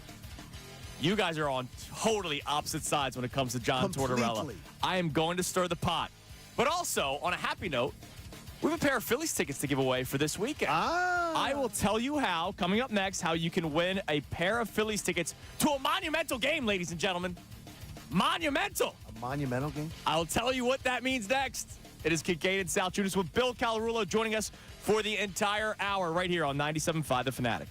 You guys are on totally opposite sides when it comes to John Tortorella. I am going to stir the pot. But also, on a happy note, we have a pair of Phillies tickets to give away for this weekend. I will tell you how, coming up next, how you can win a pair of Phillies tickets to a monumental game, ladies and gentlemen. Monumental. A monumental game? I'll tell you what that means next. It is Kincade Salciunas with Bill Calarulo joining us for the entire hour right here on 97.5 The Fanatic.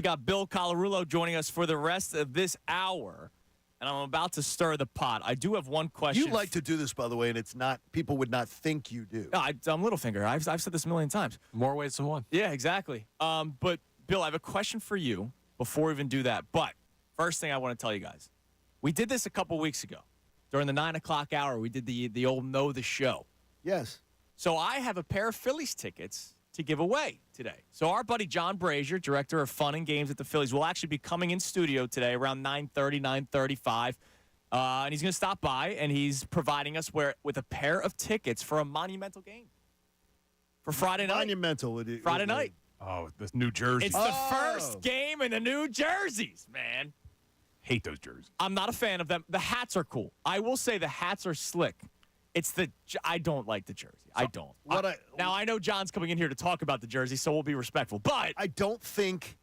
We got Bill Colarulo joining us for the rest of this hour, and I'm about to stir the pot. I do have one question. You like to do this, by the way, and it's not people would not think you do. I'm Littlefinger. I've said this a million times. More ways than one. Yeah, exactly. But Bill, I have a question for you before we even do that. But first thing I want to tell you guys, we did this a couple weeks ago during the 9 o'clock hour. We did the old Know the Show. Yes. So I have a pair of Phillies tickets to give away today. So our buddy John Brazier, director of fun and games at the Phillies, will actually be coming in studio today around 9:30, 9:35. And he's going to stop by, and he's providing us with a pair of tickets for a monumental game for Friday night. Monumental. Friday night. Oh, the New Jersey. It's the first game in the New Jerseys, man. Hate those jerseys. I'm not a fan of them. The hats are cool. I will say the hats are slick. I don't like the jersey. I don't. Now, I know John's coming in here to talk about the jersey, so we'll be respectful. But I don't think,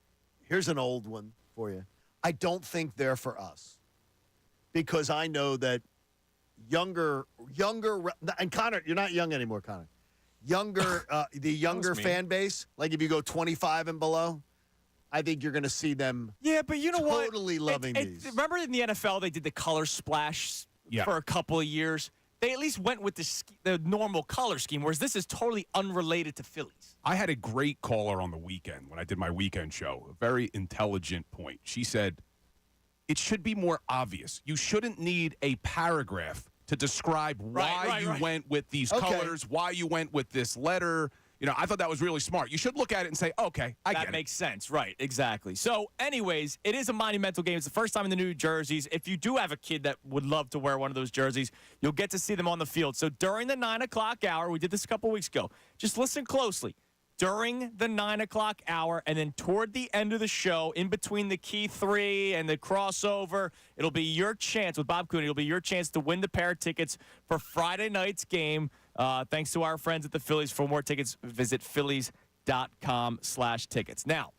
here's an old one for you. I don't think they're for us. Because I know that younger, and Connor, you're not young anymore, Connor. The younger fan base, like if you go 25 and below, I think you're going to see them. Yeah, but you know what? Totally loving these. Remember in the NFL they did the color splash for a couple of years. They at least went with the normal color scheme, whereas this is totally unrelated to Phillies. I had a great caller on the weekend when I did my weekend show. A very intelligent point. She said, it should be more obvious. You shouldn't need a paragraph to describe why you went with these colors, why you went with this letter. You know, I thought that was really smart. You should look at it and say, okay, I get it. That makes sense. Right, exactly. So, anyways, it is a monumental game. It's the first time in the New Jerseys. If you do have a kid that would love to wear one of those jerseys, you'll get to see them on the field. So, during the 9 o'clock hour, we did this a couple weeks ago. Just listen closely. During the 9 o'clock hour and then toward the end of the show, in between the key three and the crossover, it'll be your chance with Bob Cooney. It'll be your chance to win the pair of tickets for Friday night's game. Thanks to our friends at the Phillies. For more tickets, visit phillies.com/tickets. Now,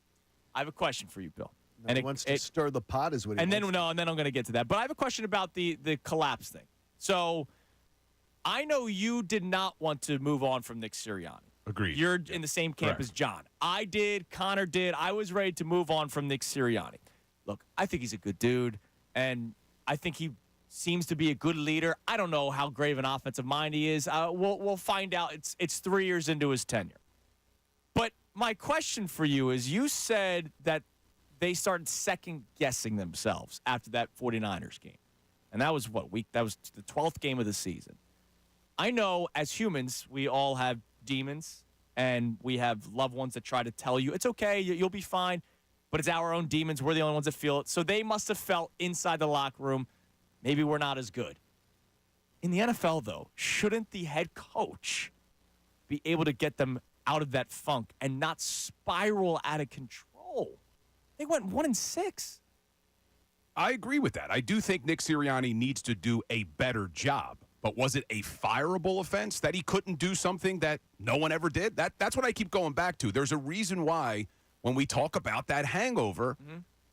I have a question for you, Bill. And he wants to stir the pot is what he wants. And then I'm going to get to that. But I have a question about the collapse thing. So I know you did not want to move on from Nick Sirianni. Agreed. You're in the same camp Correct. as John. I did. Connor did. I was ready to move on from Nick Sirianni. Look, I think he's a good dude, and I think he seems to be a good leader. I don't know how great of an offensive mind he is. We'll find out. It's 3 years into his tenure. But my question for you is, you said that they started second-guessing themselves after that 49ers game. And that was what week? That was the 12th game of the season. I know as humans, we all have demons, and we have loved ones that try to tell you, it's okay, you'll be fine. But it's our own demons. We're the only ones that feel it. So they must have felt inside the locker room, maybe we're not as good. In the NFL, though, shouldn't the head coach be able to get them out of that funk and not spiral out of control? They went 1-6. I agree with that. I do think Nick Sirianni needs to do a better job. But was it a fireable offense that he couldn't do something that no one ever did? That's what I keep going back to. There's a reason why when we talk about that hangover,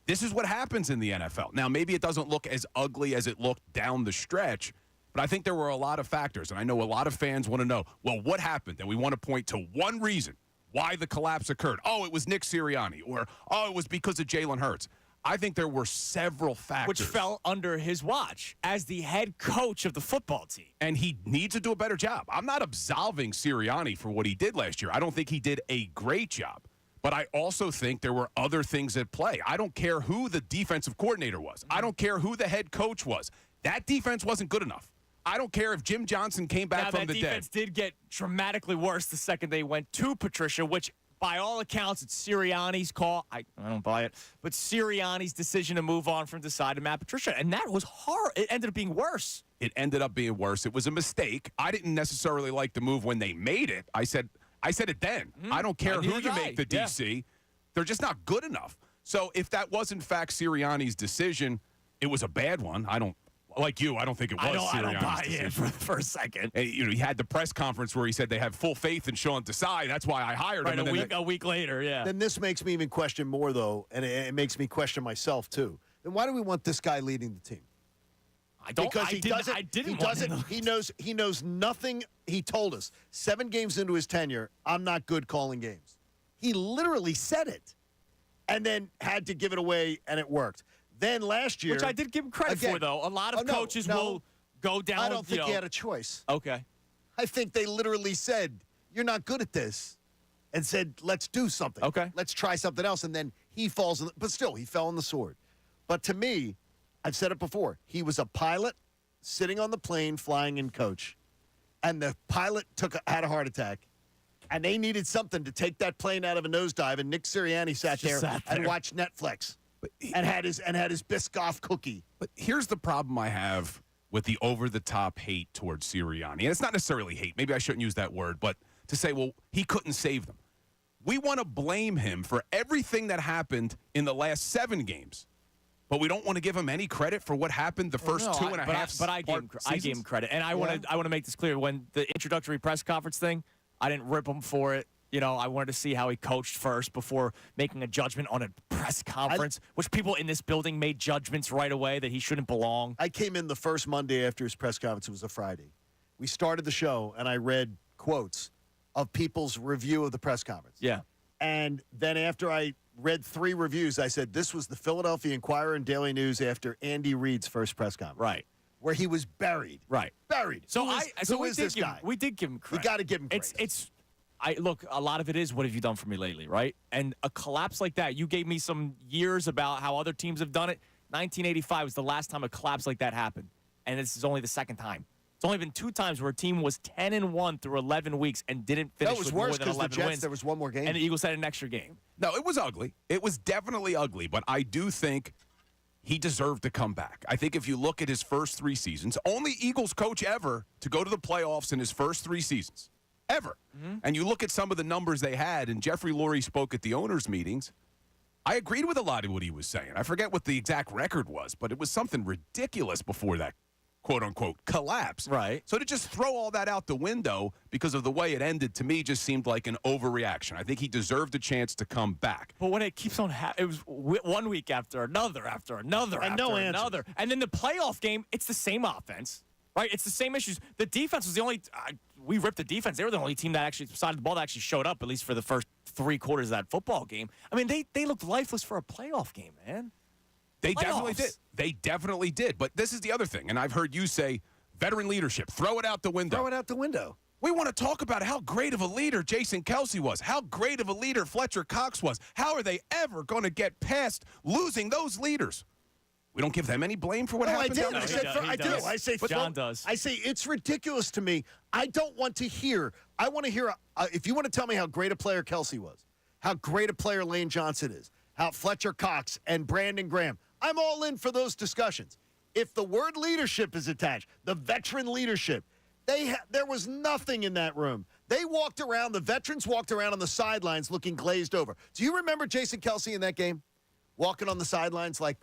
this is what happens in the NFL. Now, maybe it doesn't look as ugly as it looked down the stretch, but I think there were a lot of factors. And I know a lot of fans want to know, well, what happened? And we want to point to one reason why the collapse occurred. Oh, it was Nick Sirianni. Or, oh, it was because of Jalen Hurts. I think there were several factors. Which fell under his watch as the head coach of the football team. And he needs to do a better job. I'm not absolving Sirianni for what he did last year. I don't think he did a great job. But I also think there were other things at play. I don't care who the defensive coordinator was. I don't care who the head coach was. That defense wasn't good enough. I don't care if Jim Johnson came back from the dead. That defense did get dramatically worse the second they went to Patricia, which by all accounts, it's Sirianni's call. I don't buy it. But Sirianni's decision to move on from Desai to Matt Patricia. And that was hard. It ended up being worse. It ended up being worse. It was a mistake. I didn't necessarily like the move when they made it. I said it then. I don't care who you make the DC. They're just not good enough. So if that was, in fact, Sirianni's decision, it was a bad one. I don't think it was Sirianni's I don't buy decision. it for a second. And, he had the press conference where he said they have full faith in Sean Desai. That's why I hired him. A week later, yeah. Then this makes me even question more, though, and it makes me question myself, too. Then why do we want this guy leading the team? He knows nothing. He told us 7 games into his tenure, I'm not good calling games. He literally said it. and then had to give it away, and it worked. Then last year, which I did give him credit for, though. A lot of coaches will go down. I don't think he had a choice. Okay. I think they literally said, "You're not good at this," and said, "Let's do something. Okay. Let's try something else." And then he falls, but still, he fell on the sword. But to me, I've said it before. He was a pilot sitting on the plane, flying in coach, and the pilot had a heart attack. And they needed something to take that plane out of a nosedive, and Nick Sirianni sat there and watched Netflix and had his Biscoff cookie. But here's the problem I have with the over-the-top hate towards Sirianni. And it's not necessarily hate. Maybe I shouldn't use that word. But to say, well, he couldn't save them. We want to blame him for everything that happened in the last 7 games. But we don't want to give him any credit for what happened the first 2.5 But I gave him credit. And I want to make this clear. When the introductory press conference thing, I didn't rip him for it. You know, I wanted to see how he coached first before making a judgment on a press conference, which people in this building made judgments right away that he shouldn't belong. I came in the first Monday after his press conference. It was a Friday. We started the show, and I read quotes of people's review of the press conference. Yeah. And then after I read 3 reviews, I said, this was the Philadelphia Inquirer and Daily News after Andy Reid's first press conference. Right. Where he was buried. Right. Buried. So who is this guy? We did give him credit. You got to give him credit. Look, a lot of it is, what have you done for me lately, right? And a collapse like that, you gave me some years about how other teams have done it. 1985 was the last time a collapse like that happened. And this is only the second time. It's only been 2 times where a team was 10-1 through 11 weeks and didn't finish with more than 11 wins. There was one more game. And the Eagles had an extra game. No, it was ugly. It was definitely ugly, but I do think he deserved to come back. I think if you look at his first 3 seasons, only Eagles coach ever to go to the playoffs in his first 3 seasons. Ever. Mm-hmm. And you look at some of the numbers they had, and Jeffrey Lurie spoke at the owners' meetings. I agreed with a lot of what he was saying. I forget what the exact record was, but it was something ridiculous before that quote-unquote collapse. Right. So to just throw all that out the window because of the way it ended, to me, just seemed like an overreaction. I think he deserved a chance to come back. But when it keeps on it was 1 week after another, and another. And then the playoff game, it's the same offense, right? It's the same issues. The defense was the only we ripped the defense. They were the only team that actually, besides the ball, that actually showed up, at least for the first 3 quarters of that football game. I mean, they looked lifeless for a playoff game, man. They definitely did. They definitely did. But this is the other thing, and I've heard you say veteran leadership. Throw it out the window. Throw it out the window. We want to talk about how great of a leader Jason Kelce was, how great of a leader Fletcher Cox was. How are they ever going to get past losing those leaders? We don't give them any blame for what happened. I do. I say John does. I say it's ridiculous to me. I don't want to hear. I want to hear. If you want to tell me how great a player Kelce was, how great a player Lane Johnson is, how Fletcher Cox and Brandon Graham, I'm all in for those discussions. If the word leadership is attached, the veteran leadership, there was nothing in that room. They walked around. The veterans walked around on the sidelines looking glazed over. Do you remember Jason Kelce in that game, walking on the sidelines like?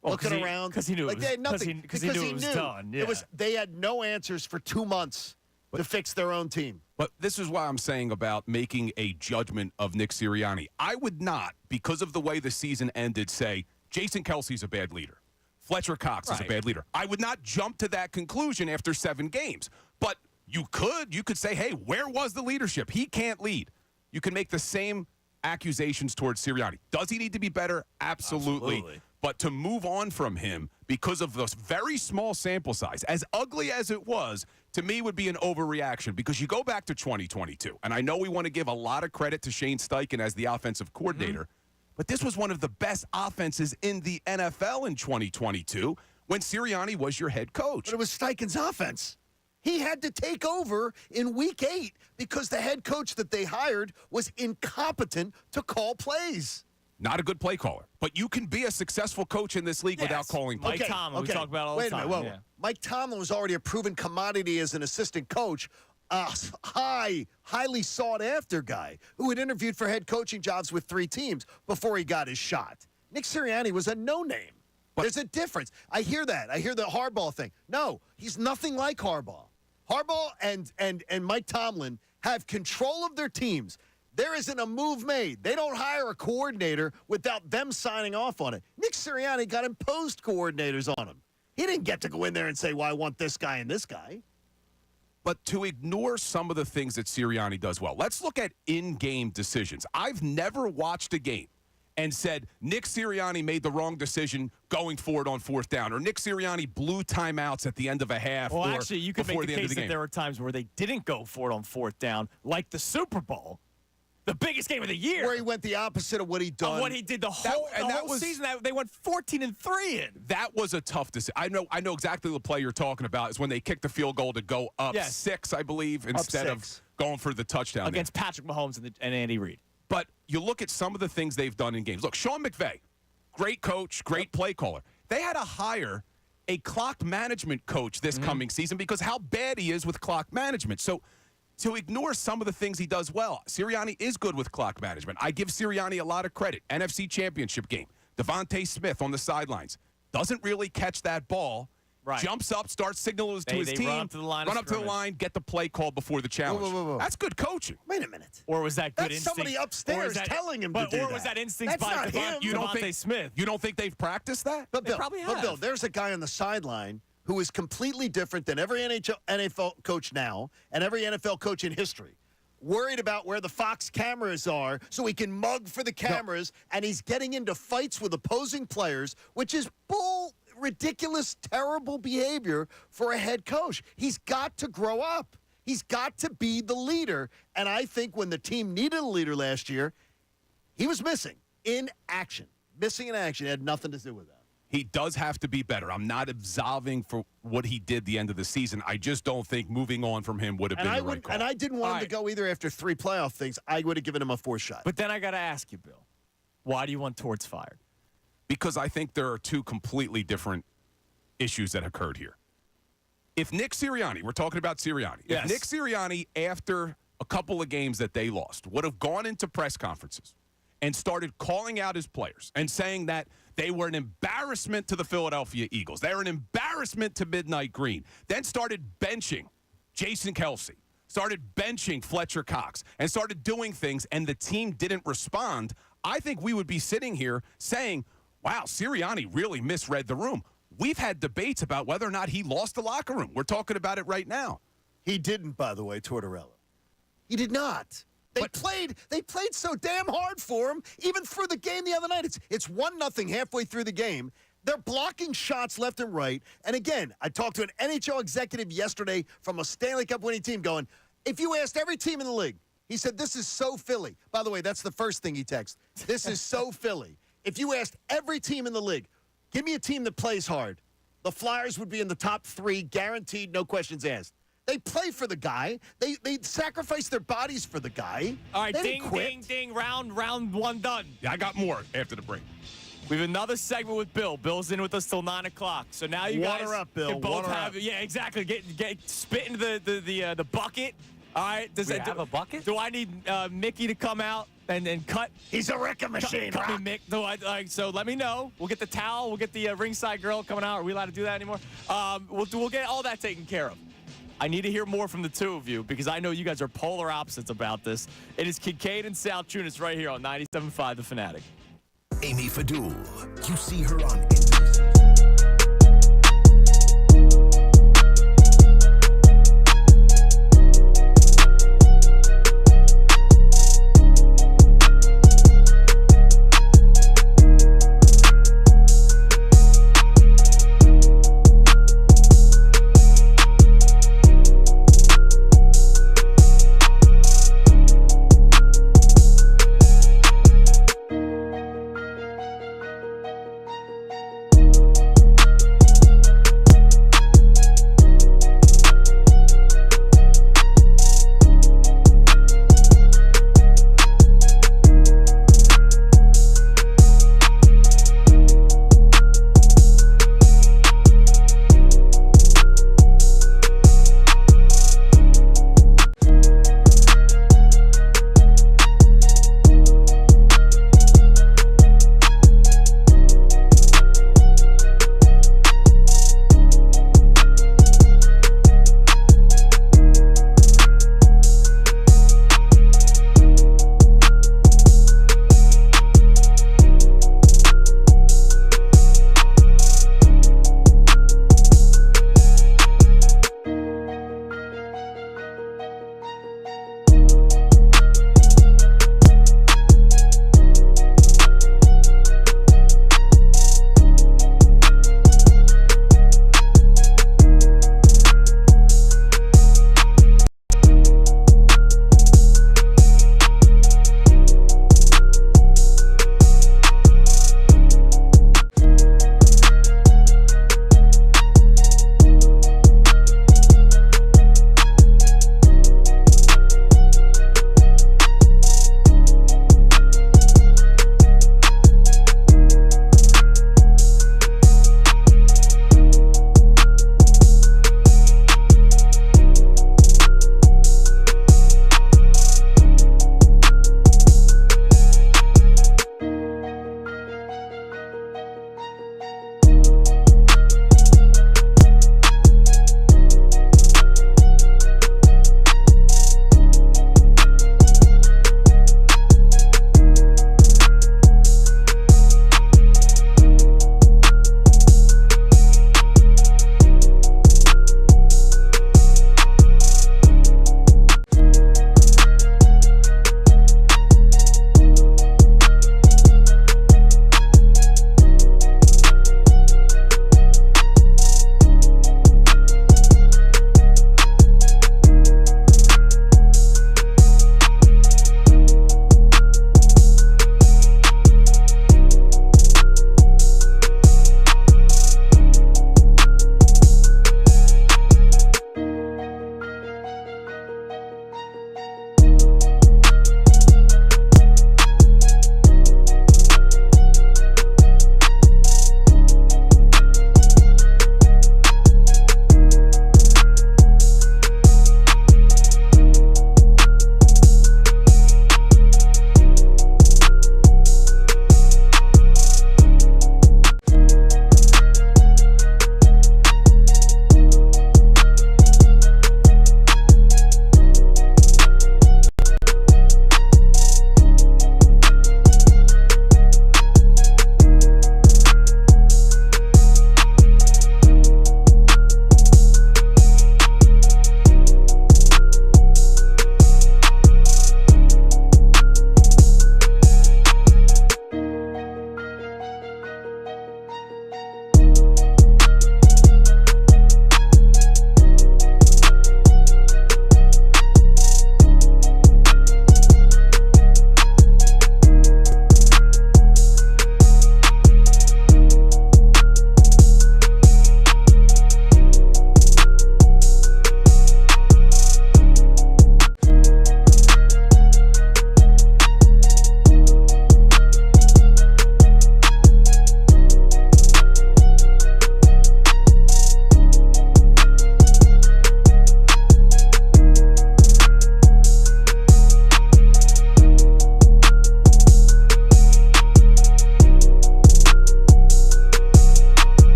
Looking around because he knew like they had nothing because he knew it was done. Yeah. They had no answers for 2 months to fix their own team. But this is why I'm saying about making a judgment of Nick Sirianni. I would not, because of the way the season ended, say Jason Kelce's a bad leader. Fletcher Cox is a bad leader. I would not jump to that conclusion after 7 games. But you could say, hey, where was the leadership? He can't lead. You can make the same accusations towards Sirianni. Does he need to be better? Absolutely. But to move on from him because of this very small sample size, as ugly as it was, to me would be an overreaction because you go back to 2022, and I know we want to give a lot of credit to Shane Steichen as the offensive coordinator, but this was one of the best offenses in the NFL in 2022 when Sirianni was your head coach. But it was Steichen's offense. He had to take over in Week 8 because the head coach that they hired was incompetent to call plays. Not a good play caller. But you can be a successful coach in this league without calling plays. Mike Tomlin, we talk about all the time. Wait a minute. Mike Tomlin was already a proven commodity as an assistant coach, a highly sought-after guy who had interviewed for head coaching jobs with 3 teams before he got his shot. Nick Sirianni was a no-name. There's a difference. I hear that. I hear the Harbaugh thing. No, he's nothing like Harbaugh. Harbaugh and Mike Tomlin have control of their teams. There isn't a move made. They don't hire a coordinator without them signing off on it. Nick Sirianni got imposed coordinators on him. He didn't get to go in there and say, well, I want this guy and this guy. But to ignore some of the things that Sirianni does well, let's look at in-game decisions. I've never watched a game and said Nick Sirianni made the wrong decision going forward on fourth down, or Nick Sirianni blew timeouts at the end of a half. Well, or actually, you could make the case that there were times where they didn't go for it on fourth down, like the Super Bowl, the biggest game of the year, where he went the opposite of what he'd done. Of what he did the whole season. They went 14-3 in. That was a tough decision. I know exactly the play you're talking about. Is when they kicked the field goal to go up 6, I believe, instead of going for the touchdown against Patrick Mahomes and Andy Reid. But you look at some of the things they've done in games. Look, Sean McVay, great coach, great play caller. They had to hire a clock management coach this coming season because how bad he is with clock management. So to ignore some of the things he does well, Sirianni is good with clock management. I give Sirianni a lot of credit. NFC Championship game, Devontae Smith on the sidelines. Doesn't really catch that ball. Right. Jumps up, starts signaling to his team. Run up to the line, get the play called before the challenge. Whoa. That's good coaching. Wait a minute. Or was that good That's instinct? somebody upstairs telling him to do that. Or was that instinct by Devontae Smith? You don't think they've practiced that? But Bill, probably have. Bill, there's a guy on the sideline who is completely different than every NFL coach now and every NFL coach in history. Worried about where the Fox cameras are so he can mug for the cameras, and he's getting into fights with opposing players, which is ridiculous, terrible behavior for a head coach. He's got to grow up. He's got to be the leader. And I think when the team needed a leader last year, he was missing in action. Missing in action. It had nothing to do with that. He does have to be better. I'm not absolving for what he did the end of the season. I just don't think moving on from him would have been the right call. And I didn't want him to go either after 3 playoff things. I would have given him a 4th shot. But then I got to ask you, Bill, why do you want Torts fired? Because I think there are 2 completely different issues that occurred here. If Nick Sirianni, we're talking about Sirianni, if Nick Sirianni, after a couple of games that they lost, would have gone into press conferences and started calling out his players and saying that they were an embarrassment to the Philadelphia Eagles, they were an embarrassment to Midnight Green, then started benching Jason Kelce, started benching Fletcher Cox, and started doing things, and the team didn't respond, I think we would be sitting here saying, wow, Sirianni really misread the room. We've had debates about whether or not he lost the locker room. We're talking about it right now. He didn't, by the way, Tortorella. He did not. They played so damn hard for him, even through the game the other night. It's 1-0 halfway through the game. They're blocking shots left and right. And again, I talked to an NHL executive yesterday from a Stanley Cup winning team going, if you asked every team in the league, he said, this is so Philly. By the way, that's the first thing he texted. This is so Philly. If you asked every team in the league, give me a team that plays hard, the Flyers would be in the top 3, guaranteed, no questions asked. They play for the guy. They sacrifice their bodies for the guy. All right, ding. Round 1 done. Yeah, I got more after the break. We have another segment with Bill. Bill's in with us till 9 o'clock. So now you guys up, Bill. can both have it. Yeah, exactly. Get spit into the bucket. All right. Does that have a bucket? Do I need Mickey to come out and cut? He's a wrecking machine. Cut me, Mick. So let me know. We'll get the towel. We'll get the ringside girl coming out. Are we allowed to do that anymore? We'll get all that taken care of. I need to hear more from the 2 of you because I know you guys are polar opposites about this. It is Kincade and Salciunas right here on 97.5 The Fanatic. Amy Fadul, you see her on Instagram.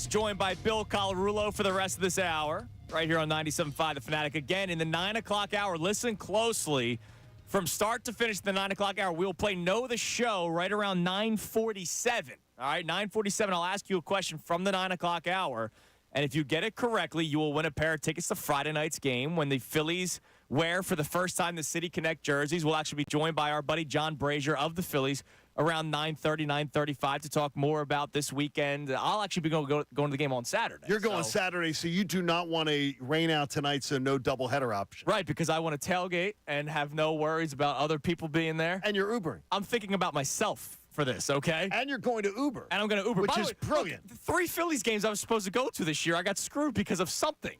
joined by Bill Colarulo for the rest of this hour, right here on 97.5 The Fanatic. Again, in the 9 o'clock hour, listen closely. From start to finish the 9 o'clock hour, we'll play Know the Show right around 9:47. All right, 9:47, I'll ask you a question from the 9 o'clock hour. And if you get it correctly, you will win a pair of tickets to Friday night's game when the Phillies wear for the first time the City Connect jerseys. We'll actually be joined by our buddy John Brazier of the Phillies around 9:30, 9:35 to talk more about this weekend. I'll actually be going to the game on Saturday. You're going Saturday, so you do not want a rain out tonight, so no doubleheader option. Right, because I want to tailgate and have no worries about other people being there. And you're Ubering. I'm thinking about myself for this, okay? And you're going to Uber. And I'm going to Uber. Which is brilliant. Look, the 3 Phillies games I was supposed to go to this year, I got screwed because of something.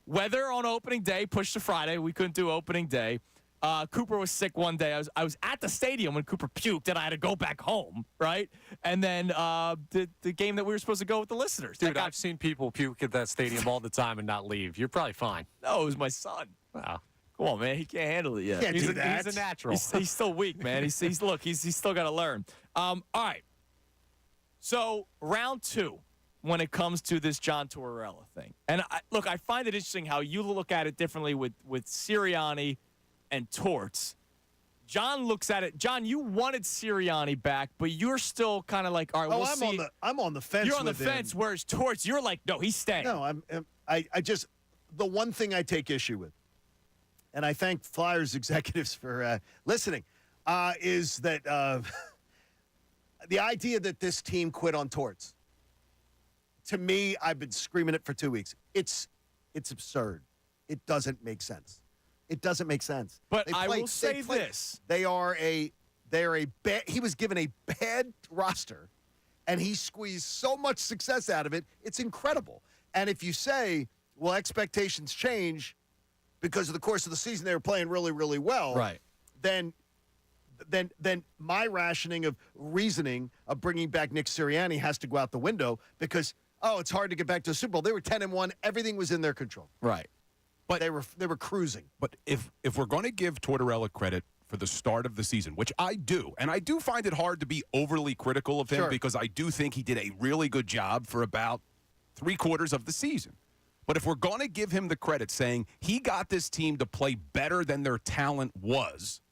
Weather on opening day pushed to Friday. We couldn't do opening day. Cooper was sick one day. I was at the stadium when Cooper puked, and I had to go back home, right? And then the game that we were supposed to go with the listeners. Dude, I've seen people puke at that stadium all the time and not leave. You're probably fine. No, it was my son. Wow. Come on, man. He can't handle it yet. He's a natural. He's still weak, man. He's still got to learn. All right. So round 2, when it comes to this John Tortorella thing, and I find it interesting how you look at it differently with Sirianni and Torts. John looks at it. John, you wanted Sirianni back, but you're still kind of like, all right, we'll see. I'm on the fence. You're on the fence, whereas Torts, you're like, no, he's staying. No, I just the one thing I take issue with, and I thank Flyers executives for listening, is that the idea that this team quit on Torts. To me, I've been screaming it for 2 weeks. It's absurd. It doesn't make sense. It doesn't make sense. But I will say this: they are a bad. He was given a bad roster, and he squeezed so much success out of it. It's incredible. And if you say, well, expectations change because of the course of the season they were playing really, really well, right? Then my rationing of reasoning of bringing back Nick Sirianni has to go out the window because it's hard to get back to the Super Bowl. They were 10-1. Everything was in their control. Right. But they were cruising. But if we're going to give Tortorella credit for the start of the season, which I do, and I do find it hard to be overly critical of him because I do think he did a really good job for about 3/4 of the season. But if we're going to give him the credit saying he got this team to play better than their talent was,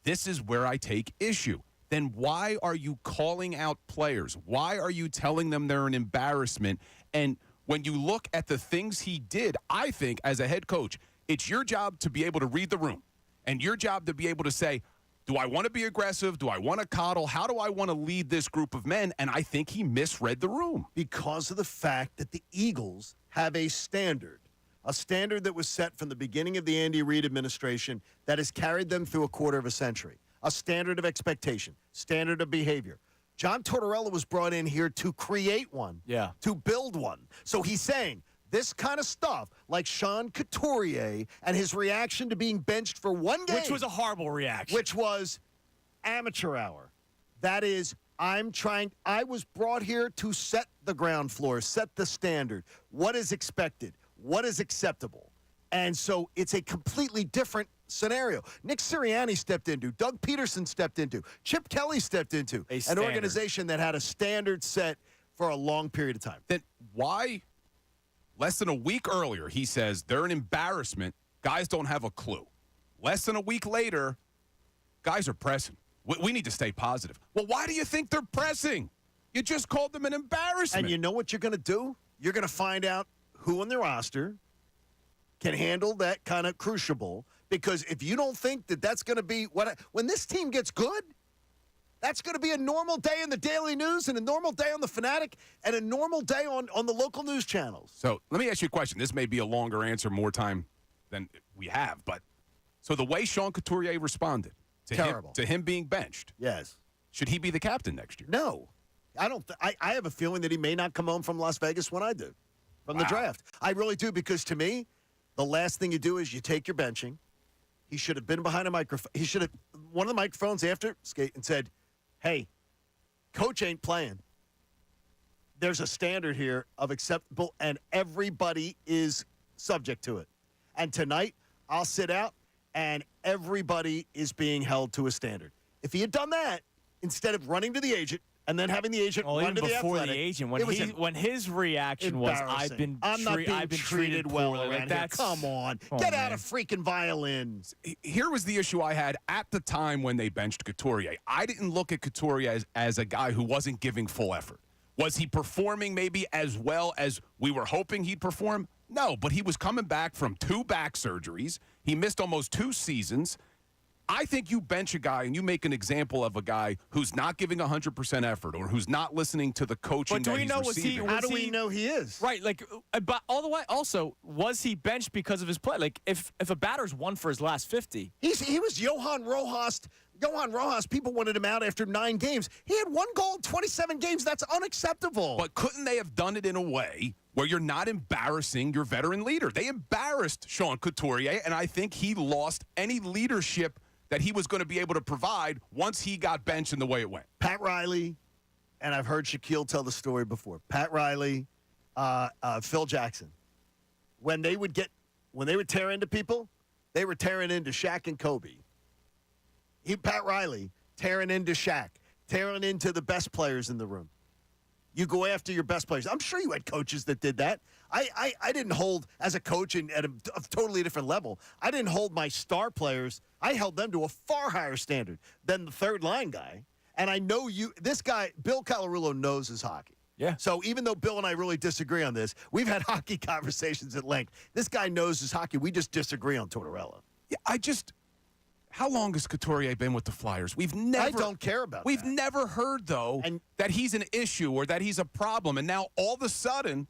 this is where I take issue. Then why are you calling out players? Why are you telling them they're an embarrassment? And when you look at the things he did, I think as a head coach, it's your job to be able to read the room and your job to be able to say, do I want to be aggressive? Do I want to coddle? How do I want to lead this group of men? And I think he misread the room. Because of the fact that the Eagles have a standard that was set from the beginning of the Andy Reid administration that has carried them through a quarter of a century. A standard of expectation, standard of behavior. John Tortorella was brought in here to create one, to build one. So he's saying this kind of stuff, like Sean Couturier and his reaction to being benched for one game. Which was a horrible reaction. Which was amateur hour. That is, I was brought here to set the ground floor, set the standard. What is expected? What is acceptable? And so it's a completely different scenario. Nick Sirianni stepped into, Doug Peterson stepped into, Chip Kelly stepped into an organization that had a standard set for a long period of time. Then why, less than a week earlier, he says they're an embarrassment, guys don't have a clue. Less than a week later, guys are pressing. We need to stay positive. Well, why do you think they're pressing? You just called them an embarrassment. And you know what you're going to do? You're going to find out who on their roster can handle that kind of crucible. Because if you don't think that that's going to be when this team gets good, that's going to be a normal day in the Daily News and a normal day on the Fanatic and a normal day on the local news channels. So let me ask you a question. This may be a longer answer, more time than we have. But so the way Sean Couturier responded to him being benched. Yes. Should he be the captain next year? No. I don't. I have a feeling that he may not come home from Las Vegas when I do, from the draft. I really do, because to me, the last thing you do is you take your benching. He should have been behind a microphone. He should have one of the microphones after skate and said, "Hey, coach ain't playing. There's a standard here of acceptable, and everybody is subject to it. And tonight, I'll sit out, and everybody is being held to a standard." If he had done that, instead of running to the agent And then having the agent run to the before Athletic. the agent, when his reaction was, I'm not being treated well poorly. around here. Come on. Get out of freaking violins. Here was the issue I had at the time when they benched Couturier. I didn't look at Couturier as a guy who wasn't giving full effort. Was he performing maybe as well as we were hoping he'd perform? No, but he was coming back from 2 back surgeries. He missed almost 2 seasons. I think you bench a guy and you make an example of a guy who's not giving 100% effort or who's not listening to the coaching but do that we he's know, receiving. How do we know he is? Right, like, but all the way, also, was he benched because of his play? Like, if a batter's won for his last 50. He was Johan Rojas. Johan Rojas, people wanted him out after 9 games. He had 1 goal in 27 games. That's unacceptable. But couldn't they have done it in a way where you're not embarrassing your veteran leader? They embarrassed Sean Couturier, and I think he lost any leadership that he was going to be able to provide once he got benched in the way it went. Pat Riley, and I've heard Shaquille tell the story before. Pat Riley, Phil Jackson. When they would tear into people, they were tearing into Shaq and Kobe. Pat Riley, tearing into Shaq, tearing into the best players in the room. You go after your best players. I'm sure you had coaches that did that. I didn't hold, as a coach and at a totally different level, I didn't hold my star players. I held them to a far higher standard than the third line guy. And I know this guy, Bill Calarulo, knows his hockey. Yeah. So even though Bill and I really disagree on this, we've had hockey conversations at length. This guy knows his hockey. We just disagree on Tortorella. Yeah, how long has Couturier been with the Flyers? I don't care about We've never heard, though, that he's an issue or that he's a problem. And now all of a sudden,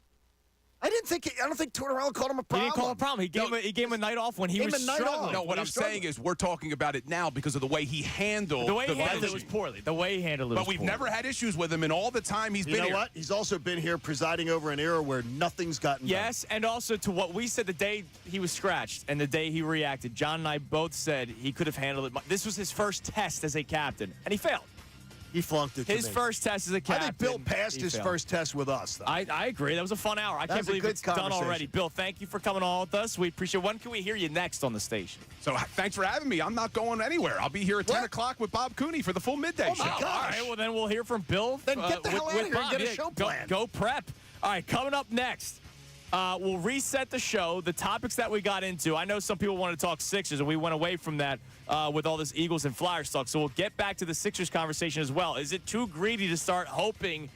I don't think Tortorella called him a problem. He didn't call him a problem. He gave him a night off when he was struggling. No, what I'm saying is we're talking about it now because of the way he handled the way he handled it was poorly. The way he handled it was But we've poorly. never had issues with him in all the time he's been here. You know what? He's also been here presiding over an era where nothing's gotten done. Yes, and also to what we said the day he was scratched and the day he reacted. John and I both said he could have handled it. This was his first test as a captain, and he failed. He flunked it. His first test as a captain. I think Bill passed his first test with us, though. I agree. That was a fun hour. I can't believe it's done already. Bill, thank you for coming on with us. We appreciate it. When can we hear you next on the station? So thanks for having me. I'm not going anywhere. I'll be here at 10 o'clock with Bob Cooney for the full midday show. Gosh. All right, well, then we'll hear from Bill. Then get the hell out of here Bob. and get a show plan. Go prep. All right, coming up next. We'll reset the show, the topics that we got into. I know some people wanted to talk Sixers, and we went away from that with all this Eagles and Flyers talk. So we'll get back to the Sixers conversation as well. Is it too greedy to start hoping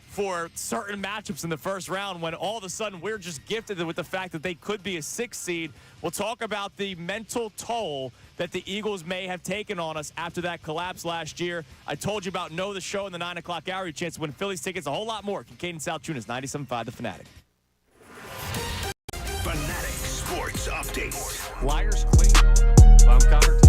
for certain matchups in the first round when all of a sudden we're just gifted with the fact that they could be a 6 seed? We'll talk about the mental toll that the Eagles may have taken on us after that collapse last year. I told you about Know the Show in the 9 o'clock hour. Your chance to win Phillies tickets, a whole lot more. Kincade Salciunas, 97.5 The Fanatic. Fanatic Sports Update. Flyers clean. I'm covered.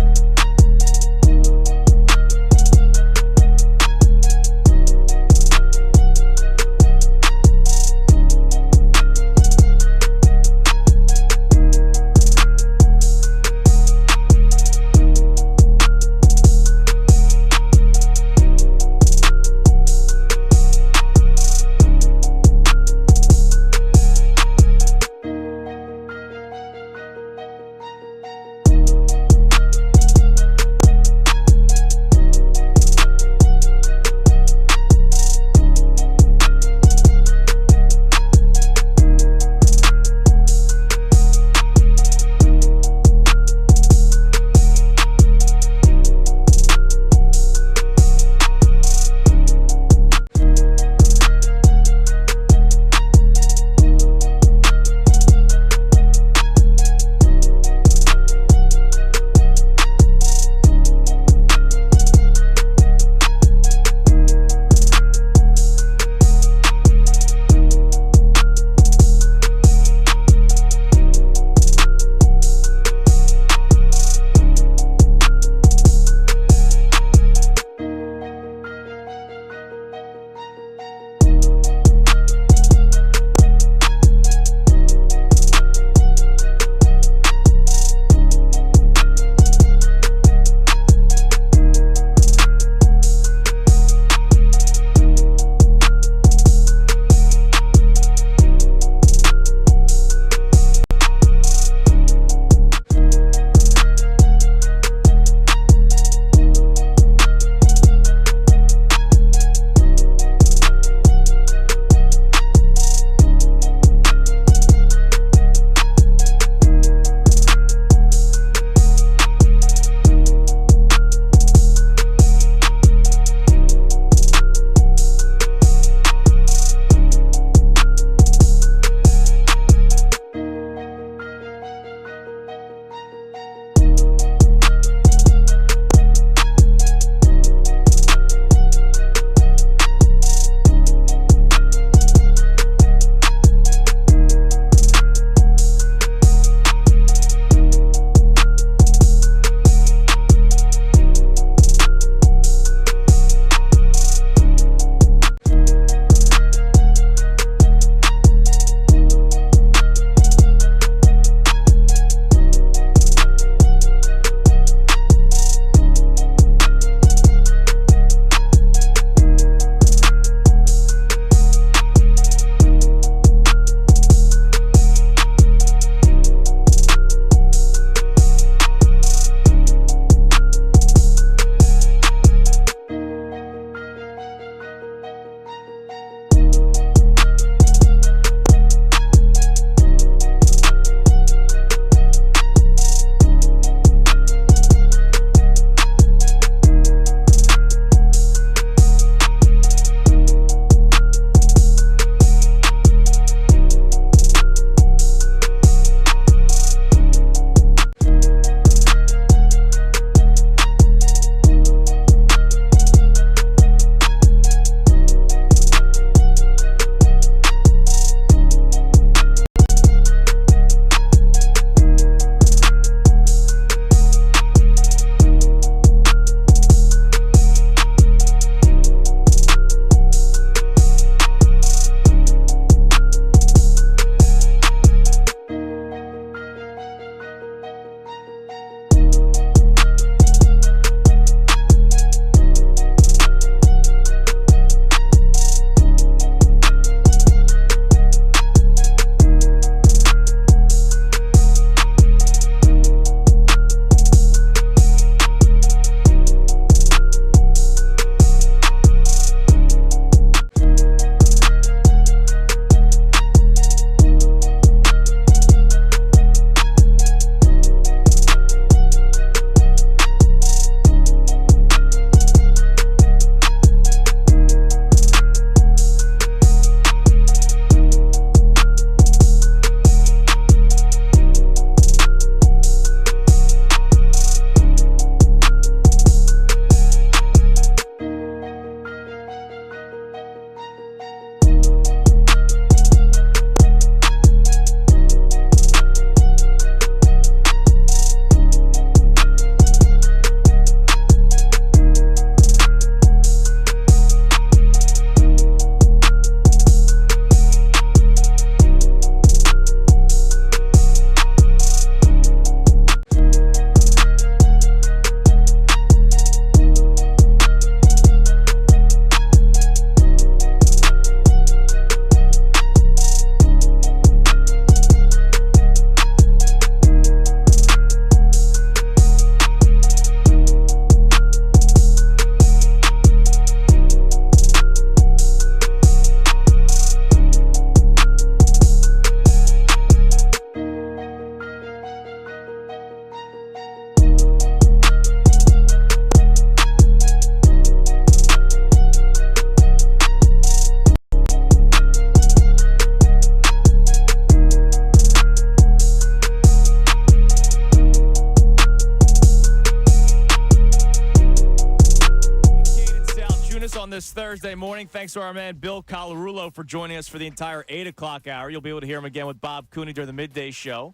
Salciunas on this Thursday morning. Thanks to our man Bill Colarulo for joining us for the entire 8 o'clock hour. You'll be able to hear him again with Bob Cooney during the midday show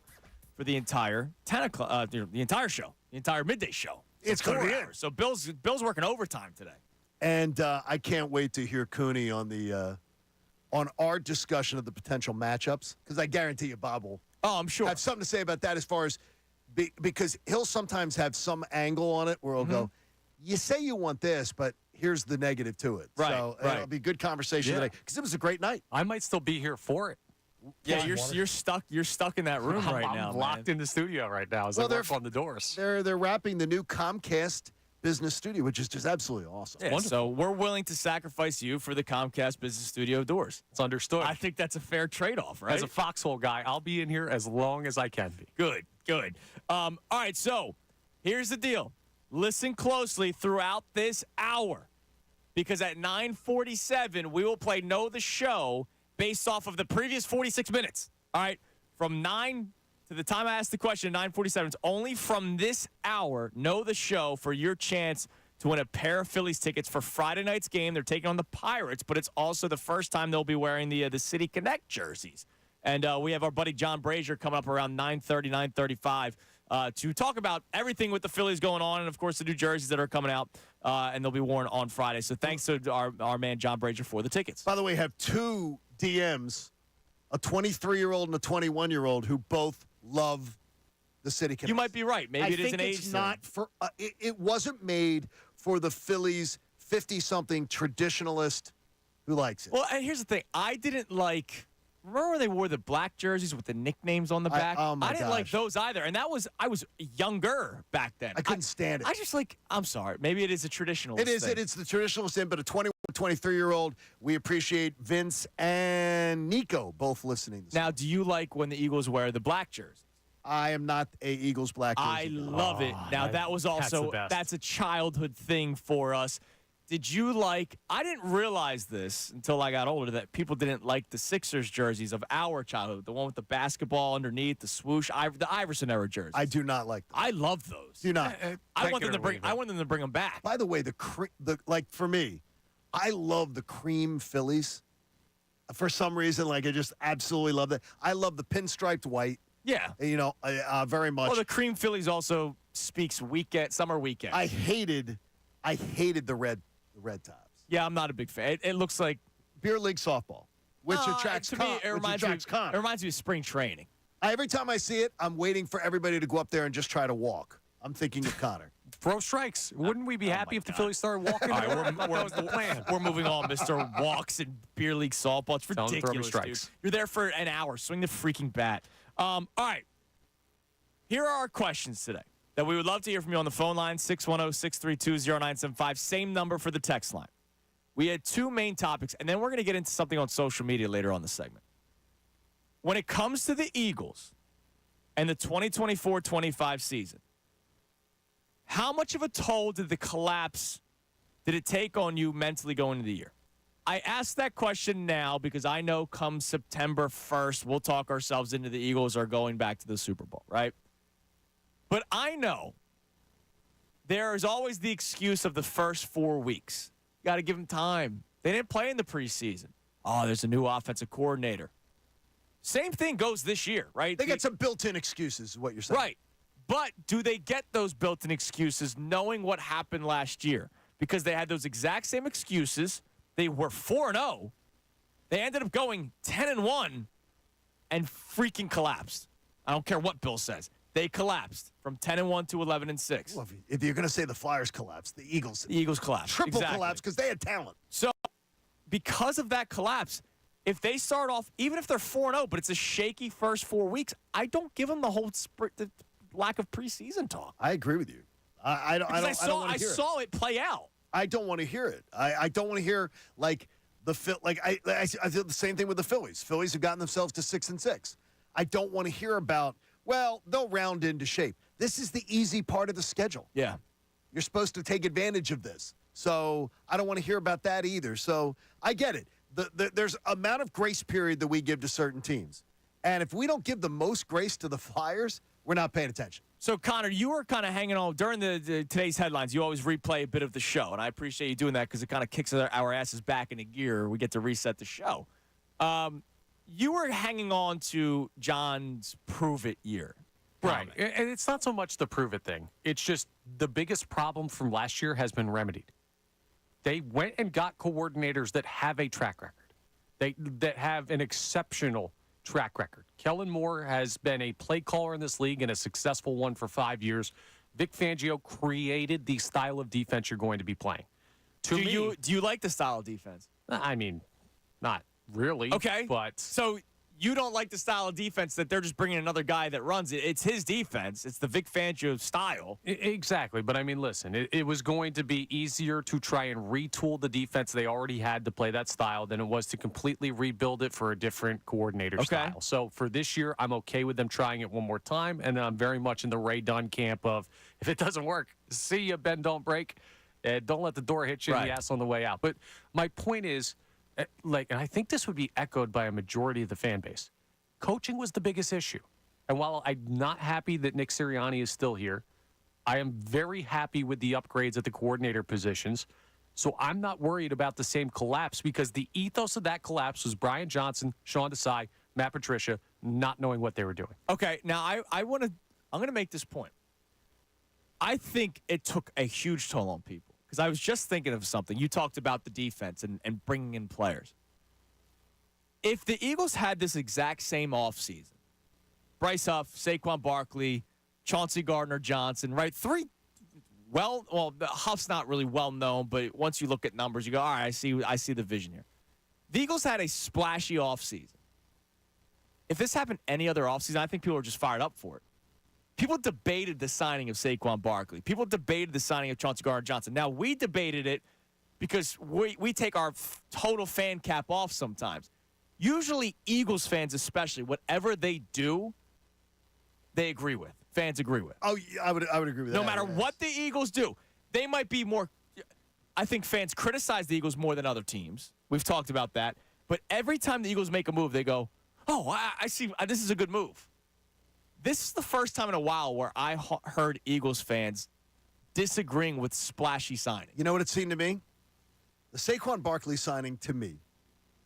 for the entire 10 o'clock, the entire show, the entire midday show. It's going to be it. So Bill's working overtime today. And I can't wait to hear Cooney on the on our discussion of the potential matchups, because I guarantee you Bob will I'm sure. have something to say about that as far as because he'll sometimes have some angle on it where he'll go, you say you want this, but here's the negative to it. Right, So right. it'll be good conversation today because it was a great night. I might still be here for it. Yeah, you're stuck. You're stuck in that room right now. I'm locked in the studio right now as I work on the doors. They're wrapping the new Comcast business studio, which is just absolutely awesome. Yeah, so we're willing to sacrifice you for the Comcast Business Studio doors. It's understood. I think that's a fair trade-off, right? As a foxhole guy, I'll be in here as long as I can be. Good. All right, so here's the deal. Listen closely throughout this hour, because at 9:47 we will play Know the Show based off of the previous 46 minutes. All right, from 9 to the time I asked the question, 9:47. It's only from this hour, Know the Show, for your chance to win a pair of Phillies tickets for Friday night's game. They're taking on the Pirates, but it's also the first time they'll be wearing the City Connect jerseys. And we have our buddy John Brazier coming up around 9:30, 9:35 to talk about everything with the Phillies going on and, of course, the new jerseys that are coming out, and they'll be worn on Friday. So thanks to our man John Brazier for the tickets. By the way, have two DMs, a 23-year-old and a 21-year-old, who both love the City Connect. You might be right. Maybe it is an age it's not for it wasn't made for the Phillies 50-something traditionalist who likes it. Well, and here's the thing. I didn't like. Remember when they wore the black jerseys with the nicknames on the back? I didn't like those either. And I was younger back then. I couldn't stand it. I just I'm sorry. Maybe it is a traditionalist It is. thing. It's the traditionalist thing, but a 21, 23-year-old, we appreciate Vince and Nico both listening. Now, do you like when the Eagles wear the black jerseys? I am not a Eagles black jersey. I love it. Now, that was also, that's a childhood thing for us. Did you like, I didn't realize this until I got older, that people didn't like the Sixers jerseys of our childhood, the one with the basketball underneath, the swoosh, the Iverson era jerseys. I do not like them. I love those. Do not. I want them to bring them back. By the way, for me, I love the cream Phillies. For some reason, I just absolutely love that. I love the pinstriped white. Yeah. Very much. Well, the cream Phillies also speaks summer weekend. I hated the red tops. Yeah, I'm not a big fan. It looks like beer league softball, which attracts Connor. It reminds me of spring training. Every time I see it, I'm waiting for everybody to go up there and just try to walk. I'm thinking of Connor. Throw strikes. Wouldn't we be happy if the Phillies started walking? All right, that was the plan. We're moving on, Mr. Walks and beer league softball. It's ridiculous, dude. You're there for an hour. Swing the freaking bat. All right. Here are our questions today that we would love to hear from you on the phone line, 610-632-0975. Same number for the text line. We had two main topics, and then we're going to get into something on social media later on the segment. When it comes to the Eagles and the 2024-25 season, how much of a toll did it take on you mentally going into the year? I ask that question now because I know come September 1st, we'll talk ourselves into the Eagles are going back to the Super Bowl, right? But I know there is always the excuse of the first 4 weeks. You got to give them time. They didn't play in the preseason. Oh, there's a new offensive coordinator. Same thing goes this year, right? They get some built-in excuses, is what you're saying. Right. But do they get those built-in excuses knowing what happened last year? Because they had those exact same excuses. They were 4-0. They ended up going 10-1 and freaking collapsed. I don't care what Bill says. They collapsed from 10-1 to 11-6. Well, if you're going to say the Flyers collapsed, the Eagles collapsed. Triple collapse because they had talent. So because of that collapse, if they start off, even if they're 4-0, but it's a shaky first 4 weeks, I don't give them the whole the lack of preseason talk. I agree with you. I don't want to hear it. I saw it play out. I don't want to hear it. I don't want to hear I feel the same thing with the Phillies. Phillies have gotten themselves to 6-6. I don't want to hear about, well, they'll round into shape. This is the easy part of the schedule. Yeah. You're supposed to take advantage of this. So I don't want to hear about that either. So I get it. There's amount of grace period that we give to certain teams. And if we don't give the most grace to the Flyers, we're not paying attention. So, Connor, you were kind of hanging on during the today's headlines. You always replay a bit of the show, and I appreciate you doing that because it kind of kicks our asses back into gear. We get to reset the show. You were hanging on to John's prove-it year. Right. And it's not so much the prove-it thing. It's just the biggest problem from last year has been remedied. They went and got coordinators that have a track record, that have an exceptional track record. Kellen Moore has been a play caller in this league and a successful one for 5 years. Vic Fangio created the style of defense you're going to be playing. Do you like the style of defense? I mean, not really. Okay. But so you don't like the style of defense that they're just bringing another guy that runs it. It's his defense. It's the Vic Fangio style. Exactly. But, I mean, listen, it was going to be easier to try and retool the defense they already had to play that style than it was to completely rebuild it for a different coordinator style. So, for this year, I'm okay with them trying it one more time, and I'm very much in the Ray Dunn camp of, if it doesn't work, see you, bend, don't break. Don't let the door hit you in the ass on the way out. But my point is, and I think this would be echoed by a majority of the fan base. Coaching was the biggest issue. And while I'm not happy that Nick Sirianni is still here, I am very happy with the upgrades at the coordinator positions. So I'm not worried about the same collapse because the ethos of that collapse was Brian Johnson, Sean Desai, Matt Patricia, not knowing what they were doing. Okay, now I'm going to make this point. I think it took a huge toll on people. Because I was just thinking of something. You talked about the defense and bringing in players. If the Eagles had this exact same offseason, Bryce Huff, Saquon Barkley, Chauncey Gardner-Johnson, right? Huff's not really well known, but once you look at numbers, you go, all right, I see the vision here. The Eagles had a splashy offseason. If this happened any other offseason, I think people are just fired up for it. People debated the signing of Saquon Barkley. People debated the signing of Chauncey Gardner-Johnson. Now, we debated it because we take our total fan cap off sometimes. Usually, Eagles fans especially, whatever they do, they agree with. Fans agree with. Oh, I would agree with that. No matter what the Eagles do, they might be more – I think fans criticize the Eagles more than other teams. We've talked about that. But every time the Eagles make a move, they go, oh, I see – this is a good move. This is the first time in a while where I heard Eagles fans disagreeing with splashy signing. You know what it seemed to me? The Saquon Barkley signing to me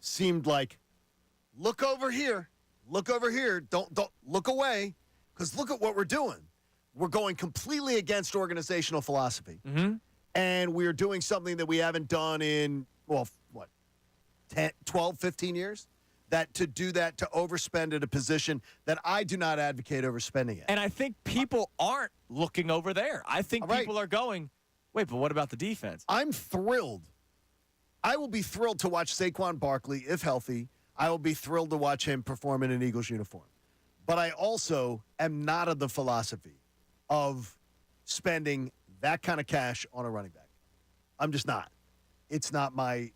seemed like, look over here, don't look away, because look at what we're doing. We're going completely against organizational philosophy, and we're doing something that we haven't done in 10, 12, 15 years. To do that, to overspend at a position that I do not advocate overspending at. And I think people aren't looking over there. I think people are going, wait, but what about the defense? I'm thrilled. I will be thrilled to watch Saquon Barkley, if healthy. I will be thrilled to watch him perform in an Eagles uniform. But I also am not of the philosophy of spending that kind of cash on a running back. I'm just not. It's not my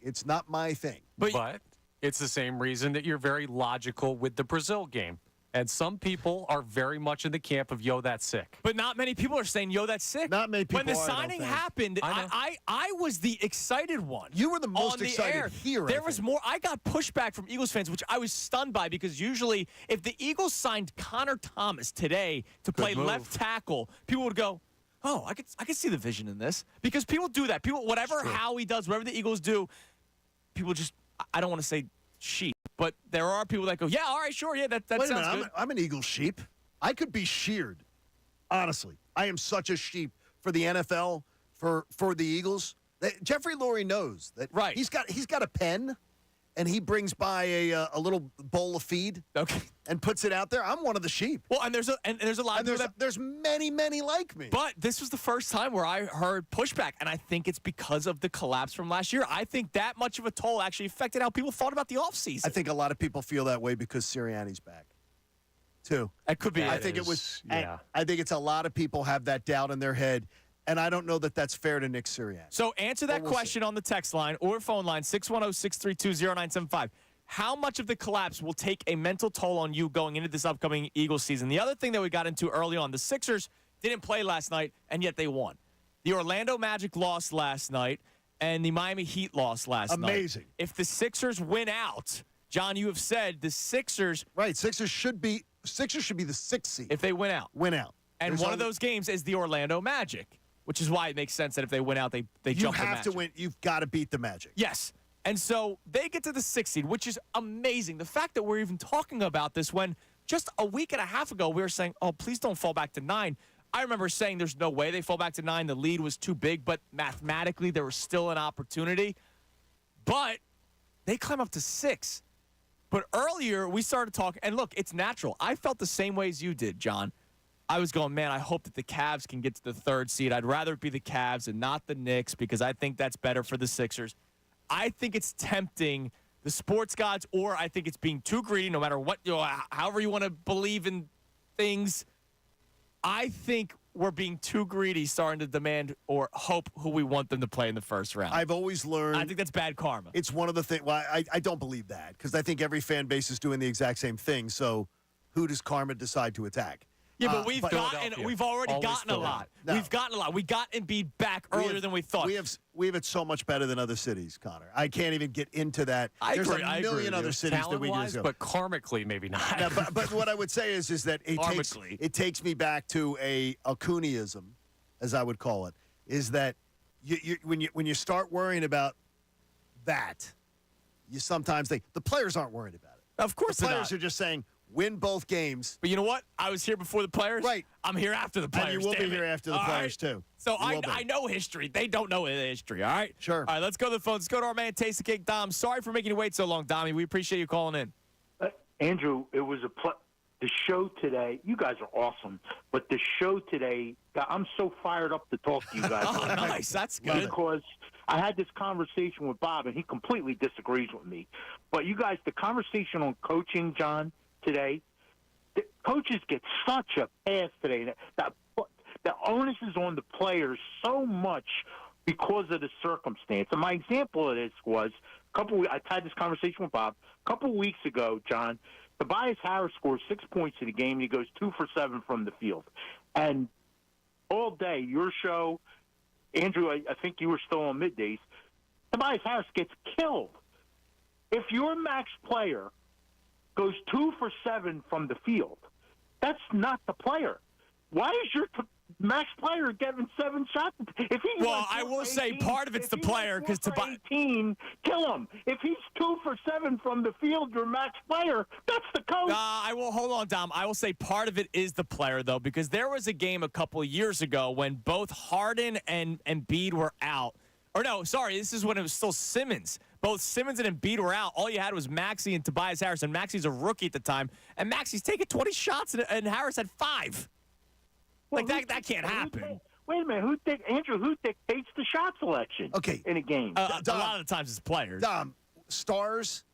thing. But it's the same reason that you're very logical with the Brazil game. And some people are very much in the camp of, yo, that's sick. But not many people are saying, yo, that's sick. Not many people When the signing happened, I was the excited one. You were the most excited here. There was more. I got pushback from Eagles fans, which I was stunned by because usually if the Eagles signed Connor Thomas today to play left tackle, people would go, oh, I could see the vision in this. Because people do that. People, whatever Howie does, whatever the Eagles do, people just, I don't want to say sheep, but there are people that go, yeah, all right, sure, yeah, that sounds good. I'm an Eagles sheep. I could be sheared. Honestly, I am such a sheep for the NFL, for the Eagles. Jeffrey Lurie knows that. Right. He's got a pen, and he brings by a little bowl of feed. Okay. And puts it out there. I'm one of the sheep. Well, and there's a lot of people that. There's many like me. But this was the first time where I heard pushback, and I think it's because of the collapse from last year. I think that much of a toll actually affected how people thought about the offseason. I think a lot of people feel that way because Sirianni's back, too. It could be. I think it was. Yeah. I think it's a lot of people have that doubt in their head. And I don't know that that's fair to Nick Sirianni. So answer that question on the text line or phone line, 610-632-0975. How much of the collapse will take a mental toll on you going into this upcoming Eagles season? The other thing that we got into early on, the Sixers didn't play last night, and yet they won. The Orlando Magic lost last night, and the Miami Heat lost last night. Amazing. If the Sixers win out, John, you have said the Sixers. Right, Sixers should beat Sixers should be the 6th seed. If they win out. Win out. And one of those games is the Orlando Magic, which is why it makes sense that if they win out, they jump the Magic. You have to win. You've got to beat the Magic. Yes. And so they get to the 6th seed, which is amazing. The fact that we're even talking about this when just a week and a half ago we were saying, oh, please don't fall back to 9. I remember saying there's no way they fall back to 9. The lead was too big, but mathematically there was still an opportunity. But they climb up to 6. But earlier we started talking, and look, it's natural. I felt the same way as you did, John. I was going, man, I hope that the Cavs can get to the 3rd seed. I'd rather it be the Cavs and not the Knicks because I think that's better for the Sixers. I think it's tempting the sports gods, or I think it's being too greedy, no matter what, however you want to believe in things. I think we're being too greedy, starting to demand or hope who we want them to play in the first round. I've always learned. I think that's bad karma. It's one of the things. Well, I don't believe that because I think every fan base is doing the exact same thing. So who does karma decide to attack? Yeah, but we've already gotten a lot. No. We've gotten a lot. We got Embiid back earlier than we thought. We have it so much better than other cities, Connor. I can't even get into that. There's a million other cities that we do. But karmically, maybe not. No, but what I would say is that it takes me back to a Cooneyism, as I would call it, is that when you start worrying about that, you sometimes think the players aren't worried about it. Of course, the players are just saying, win both games. But you know what? I was here before the players. Right. I'm here after the players. And you will be here after the players, too. So I know history. They don't know the history, all right? Sure. All right, let's go to the phones. Let's go to our man, Taste the Cake, Dom. Sorry for making you wait so long, Dommy. We appreciate you calling in. Andrew, it was the show today. You guys are awesome. But the show today, I'm so fired up to talk to you guys. Oh, nice. That's good. Because I had this conversation with Bob, and he completely disagrees with me. But you guys, the conversation on coaching, John, today, the coaches get such a pass today. The onus is on the players so much because of the circumstance. And my example of this was I had this conversation with Bob a couple of weeks ago, John. Tobias Harris scores 6 points in the game, and he goes 2 for 7 from the field. And all day, your show, Andrew, I think you were still on middays, Tobias Harris gets killed. If your max player goes 2 for 7 from the field, that's not the player. Why is your max player getting 7 shots? If he I will say part of it's the player because Tobias 18, kill him. If he's 2 for 7 from the field, your max player, that's the coach. I will hold on, Dom. I will say part of it is the player though, because there was a game a couple of years ago when both Harden and Embiid were out. Or no, sorry, this is when it was still Simmons. Both Simmons and Embiid were out. All you had was Maxey and Tobias Harris, and Maxey's a rookie at the time. And Maxey's taking 20 shots, and Harris had 5. Well, that can't happen. Wait a minute. Who dictates the shot selection in a game? A lot of the times it's players. Dom, stars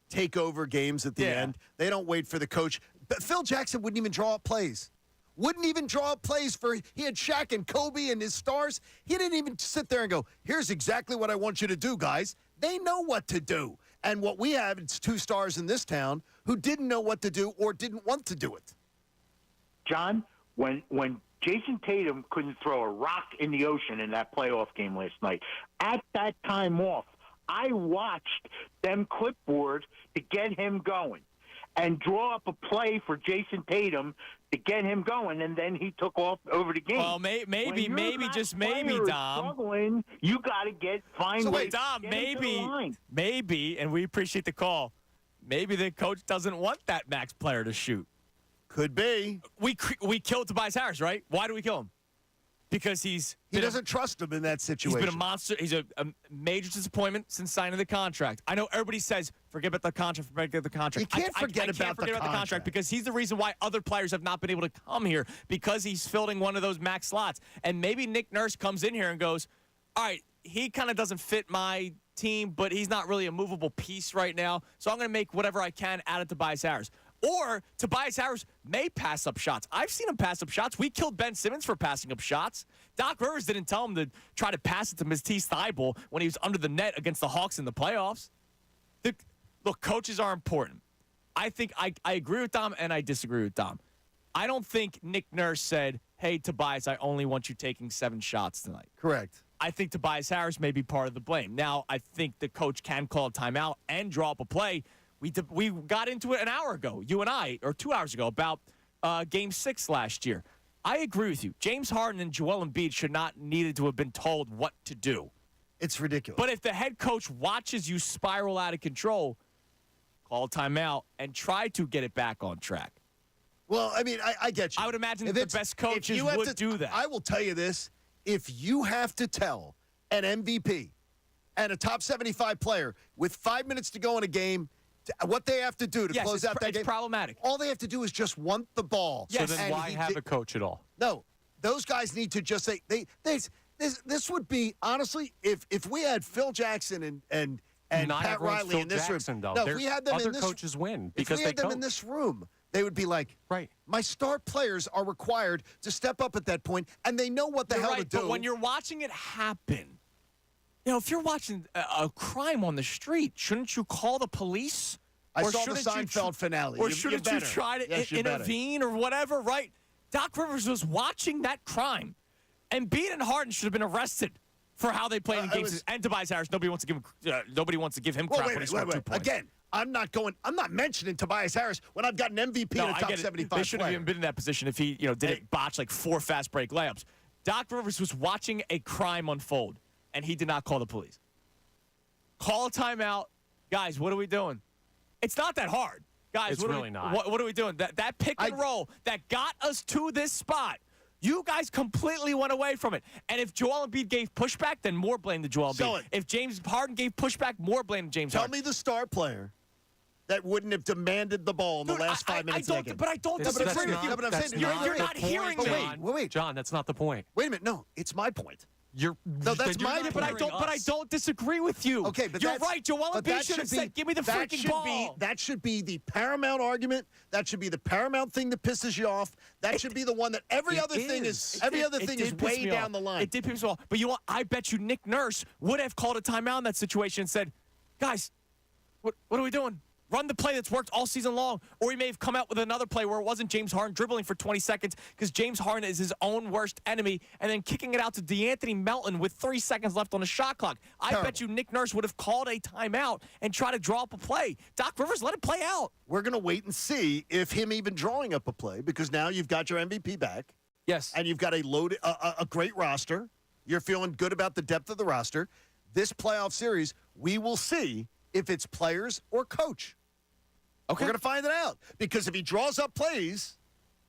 take over games at the end. They don't wait for the coach. But Phil Jackson wouldn't even draw up plays. He had Shaq and Kobe and his stars. He didn't even sit there and go, here's exactly what I want you to do, guys. They know what to do. And what we have, it's 2 stars in this town who didn't know what to do or didn't want to do it. John, when Jason Tatum couldn't throw a rock in the ocean in that playoff game last night, at that time off, I watched them clipboard to get him going and draw up a play for Jason Tatum to get him going, and then he took off over the game. Well, maybe, Dom. Struggling, you got to find ways. Dom, maybe, and we appreciate the call. Maybe the coach doesn't want that max player to shoot. Could be. We killed Tobias Harris, right? Why do we kill him? Because he doesn't trust him in that situation. He's been a monster. He's a major disappointment since signing the contract. I know everybody says, forget about the contract, You can't forget about the contract because he's the reason why other players have not been able to come here because he's filling one of those max slots. And maybe Nick Nurse comes in here and goes, all right, he kind of doesn't fit my team, but he's not really a movable piece right now, so I'm going to make whatever I can out of Tobias Harris. Or Tobias Harris may pass up shots. I've seen him pass up shots. We killed Ben Simmons for passing up shots. Doc Rivers didn't tell him to try to pass it to Matisse Thybulle when he was under the net against the Hawks in the playoffs. Look, coaches are important. I think I agree with Dom and I disagree with Dom. I don't think Nick Nurse said, hey, Tobias, I only want you taking 7 shots tonight. Correct. I think Tobias Harris may be part of the blame. Now, I think the coach can call a timeout and draw up a play. We got into it an hour ago, you and I, or 2 hours ago, about Game 6 last year. I agree with you. James Harden and Joel Embiid should not needed to have been told what to do. It's ridiculous. But if the head coach watches you spiral out of control, call a timeout and try to get it back on track. Well, I mean, I get you. I would imagine that the best coaches would do that. I will tell you this. If you have to tell an MVP and a top 75 player with 5 minutes to go in a game what they have to do to close out that game. It's problematic. All they have to do is just want the ball. Yes. So then why have a coach at all? No, those guys need to just say this would be honestly if we had Phil Jackson and Pat Riley in this room. Though. No, if we had them other in this coaches win because if we had them in this room, they would be like, right. My star players are required to step up at that point, and they know what the hell to do. But when you're watching it happen. If you're watching a crime on the street, shouldn't you call the police? I saw the Seinfeld finale. Or shouldn't you try to intervene or whatever, right? Doc Rivers was watching that crime. And Embiid and Harden should have been arrested for how they played in games. And Tobias Harris, nobody wants to give him crap when he scored 2 points. Again, I'm not mentioning Tobias Harris when I've got an MVP and a top 75 They shouldn't have even been in that position if he didn't botch like 4 fast break layups. Doc Rivers was watching a crime unfold. And he did not call the police. Call a timeout. Guys, what are we doing? It's not that hard. Guys, it's really not. What are we doing? That pick and roll that got us to this spot, you guys completely went away from it. And if Joel Embiid gave pushback, then more blame to Joel Embiid. If James Harden gave pushback, more blame to James Harden. Tell me the star player that wouldn't have demanded the ball in the last 5 minutes of the game. But I don't disagree with you. But I'm saying you're not hearing me. Wait. John, that's not the point. Wait a minute. No, it's my point. That's my point. But I don't disagree with you. Okay, but you're right. Joel Embiid should have said, "Give me the freaking ball." That should be the paramount argument. That should be the paramount thing that pisses you off. That should be the one that every other thing is way down the line. It did piss me off. But I bet you Nick Nurse would have called a timeout in that situation and said, "Guys, what are we doing? Run the play that's worked all season long." Or he may have come out with another play where it wasn't James Harden dribbling for 20 seconds because James Harden is his own worst enemy and then kicking it out to DeAnthony Melton with 3 seconds left on the shot clock. I bet you Nick Nurse would have called a timeout and tried to draw up a play. Doc Rivers, let it play out. We're going to wait and see if him even drawing up a play because now you've got your MVP back. Yes. And you've got a great roster. You're feeling good about the depth of the roster. This playoff series, we will see if it's players or coach. Okay. We're going to find it out because if he draws up plays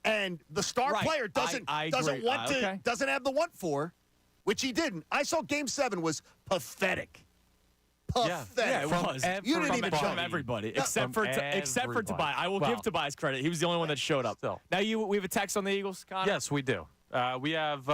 and the star player doesn't have the want for, which he didn't. I saw Game 7 was pathetic. Pathetic. Yeah, it was. You didn't even from everybody except for Tobias. I will give Tobias credit. He was the only one that showed up. Still. Now we have a text on the Eagles, Connor? Yes, we do. We have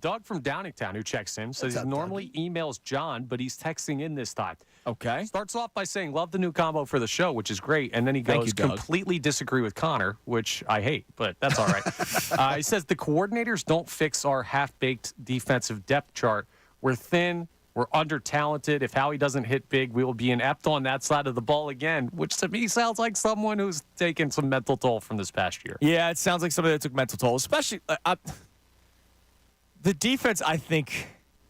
Doug from Downingtown who checks in. Says he normally emails John, but he's texting in this time. Okay. Starts off by saying, love the new combo for the show, which is great. And then he goes, completely disagree with Connor, which I hate, but that's all right. He says, the coordinators don't fix our half-baked defensive depth chart. We're thin. We're under-talented. If Howie doesn't hit big, we will be inept on that side of the ball again, which to me sounds like someone who's taken some mental toll from this past year. Yeah, it sounds like somebody that took mental toll, especially the defense, I think,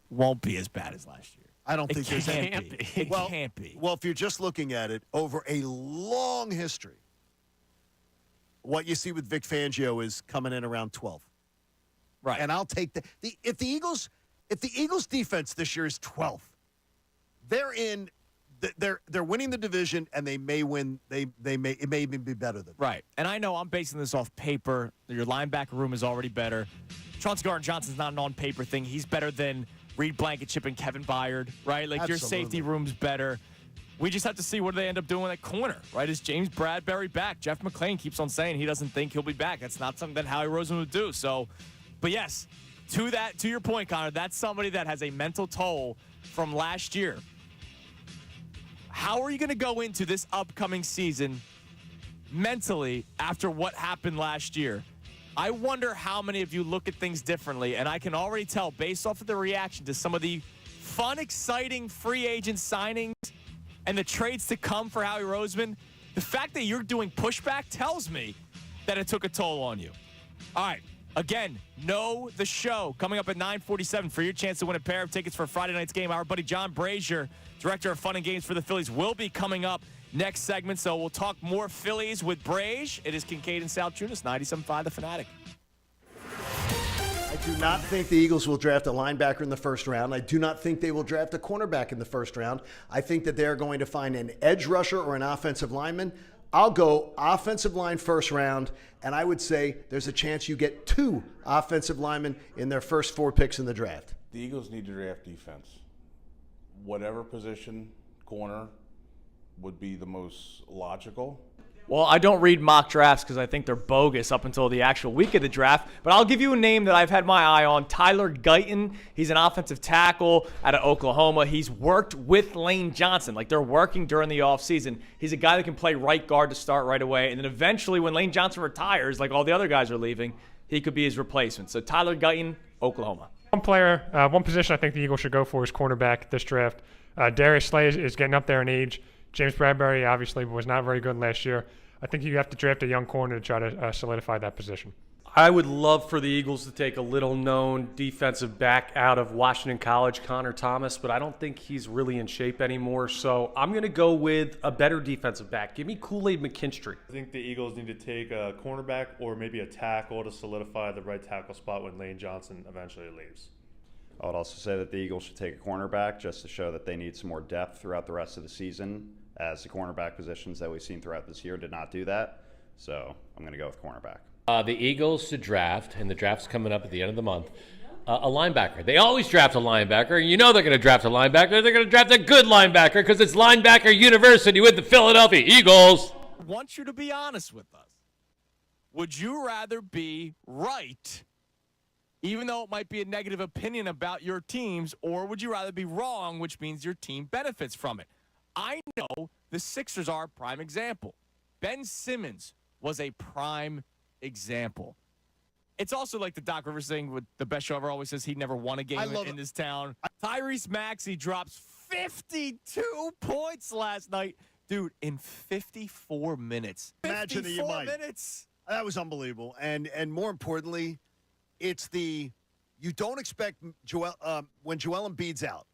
won't be as bad as last year. I don't think there's any. It can't be. Well, if you're just looking at it over a long history, what you see with Vic Fangio is coming in around 12. Right. And I'll take that. If the Eagles defense this year is 12th, they're winning the division and they may win. It may even be better than that. Right. And I know I'm basing this off paper. Your linebacker room is already better. Chauncey Gardner-Johnson's not an on-paper thing. He's better than Reed Blankenship and Kevin Byard, right? Like, your safety room's better. We just have to see what they end up doing at corner, right? Is James Bradbury back? Jeff McClain keeps on saying he doesn't think he'll be back. That's not something that Howie Roseman would do. So, but yes, to your point, Connor, that's somebody that has a mental toll from last year. How are you going to go into this upcoming season mentally after what happened last year? I wonder how many of you look at things differently, and I can already tell based off of the reaction to some of the fun, exciting free agent signings and the trades to come for Howie Roseman, the fact that you're doing pushback tells me that it took a toll on you. All right, again, know the show coming up at 9:47 for your chance to win a pair of tickets for Friday night's game. Our buddy John Brazier, director of fun and games for the Phillies, will be coming up next segment. So we'll talk more Phillies with Brage. It is Kincade and Salciunas, 97.5 The Fanatic. I do not think the Eagles will draft a linebacker in the first round. I do not think they will draft a cornerback in the first round. I think that they're going to find an edge rusher or an offensive lineman. I'll go offensive line first round, and I would say there's a chance you get 2 offensive linemen in their first 4 picks in the draft. The Eagles need to draft defense. Whatever position, corner, would be the most logical. Well, I don't read mock drafts because I think they're bogus up until the actual week of the draft. But I'll give you a name that I've had my eye on, Tyler Guyton. He's an offensive tackle out of Oklahoma. He's worked with Lane Johnson. Like, they're working during the offseason. He's a guy that can play right guard to start right away. And then eventually when Lane Johnson retires, like all the other guys are leaving, he could be his replacement. So Tyler Guyton, Oklahoma. One position I think the Eagles should go for is cornerback this draft. Darius Slay is getting up there in age. James Bradbury obviously was not very good last year. I think you have to draft a young corner to try to solidify that position. I would love for the Eagles to take a little-known defensive back out of Washington College, Connor Thomas, but I don't think he's really in shape anymore. So I'm going to go with a better defensive back. Give me Kool-Aid McKinstry. I think the Eagles need to take a cornerback or maybe a tackle to solidify the right tackle spot when Lane Johnson eventually leaves. I would also say that the Eagles should take a cornerback just to show that they need some more depth throughout the rest of the season, as the cornerback positions that we've seen throughout this year did not do that. So I'm going to go with cornerback. The Eagles should draft, and the draft's coming up at the end of the month, a linebacker. They always draft a linebacker, and you know they're going to draft a linebacker. They're going to draft a good linebacker because it's Linebacker University with the Philadelphia Eagles. I want you to be honest with us. Would you rather be right, even though it might be a negative opinion about your teams, or would you rather be wrong, which means your team benefits from it? I know the Sixers are a prime example. Ben Simmons was a prime example. It's also like the Doc Rivers thing with the best show ever always says he never won a game in this town. Tyrese Maxey drops 52 points last night. Dude, in 54 minutes. Imagine 54 minutes. That was unbelievable. And more importantly, it's you don't expect when Joel Embiid's out,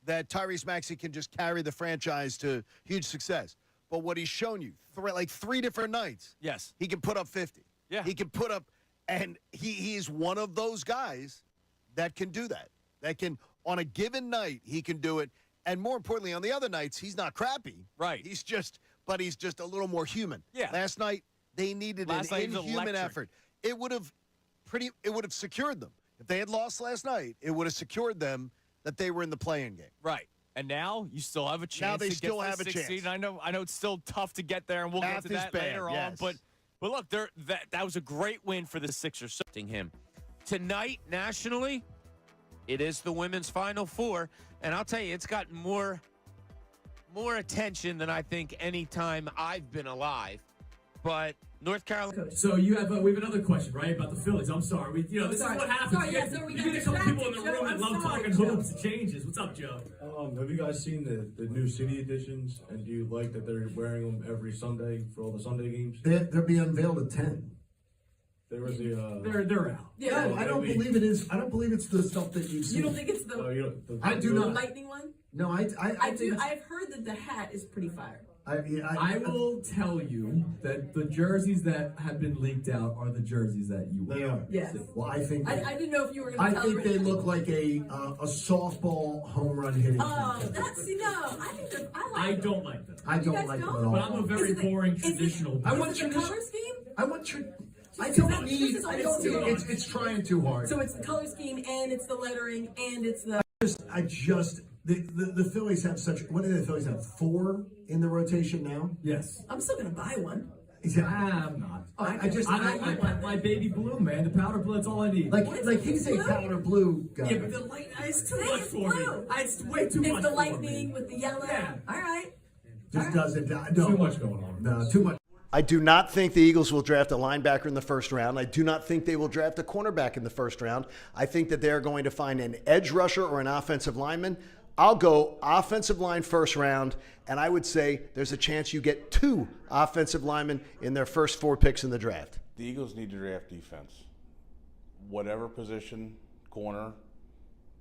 that Tyrese Maxey can just carry the franchise to huge success. But what he's shown you, like 3 different nights, yes, he can put up 50. Yeah. He can put up, and he's one of those guys that can do that. That can, on a given night, he can do it. And more importantly, on the other nights, he's not crappy. Right. He's just a little more human. Yeah. Last night, they needed an inhuman effort. It would have secured them. If they had lost last night, it would have secured them that they were in the play-in game. Right. And now you still have a chance. Now they to still get have a the 6th chance. seed. I know it's still tough to get there, and we'll get to that later on. But look, that was a great win for the Sixers. Him tonight nationally, it is the women's Final Four, and I'll tell you, it's gotten more attention than I think any time I've been alive. But North Carolina. So we have another question, right, about the Phillies. I'm sorry. This is what happens. You get a couple people in the room that love talking hoops and changes. What's up, Joe? Have you guys seen the new city editions? And do you like that they're wearing them every Sunday for all the Sunday games? They're being unveiled at 10. There was the. They're out. Yeah, no, I don't believe it is. I don't believe it's the stuff that you've seen. You don't think it's the? I do not. Lightning one? No, I do. I've heard that the hat is pretty fire. I will tell you that the jerseys that have been leaked out are the jerseys that you wear. They are. Yes. Well, I think. I didn't know if you were going to tell me. I think they look like a softball home run hitting. No. I think they're. I don't like them. I don't like them at all. But I'm a very boring traditional. I want your color scheme. I don't need. It's trying too hard. So it's the color scheme and it's the lettering and it's the. The Phillies have such. What do the Phillies have? 4 in the rotation now. Yes. I'm still gonna buy one. I'm not. My baby blue, man. The powder blue. That's all I need. Like he's a powder blue guy. Yeah, but the light. It's too much for me. It's way too much. It's the lightning with the yellow. Yeah. All right. Just doesn't. No. Too much going on. No, too much. I do not think the Eagles will draft a linebacker in the first round. I do not think they will draft a cornerback in the first round. I think that they're going to find an edge rusher or an offensive lineman. I'll go offensive line first round, and I would say there's a chance you get 2 offensive linemen in their first 4 picks in the draft. The Eagles need to draft defense. Whatever position, corner,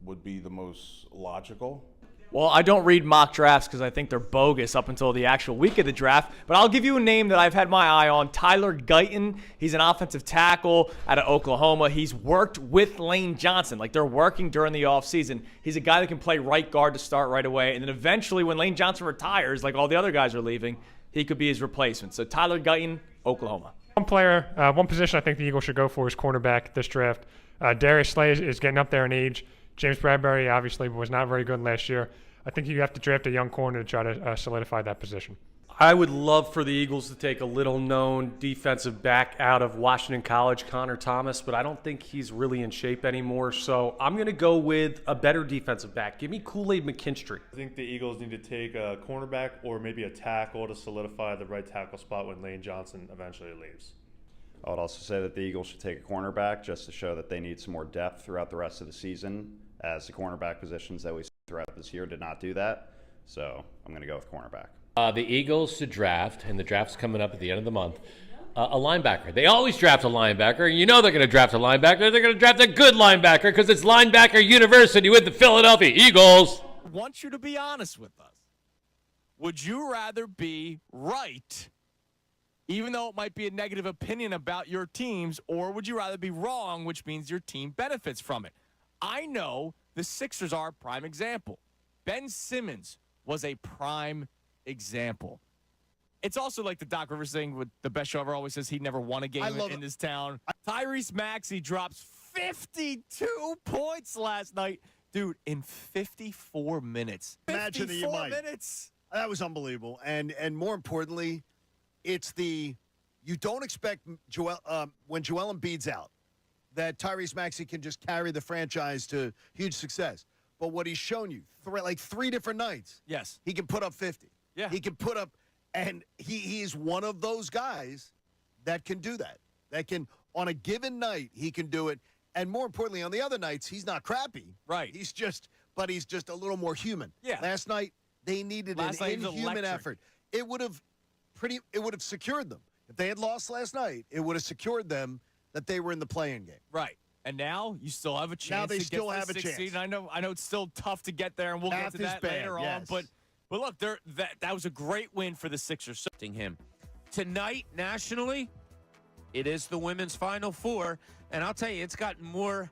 would be the most logical. Well, I don't read mock drafts because I think they're bogus up until the actual week of the draft. But I'll give you a name that I've had my eye on, Tyler Guyton. He's an offensive tackle out of Oklahoma. He's worked with Lane Johnson. Like, they're working during the offseason. He's a guy that can play right guard to start right away. And then eventually when Lane Johnson retires, like all the other guys are leaving, he could be his replacement. So Tyler Guyton, Oklahoma. One position I think the Eagles should go for is cornerback this draft. Darius Slay is getting up there in age. James Bradbury obviously was not very good last year. I think you have to draft a young corner to try to solidify that position. I would love for the Eagles to take a little-known defensive back out of Washington College, Connor Thomas, but I don't think he's really in shape anymore. So I'm going to go with a better defensive back. Give me Kool-Aid McKinstry. I think the Eagles need to take a cornerback or maybe a tackle to solidify the right tackle spot when Lane Johnson eventually leaves. I would also say that the Eagles should take a cornerback just to show that they need some more depth throughout the rest of the season, as the cornerback positions that we see throughout this year did not do that. So I'm going to go with cornerback. The Eagles should draft, and the draft's coming up at the end of the month, a linebacker. They always draft a linebacker. You know they're going to draft a linebacker. They're going to draft a good linebacker because it's linebacker university with the Philadelphia Eagles. I want you to be honest with us. Would you rather be right, even though it might be a negative opinion about your teams, or would you rather be wrong, which means your team benefits from it? I know the Sixers are a prime example. Ben Simmons was a prime example. It's also like the Doc Rivers thing with the best show ever always says he never won a game in this town. Tyrese Maxey drops 52 points last night. Dude, in 54 minutes. Imagine 54 minutes. That was unbelievable. And more importantly, it's you don't expect when Joel Embiid's out that Tyrese Maxey can just carry the franchise to huge success. But what he's shown you, like 3 different nights. Yes. He can put up 50. Yeah. He can put up, and he's one of those guys that can do that. That can, on a given night, he can do it. And more importantly, on the other nights, he's not crappy. Right. He's just a little more human. Yeah. Last night, they needed an inhuman effort. It would have secured them. If they had lost last night, it would have secured them that they were in the play-in game. Right. And now you still have a chance. Now they to still get have a the 6th chance. seed. I know it's still tough to get there, and we'll get to that later on. But look, that was a great win for the Sixers. Him tonight nationally, it is the women's Final Four, and I'll tell you, it's got more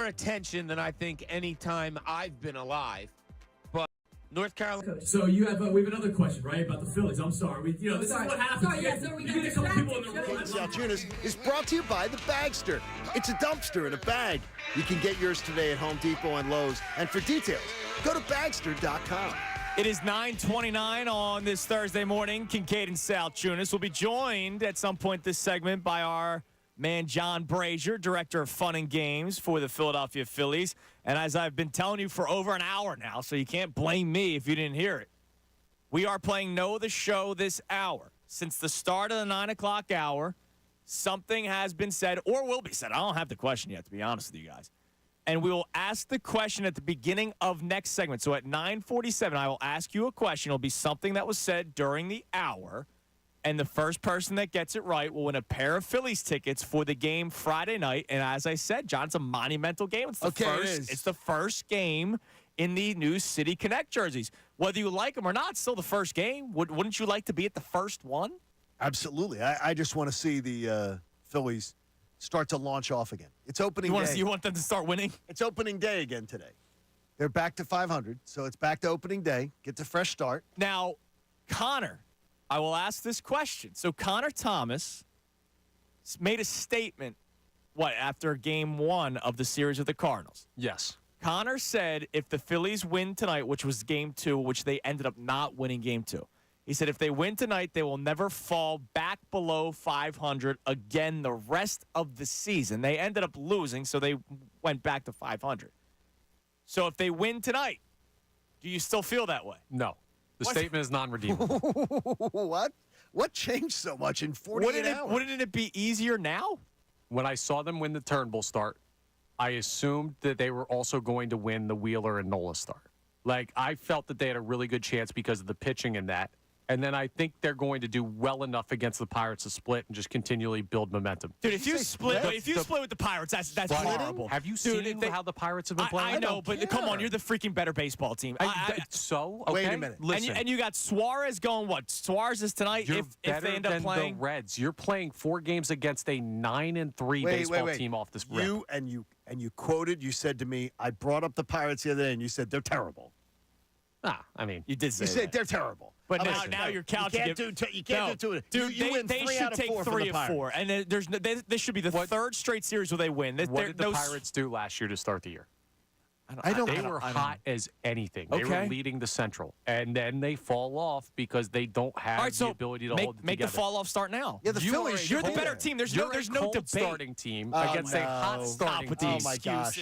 attention than I think any time I've been alive. But North Carolina. So we have another question, right, about the Phillies. I'm sorry. This is what happens. You get a couple people in the room. Kincade Salciunas is brought to you by the Bagster. It's a dumpster in a bag. You can get yours today at Home Depot and Lowe's. And for details, go to Bagster.com. It is 9:29 on this Thursday morning. Kincade and Salciunas will be joined at some point this segment by our man John Brazier, Director of Fun and Games for the Philadelphia Phillies. And as I've been telling you for over an hour now, so you can't blame me if you didn't hear it, we are playing Know the Show this hour. Since the start of the 9 o'clock hour, something has been said or will be said. I don't have the question yet, to be honest with you guys. And we will ask the question at the beginning of next segment. So at 9:47, I will ask you a question. It'll be something that was said during the hour. And the first person that gets it right will win a pair of Phillies tickets for the game Friday night. And as I said, John, it's a monumental game. It's the first game in the new City Connect jerseys. Whether you like them or not, it's still the first game. Wouldn't you like to be at the first one? Absolutely. I just want to see the Phillies start to launch off again. It's opening day. You want them to start winning? It's opening day again today. They're back to 500, so it's back to opening day. Gets a fresh start. Now, Connor, I will ask this question. So Connor Thomas made a statement, after game 1 of the series with the Cardinals? Yes. Connor said if the Phillies win tonight, which was game 2, which they ended up not winning game 2, he said if they win tonight, they will never fall back below 500 again the rest of the season. They ended up losing, so they went back to 500. So if they win tonight, do you still feel that way? No. The statement is non-redeemable. What? What changed so much in 48 hours? Wouldn't it be easier now? When I saw them win the Turnbull start, I assumed that they were also going to win the Wheeler and Nola start. Like, I felt that they had a really good chance because of the pitching in that. And then I think they're going to do well enough against the Pirates to split and just continually build momentum. Dude, if you split with the Pirates, that's horrible. Have you seen how the Pirates have been playing? I know, but come on, you're the freaking better baseball team. Okay, wait a minute. Listen. And you got Suarez going what? Suarez is tonight You're if they end up better playing. than the Reds. You're playing 4 games against a 9-3 baseball team off this rip. You quoted. You said to me, I brought up the Pirates the other day, and you said they're terrible. I mean, you did say you said they're terrible. But now you're counting. You can't do it. Dude, you win they 3 should out of take 4 3 from the of 4, and this should be the third straight series where they win. What did the Pirates do last year to start the year? They were hot as anything. They were leading the Central, and then they fall off because they don't have the ability to hold it make together. the fall off start now. Yeah, the Phillies. You're the better team. There's no debate. Starting team against a hot starting team. Oh my gosh.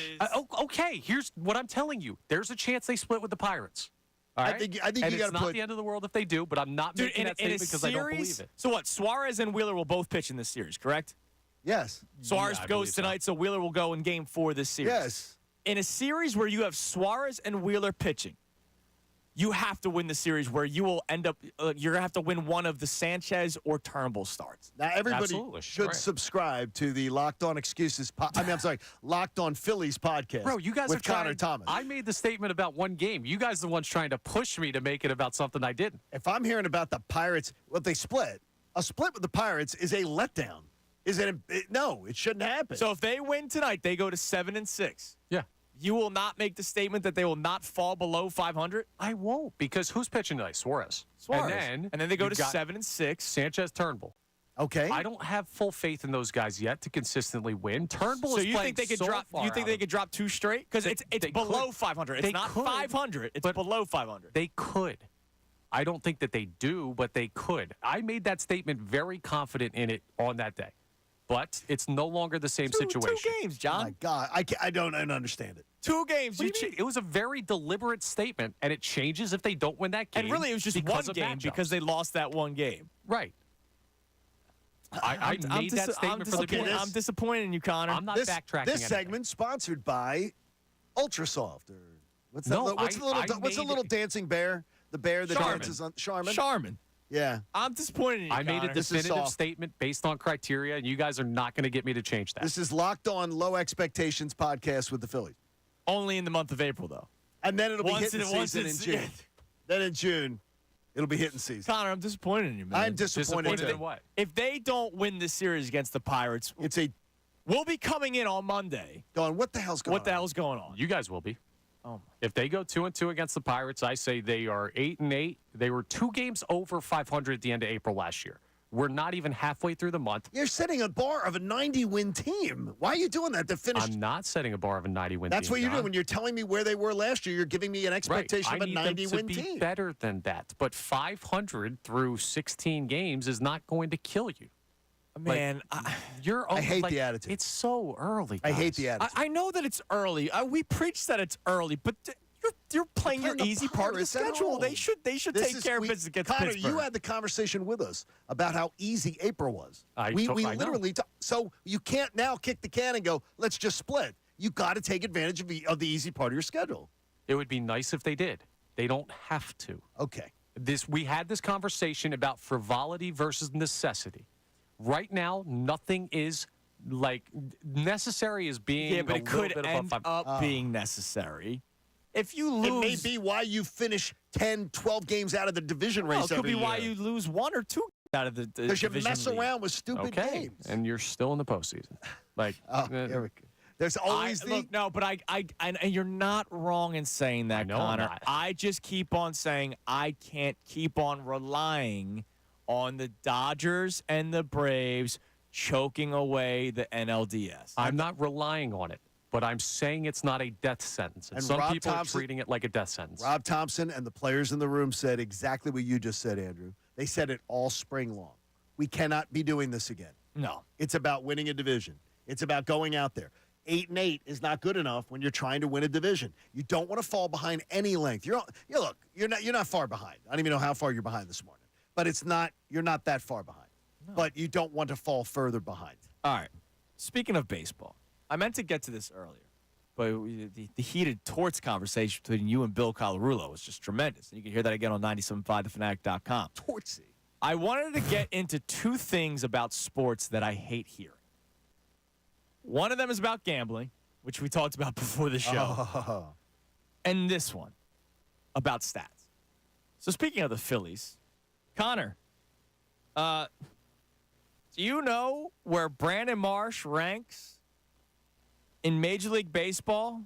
Okay, here's what I'm telling you. There's a chance they split with the Pirates. All right? I think and you got to it's not the end of the world if they do, but I'm not making that statement because I don't believe it. So what? Suarez and Wheeler will both pitch in this series, correct? Yes. Suarez goes tonight, so Wheeler will go in Game 4 this series. Yes. In a series where you have Suarez and Wheeler pitching, you have to win the series where you will end up you're going to have to win one of the Sanchez or Turnbull starts. Now, everybody should subscribe to the Locked On Excuses Locked On Phillies podcast. Bro, you guys with are trying, Connor Thomas. I made the statement about one game. You guys are the ones trying to push me to make it about something I didn't. If I'm hearing about the Pirates, they split. A split with the Pirates is a letdown. No, it shouldn't happen. So if they win tonight, they go to 7-6. Yeah. You will not make the statement that they will not fall below 500? I won't, because who's pitching tonight? Suarez. And then they go to 7-6. Sanchez, Turnbull. Okay. I don't have full faith in those guys yet to consistently win. Turnbull so is you playing think they could so drop? far You think out they of- could drop 2 straight? Because it's below 500. It's not 500. It's below 500. They could. I don't think that they do, but they could. I made that statement very confident in it on that day. But it's no longer the same situation. 2 games, John. Oh my God, I don't understand it. 2 games. It was a very deliberate statement, and it changes if they don't win that game. And really, it was just one game matchups. because they lost that one game. Right. I made that statement from the beginning. I'm disappointed in you, Connor. I'm not backtracking. This segment sponsored by Ultrasoft. Or what's that? No, what's the little dancing bear? The bear that dances on Charmin. Charmin. Yeah. I'm disappointed in you, I made a Connor. definitive statement based on criteria, and you guys are not going to get me to change that. This is Locked On Low Expectations podcast with the Phillies. Only in the month of April, though. And then it'll be hitting season in June. Then in June, it'll be hitting season. Connor, I'm disappointed in you, man. I'm disappointed in what? If they don't win this series against the Pirates, we'll be coming in on Monday. Going, what the hell's going on? What the hell's going on? You guys will be. Oh, if they go 2-2 against the Pirates, I say they are 8-8. They were 2 games over 500 at the end of April last year. We're not even halfway through the month. You're setting a bar of a 90-win team. Why are you doing that to finish? I'm not setting a bar of a 90-win team. That's what you're doing. When you're telling me where they were last year, you're giving me an expectation of a 90-win team. team. Better than that. But 500 through 16 games is not going to kill you. Man, I hate the attitude. It's so early, guys. I hate the attitude. I know that it's early. We preach that it's early, but you're playing your easy part of the schedule. They should take care of business against Connor, Pittsburgh. you had the conversation with us about how easy April was. We literally so you can't now kick the can and go, let's just split. You got to take advantage of the easy part of your schedule. It would be nice if they did. They don't have to. Okay. We had this conversation about frivolity versus necessity. Right now, nothing is necessary as being. Yeah, but it could bit end up being necessary. If you lose, it may be why you finish 10, 12 games out of the division race. It could be why you lose 1 or 2 out of the division. Because you mess around with stupid games, and you're still in the postseason. Here we go. There's always and you're not wrong in saying that, Connor. I just keep on saying I can't keep on relying on the Dodgers and the Braves choking away the NLDS. I'm not relying on it, but I'm saying it's not a death sentence. And some people are treating it like a death sentence. Rob Thompson and the players in the room said exactly what you just said, Andrew. They said it all spring long. We cannot be doing this again. No. It's about winning a division. It's about going out there. 8-8 is not good enough when you're trying to win a division. You don't want to fall behind any length. You're not far behind. I don't even know how far you're behind this morning. But you're not that far behind. No. But you don't want to fall further behind. All right. Speaking of baseball, I meant to get to this earlier. But the heated torts conversation between you and Bill Colarulo was just tremendous. And you can hear that again on 97.5thefanatic.com. Tortsy. I wanted to get into two things about sports that I hate hearing. One of them is about gambling, which we talked about before the show. Oh. And this one about stats. So speaking of the Phillies, Connor, do you know where Brandon Marsh ranks in Major League Baseball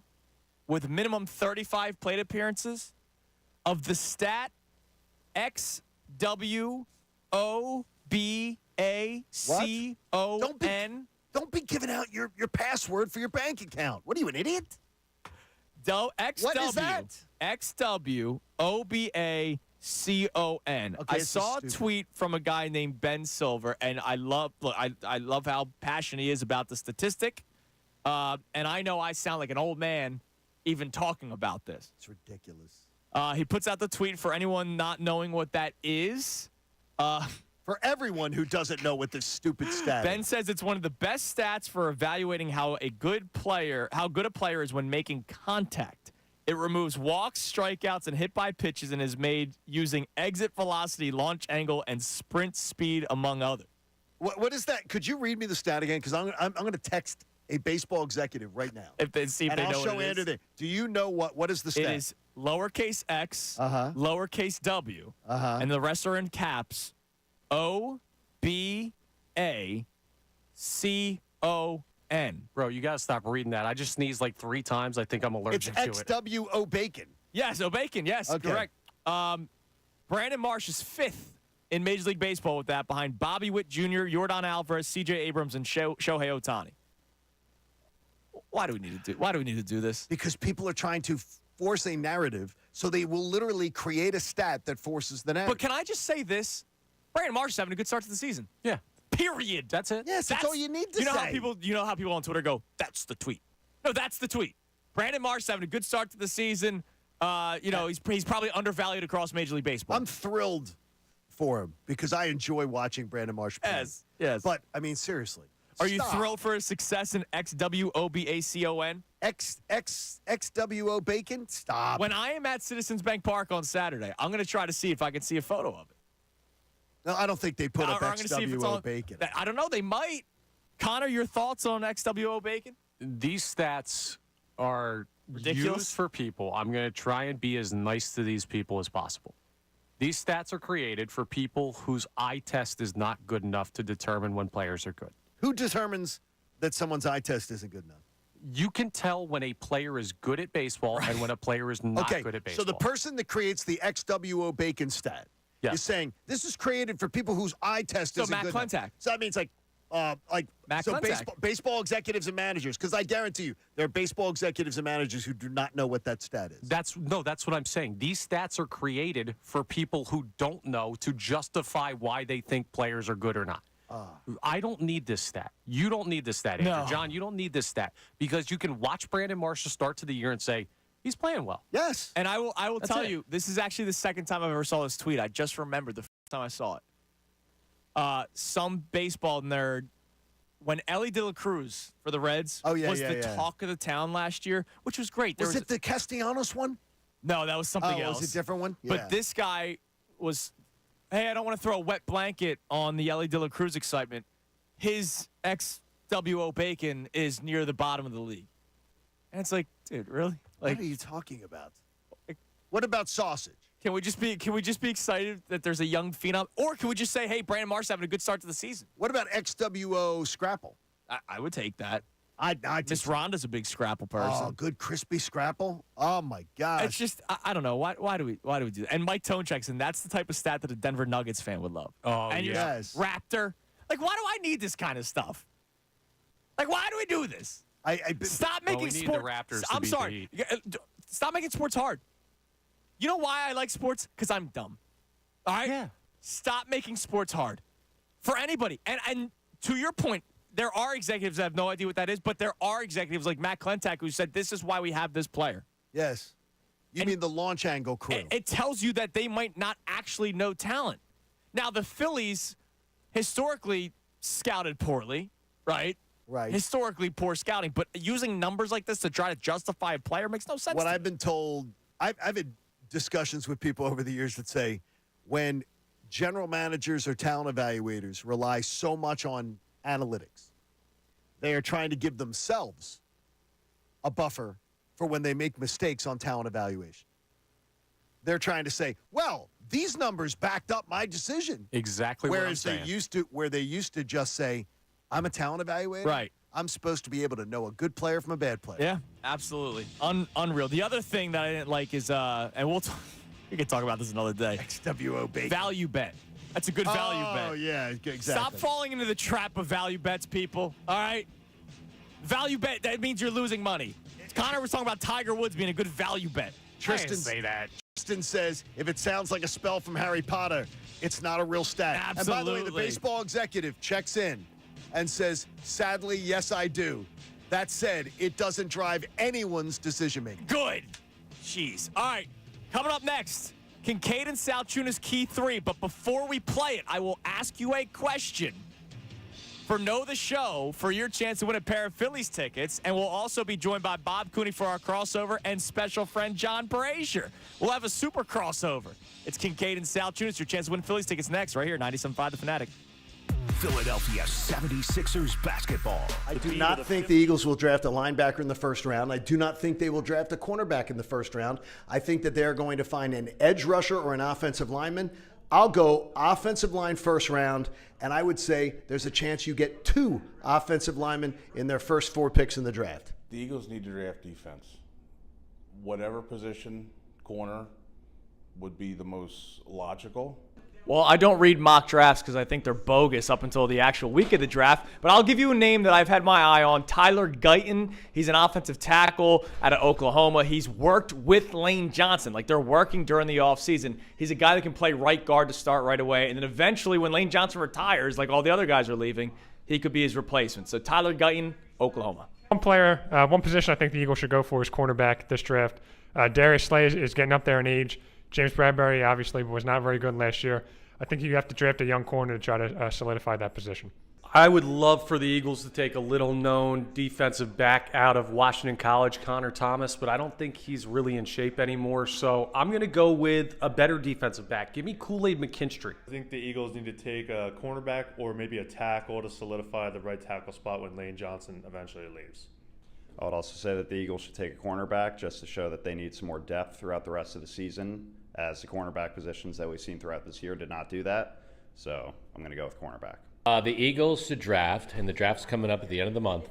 with minimum 35 plate appearances of the stat XWOBACON? Don't be giving out your password for your bank account. What are you, an idiot? What is that? XWOBACON. Okay, I saw a tweet from a guy named Ben Silver, and I love how passionate he is about the statistic. And I know I sound like an old man even talking about this. It's ridiculous. He puts out the tweet for anyone not knowing what that is. For everyone who doesn't know what this stupid stat Ben is. says it's one of the best stats for evaluating how good a player is when making contact. It removes walks, strikeouts, and hit by pitches and is made using exit velocity, launch angle, and sprint speed, among others. What is that? Could you read me the stat again? Because I'm going to text a baseball executive right now. If they see if they know I'll show what it Andrew is. there. Do you know what is the stat? It is lowercase x, lowercase w, and the rest are in caps. OBACON. Bro, you got to stop reading that. I just sneezed like 3 times. I think I'm allergic to it. It's XWO Bacon. Yes, O'Bacon. Yes, Okay. correct. Brandon Marsh is 5th in Major League Baseball with that, behind Bobby Witt Jr., Yordan Alvarez, C.J. Abrams, and Shohei Ohtani. Why do we need to do this? Because people are trying to force a narrative, so they will literally create a stat that forces the narrative. But can I just say this? Brandon Marsh is having a good start to the season. Yeah. Period. That's it. Yes, that's all you need to you know say. How people on Twitter go, that's the tweet. No, that's the tweet. Brandon Marsh is having a good start to the season. He's probably undervalued across Major League Baseball. I'm thrilled for him because I enjoy watching Brandon Marsh play. Yes. But, I mean, seriously. Are you thrilled for his success in XWOBACON? XWO Bacon? Stop. When I am at Citizens Bank Park on Saturday, I'm going to try to see if I can see a photo of it. No, I don't think they put up I'm gonna see if it's XWO on- Bacon. I don't know. They might. Connor, your thoughts on XWO Bacon? These stats are Ridiculous? used for people. I'm going to try and be as nice to these people as possible. These stats are created for people whose eye test is not good enough to determine when players are good. Who determines that someone's eye test isn't good enough? You can tell when a player is good at baseball and when a player is not good at baseball. So the person that creates the XWO Bacon stat is saying this is created for people whose eye test isn't good enough. So that means baseball executives and managers, because I guarantee you there are baseball executives and managers who do not know what that stat is. That's what I'm saying. These stats are created for people who don't know to justify why they think players are good or not. I don't need this stat. You don't need this stat, Andrew. No. John, you don't need this stat because you can watch Brandon Marsh start to the year and say, he's playing well. Yes. And I will That's tell it. you, this is actually the second time I've ever saw this tweet. I just remembered the first time I saw it. Some baseball nerd, when Ellie De La Cruz for the Reds was the talk of the town last year, which was great. Was it the Castellanos one? No, that was something Oh, else. was it a different one? But Yeah. this guy was, hey, I don't want to throw a wet blanket on the Ellie De La Cruz excitement. His XWO Bacon is near the bottom of the league. And it's like, dude, really? Like, what are you talking about? What about sausage? Can we just be excited that there's a young phenom? Or can we just say, hey, Brandon Marsh having a good start to the season? What about XWO Scrapple? I would take that. I Miss Rhonda's a big Scrapple person. Oh, good crispy Scrapple. Oh my gosh. It's just I don't know why do we do that? And Mike Tonechek's, and that's the type of stat that a Denver Nuggets fan would love. Oh, and you're yes. Raptor. Like, why do I need this kind of stuff? Like, why do we do this? Stop making we need sports. the Raptors to I'm beat sorry. Stop making sports hard. You know why I like sports? Because I'm dumb. All right? Yeah. Stop making sports hard for anybody. And to your point, there are executives that have no idea what that is, but there are executives like Matt Klentak who said this is why we have this player. Yes. You mean the launch angle crew. It tells you that they might not actually know talent. Now, the Phillies historically scouted poorly, right? Right. Historically poor scouting, but using numbers like this to try to justify a player makes no sense. What I've been told, I've had discussions with people over the years that say when general managers or talent evaluators rely so much on analytics, they are trying to give themselves a buffer for when they make mistakes on talent evaluation. They're trying to say, well, these numbers backed up my decision. Exactly what I'm saying. Where they used to just say, I'm a talent evaluator. Right. I'm supposed to be able to know a good player from a bad player. Yeah, absolutely. Unreal. The other thing that I didn't like is, and we can talk about this another day. XWO bacon. Value bet. That's a good value bet. Oh, yeah, exactly. Stop falling into the trap of value bets, people. All right? Value bet, that means you're losing money. Connor was talking about Tiger Woods being a good value bet. Tristan say that. Tristan says, if it sounds like a spell from Harry Potter, it's not a real stat. Absolutely. And by the way, the baseball executive checks in and says, sadly, yes, I do. That said, it doesn't drive anyone's decision-making. Good. Jeez. All right. Coming up next, Kincade and Salciunas Key 3. But before we play it, I will ask you a question for Know the Show for your chance to win a pair of Phillies tickets. And we'll also be joined by Bob Cooney for our crossover and special friend John Brazier. We'll have a super crossover. It's Kincade and Salciunas. Your chance to win Phillies tickets next right here, 97.5 The Fanatic. Philadelphia 76ers basketball. I do not think the Eagles will draft a linebacker in the first round. I do not think they will draft a cornerback in the first round. I think that they're going to find an edge rusher or an offensive lineman. I'll go offensive line first round, and I would say there's a chance you get 2 offensive linemen in their first 4 picks in the draft. The Eagles need to draft defense. Whatever position, corner, would be the most logical. Well, I don't read mock drafts because I think they're bogus up until the actual week of the draft. But I'll give you a name that I've had my eye on, Tyler Guyton. He's an offensive tackle out of Oklahoma. He's worked with Lane Johnson. Like, they're working during the offseason. He's a guy that can play right guard to start right away. And then eventually when Lane Johnson retires, like all the other guys are leaving, he could be his replacement. So Tyler Guyton, Oklahoma. One position I think the Eagles should go for is cornerback this draft. Darius Slay is getting up there in age. James Bradbury obviously was not very good last year. I think you have to draft a young corner to try to solidify that position. I would love for the Eagles to take a little-known defensive back out of Washington College, Connor Thomas, but I don't think he's really in shape anymore. So I'm going to go with a better defensive back. Give me Kool-Aid McKinstry. I think the Eagles need to take a cornerback or maybe a tackle to solidify the right tackle spot when Lane Johnson eventually leaves. I would also say that the Eagles should take a cornerback just to show that they need some more depth throughout the rest of the season, as the cornerback positions that we've seen throughout this year did not do that. So I'm going to go with cornerback. The Eagles should draft, and the draft's coming up at the end of the month,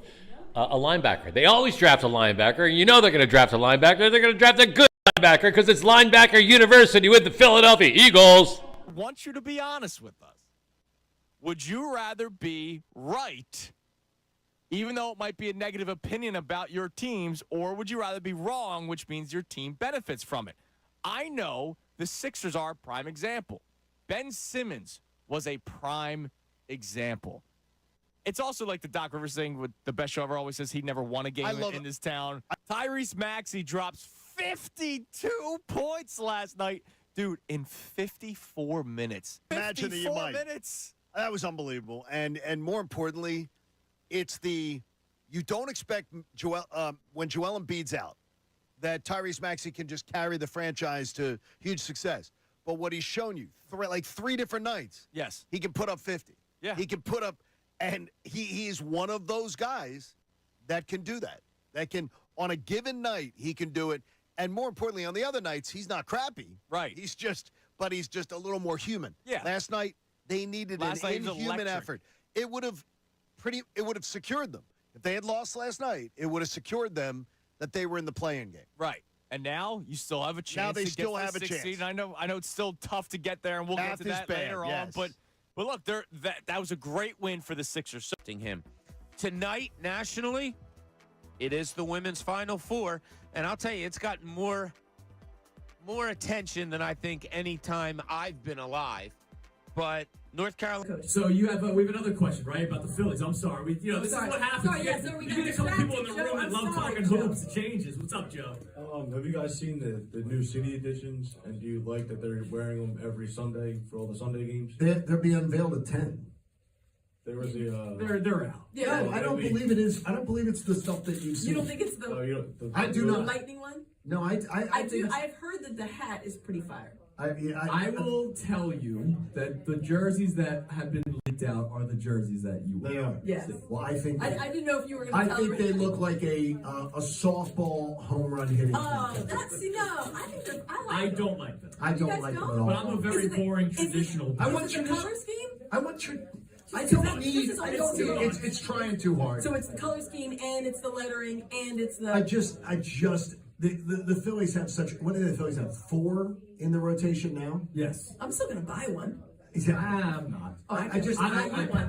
a linebacker. They always draft a linebacker, and you know they're going to draft a linebacker. They're going to draft a good linebacker because it's linebacker university with the Philadelphia Eagles. I want you to be honest with us. Would you rather be right, even though it might be a negative opinion about your teams, or would you rather be wrong, which means your team benefits from it? I know the Sixers are a prime example. Ben Simmons was a prime example. It's also like the Doc Rivers thing with the best show ever always says he never won a game in this town. Tyrese Maxey drops 52 points last night. Dude, in 54 minutes. Imagine 54 minutes. That was unbelievable. And more importantly, it's you don't expect when Joel Embiid's out, that Tyrese Maxey can just carry the franchise to huge success. But what he's shown you, like 3 different nights, yes, he can put up 50. Yeah. He can put up, and he's one of those guys that can do that. That can, on a given night, he can do it. And more importantly, on the other nights, he's not crappy. Right. He's just a little more human. Yeah. Last night, they needed an inhuman effort. It would have secured them. If they had lost last night, it would have secured them that they were in the play-in game. Right. And now you still have a chance. Now they to still get have a chance. Seed. I know it's still tough to get there, and we'll get to that later on. But look, that was a great win for the Sixers. Him tonight nationally, it is the women's Final Four, and I'll tell you, it's got more attention than I think any time I've been alive. But North Carolina. So we have another question, right, about the Phillies. I'm sorry. This is what happens. You get a couple people in the room that love talking hoops and changes. What's up, Joe? Have you guys seen the new city editions? And do you like that they're wearing them every Sunday for all the Sunday games? They'll be unveiled at 10. There was a. They're out. Yeah, no, I don't believe it is. I don't believe it's the stuff that you've seen. You don't think it's the? I do not. The lightning one? No, I do. I've heard that the hat is pretty fire. I will tell you that the jerseys that have been leaked out are the jerseys that you wear. They are. Yes. Well, I think. I didn't know if you were going to tell I think they look like a softball home run hitting. Oh, that's no. I think that I don't like them. I don't like them at all. But I'm a very boring traditional. I want the color scheme. I want your. I don't need. I don't need. It's trying too hard. So it's the color scheme and it's the lettering and it's the. I just. The Phillies have such. What do the Phillies have? 4 in the rotation now. Yes. I'm still gonna buy one. I'm not.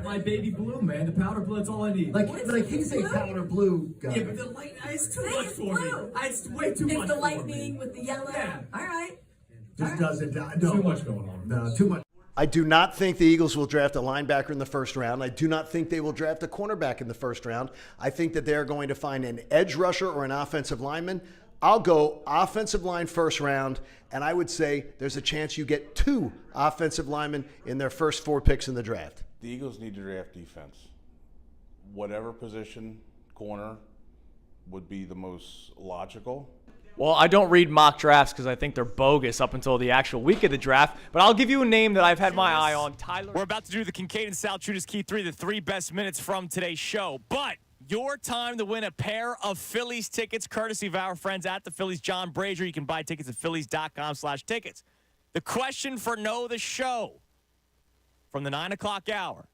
My baby blue, man. The powder blue. That's all I need. Like he's a powder blue guy. Yeah, but the light. It's too much for me. It's way too much. It's the lightning with the yellow. Yeah. All right. Just doesn't. No. Too much going on. No, too much. I do not think the Eagles will draft a linebacker in the first round. I do not think they will draft a cornerback in the first round. I think that they're going to find an edge rusher or an offensive lineman. I'll go offensive line first round, and I would say there's a chance you get 2 offensive linemen in their first 4 picks in the draft. The Eagles need to draft defense. Whatever position, corner, would be the most logical. Well, I don't read mock drafts because I think they're bogus up until the actual week of the draft. But I'll give you a name that I've had my eye on. Tyler. We're about to do the Kincade and Salciunas Key 3, the 3 best minutes from today's show. But your time to win a pair of Phillies tickets, courtesy of our friends at the Phillies, John Brazier. You can buy tickets at phillies.com/tickets. The question for Know the Show from the 9 o'clock hour.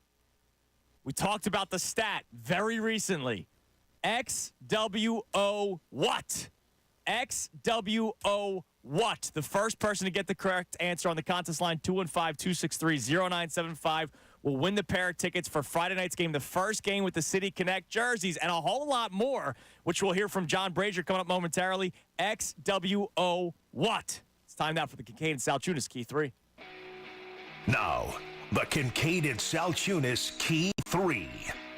We talked about the stat very recently. XWO what? XWO what? The first person to get the correct answer on the contest line, 215-263-0975, will win the pair of tickets for Friday night's game, the first game with the City Connect jerseys, and a whole lot more, which we'll hear from John Brazier coming up momentarily. XWO what? It's time now for the Kincade and Salciunas Key 3. Now, the Kincade and Salciunas Key 3.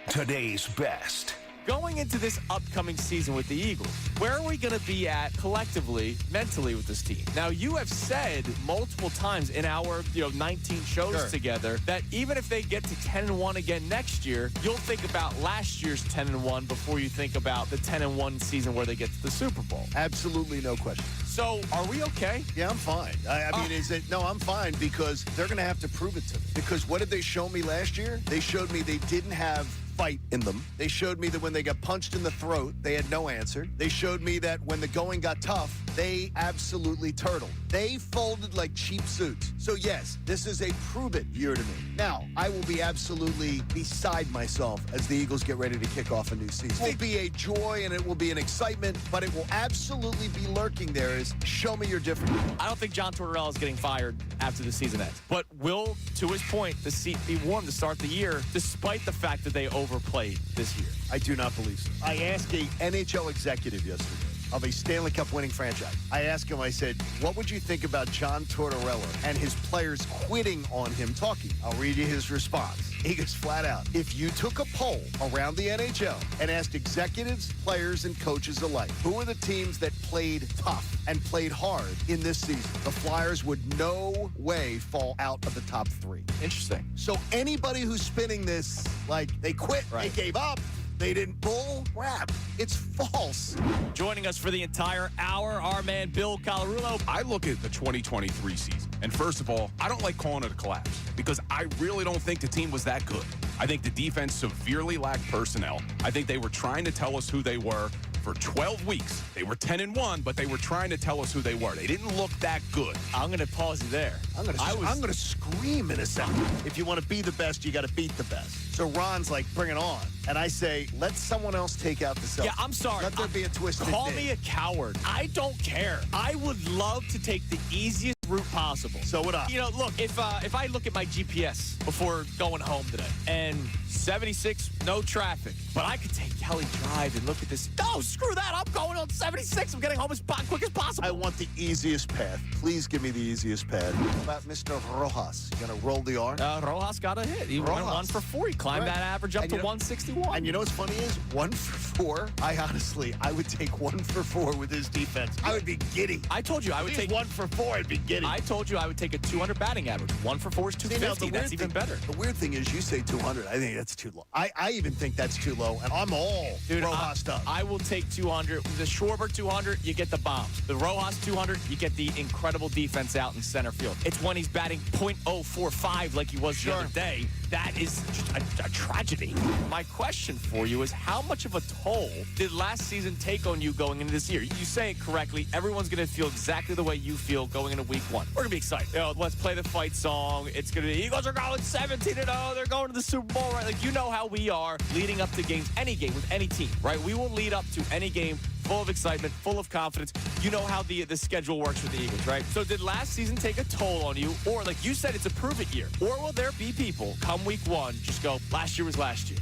Today's best. Going into this upcoming season with the Eagles, where are we going to be at collectively, mentally with this team? Now, you have said multiple times in our 19 shows together that even if they get to 10-1 again next year, you'll think about last year's 10-1 before you think about the 10-1 season where they get to the Super Bowl. Absolutely no question. So, are we okay? Yeah, I'm fine. I mean, I'm fine because they're going to have to prove it to me. Because what did they show me last year? They showed me they didn't have fight in them. They showed me that when they got punched in the throat, they had no answer. They showed me that when the going got tough, they absolutely turtled. They folded like cheap suits. So yes, this is a prove-it year to me. Now, I will be absolutely beside myself as the Eagles get ready to kick off a new season. It will be a joy and it will be an excitement, but it will absolutely be lurking there is show me you're different. I don't think John Tortorella is getting fired after the season ends. But will, to his point, the seat be warm to start the year, despite the fact that they overplayed this year? I do not believe so. I asked a NHL executive yesterday of a Stanley Cup winning franchise. I asked him, I said, what would you think about John Tortorella and his players quitting on him talking? I'll read you his response. He goes flat out, if you took a poll around the NHL and asked executives, players, and coaches alike, who are the teams that played tough and played hard in this season, the Flyers would no way fall out of the top 3. Interesting. So anybody who's spinning this like they quit, they gave up, they didn't bull crap. It's false. Joining us for the entire hour, our man Bill Colarulo. I look at the 2023 season, and first of all, I don't like calling it a collapse because I really don't think the team was that good. I think the defense severely lacked personnel. I think they were trying to tell us who they were. For 12 weeks, they were 10-1, but they were trying to tell us who they were. They didn't look that good. I'm going to pause you there. I'm going to scream in a second. If you want to be the best, you got to beat the best. So Ron's like, bring it on. And I say, let someone else take out the Celtics. Yeah, I'm sorry. Let there be a twisted Call me a coward. I don't care. I would love to take the easiest route possible. So would I. Look, if I look at my GPS before going home today and 76, no traffic, but I could take Kelly Drive and look at this. No, screw that. I'm going on 76. I'm getting home as quick as possible. I want the easiest path. Please give me the easiest path. How about Mr. Rojas? You going to roll the R? Rojas got a hit. He went 1 for 4. He climbed that average up to 161. And you know what's funny is 1 for 4. I would take 1 for 4 with his defense. I would be giddy. I told you I would take 1 for 4. I'd be giddy. kidding. I told you I would take a 200 batting average. 1 for 4 is 250. That's even better. The weird thing is you say 200. I think that's too low. I even think that's too low, and I'm all Rojas stuff. I will take 200. The Schwarber 200, you get the bombs. The Rojas 200, you get the incredible defense out in center field. It's when he's batting .045 like he was the other day. That is just a tragedy. My question for you is, how much of a toll did last season take on you going into this year? You say it correctly. Everyone's going to feel exactly the way you feel going into week 1. We're going to be excited. Let's play the fight song. It's going to be, Eagles are going 17-0. They're going to the Super Bowl, right? Like, you know how we are leading up to games, any game with any team, right? We will lead up to any game full of excitement, full of confidence. You know how the schedule works with the Eagles, right? So did last season take a toll on you? Or, like you said, it's a prove-it year. Or will there be people come week 1 just go, last year was last year.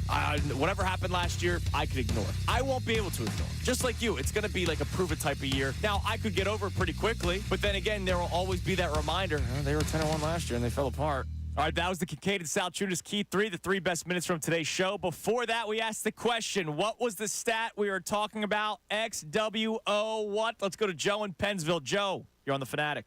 Whatever happened last year, I could ignore. I won't be able to ignore. Just like you, it's going to be like a prove-it type of year. Now, I could get over it pretty quickly, but then again, there will always be that reminder, they were 10-1 last year and they fell apart. All right, that was the Kincade Salciunas Key 3, the 3 best minutes from today's show. Before that, we asked the question, what was the stat we were talking about? XWO what? Let's go to Joe in Pennsville. Joe, you're on the Fanatic.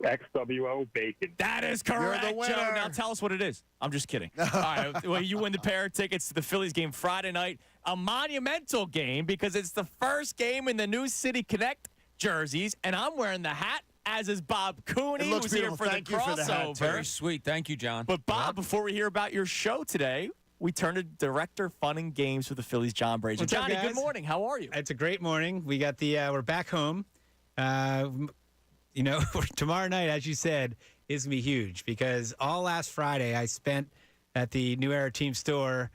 XWO bacon. That is correct, You're the winner. Joe. Now tell us what it is. I'm just kidding. All right, well, you win the pair of tickets to the Phillies game Friday night. A monumental game because it's the first game in the new City Connect jerseys, and I'm wearing the hat, as is Bob Cooney, who's here for the crossover. Very sweet. Thank you, John. But, Bob, before we hear about your show today, we turn to Director Fun and Games for the Phillies, John Brazier. What's up, Johnny, guys? good morning. How are you? It's a great morning. We got we're back home. Tomorrow night, as you said, is going to be huge because all last Friday I spent at the New Era Team store.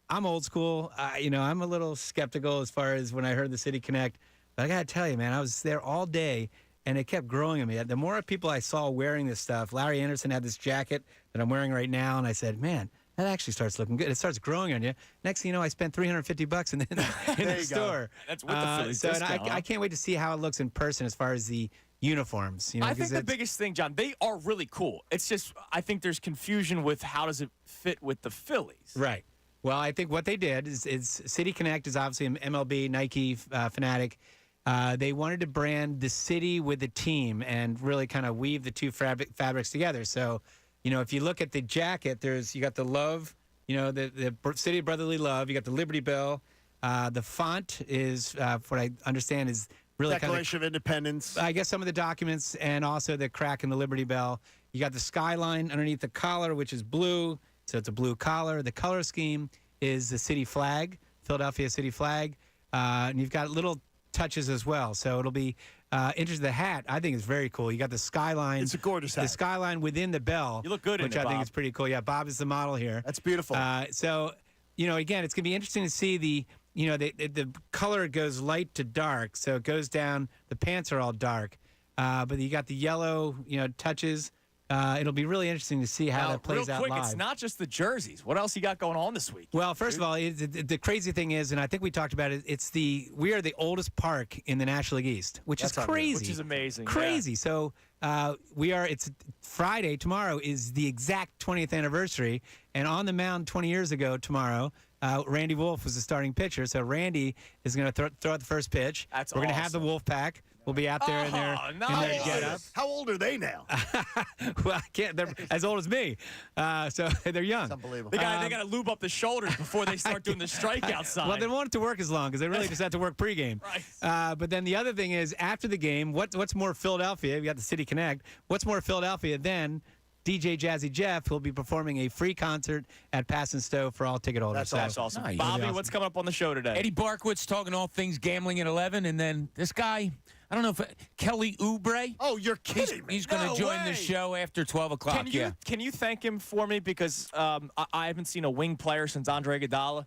I'm old school. I'm a little skeptical as far as when I heard the City Connect. But I got to tell you, man, I was there all day. And it kept growing on me. The more people I saw wearing this stuff, Larry Anderson had this jacket that I'm wearing right now, and I said, man, that actually starts looking good. It starts growing on you. Next thing you know, I spent $350 in the store. That's with the Phillies discount. I can't wait to see how it looks in person as far as the uniforms. I think the biggest thing, John, they are really cool. It's just I think there's confusion with how does it fit with the Phillies. Right. Well, I think what they did is City Connect is obviously an MLB, Nike, Fanatic. They wanted to brand the city with the team and really kind of weave the two fabrics together. So, if you look at the jacket, you got the love, the city of brotherly love. You got the Liberty Bell. The font is, what I understand, is really Declaration of Independence. I guess some of the documents and also the crack in the Liberty Bell. You got the skyline underneath the collar, which is blue. So it's a blue collar. The color scheme is the city flag, Philadelphia city flag. And you've got little touches as well, so it'll be interesting. The hat, I think, is very cool. You got the skyline. It's a gorgeous hat. The skyline within the bell. You look good in it, which I think Bob. is pretty cool. Yeah, Bob is the model here. That's beautiful. So, again, it's gonna be interesting to see the color goes light to dark, so it goes down. The pants are all dark, but you got the yellow, touches. It'll be really interesting to see how that plays real out quick, live. It's not just the jerseys. What else you got going on this week? Well, first of all, the crazy thing is, and I think we talked about it, we are the oldest park in the National League East, which is crazy. Which is amazing. Crazy. Yeah. So it's Friday. Tomorrow is the exact 20th anniversary. And on the mound 20 years ago tomorrow, Randy Wolf was the starting pitcher. So Randy is going to throw out the first pitch. That's We're going to have the Wolf Pack. We'll be out there in their get-up. How old are they now? Well, I can't. They're as old as me, so they're young. It's unbelievable. They got to lube up the shoulders before they start doing the strikeout sign. Well, they don't want it to work as long because they really just have to work pregame. Right. But then the other thing is, after the game, what's more Philadelphia? We got the City Connect. What's more Philadelphia than DJ Jazzy Jeff, who'll be performing a free concert at Pass and Stowe for all ticket holders. That's awesome. Nice. Bobby, what's coming up on the show today? Eddie Barkwitz talking all things gambling at 11, and then this guy, I don't know if Kelly Oubre. Oh, you're kidding me. He's going to join the show after 12 o'clock. Can you thank him for me? Because I haven't seen a wing player since Andre Iguodala.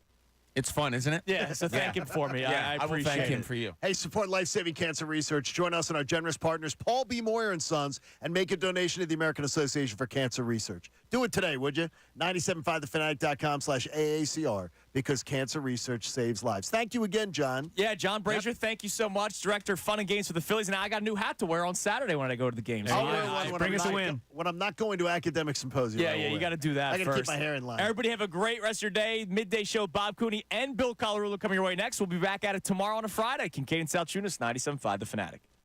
It's fun, isn't it? Yeah, so thank him for me. Yeah, I will appreciate thank him it. for you. Hey, support life-saving cancer research. Join us and our generous partners, Paul B. Moyer and Sons, and make a donation to the American Association for Cancer Research. Do it today, would you? 975thefanatic.com/AACR, because cancer research saves lives. Thank you again, John. Yeah, John Brazier, thank you so much. Director of Fun and Games for the Phillies. And I got a new hat to wear on Saturday when I go to the games. I'll wear one bring us a win. When I'm not going to academic symposium. Yeah, you got to do that I got to first. keep my hair in line. Everybody have a great rest of your day. Midday show, Bob Cooney and Bill Colarulo coming your way next. We'll be back at it tomorrow on a Friday. Kincade Salciunas, 97.5 The Fanatic.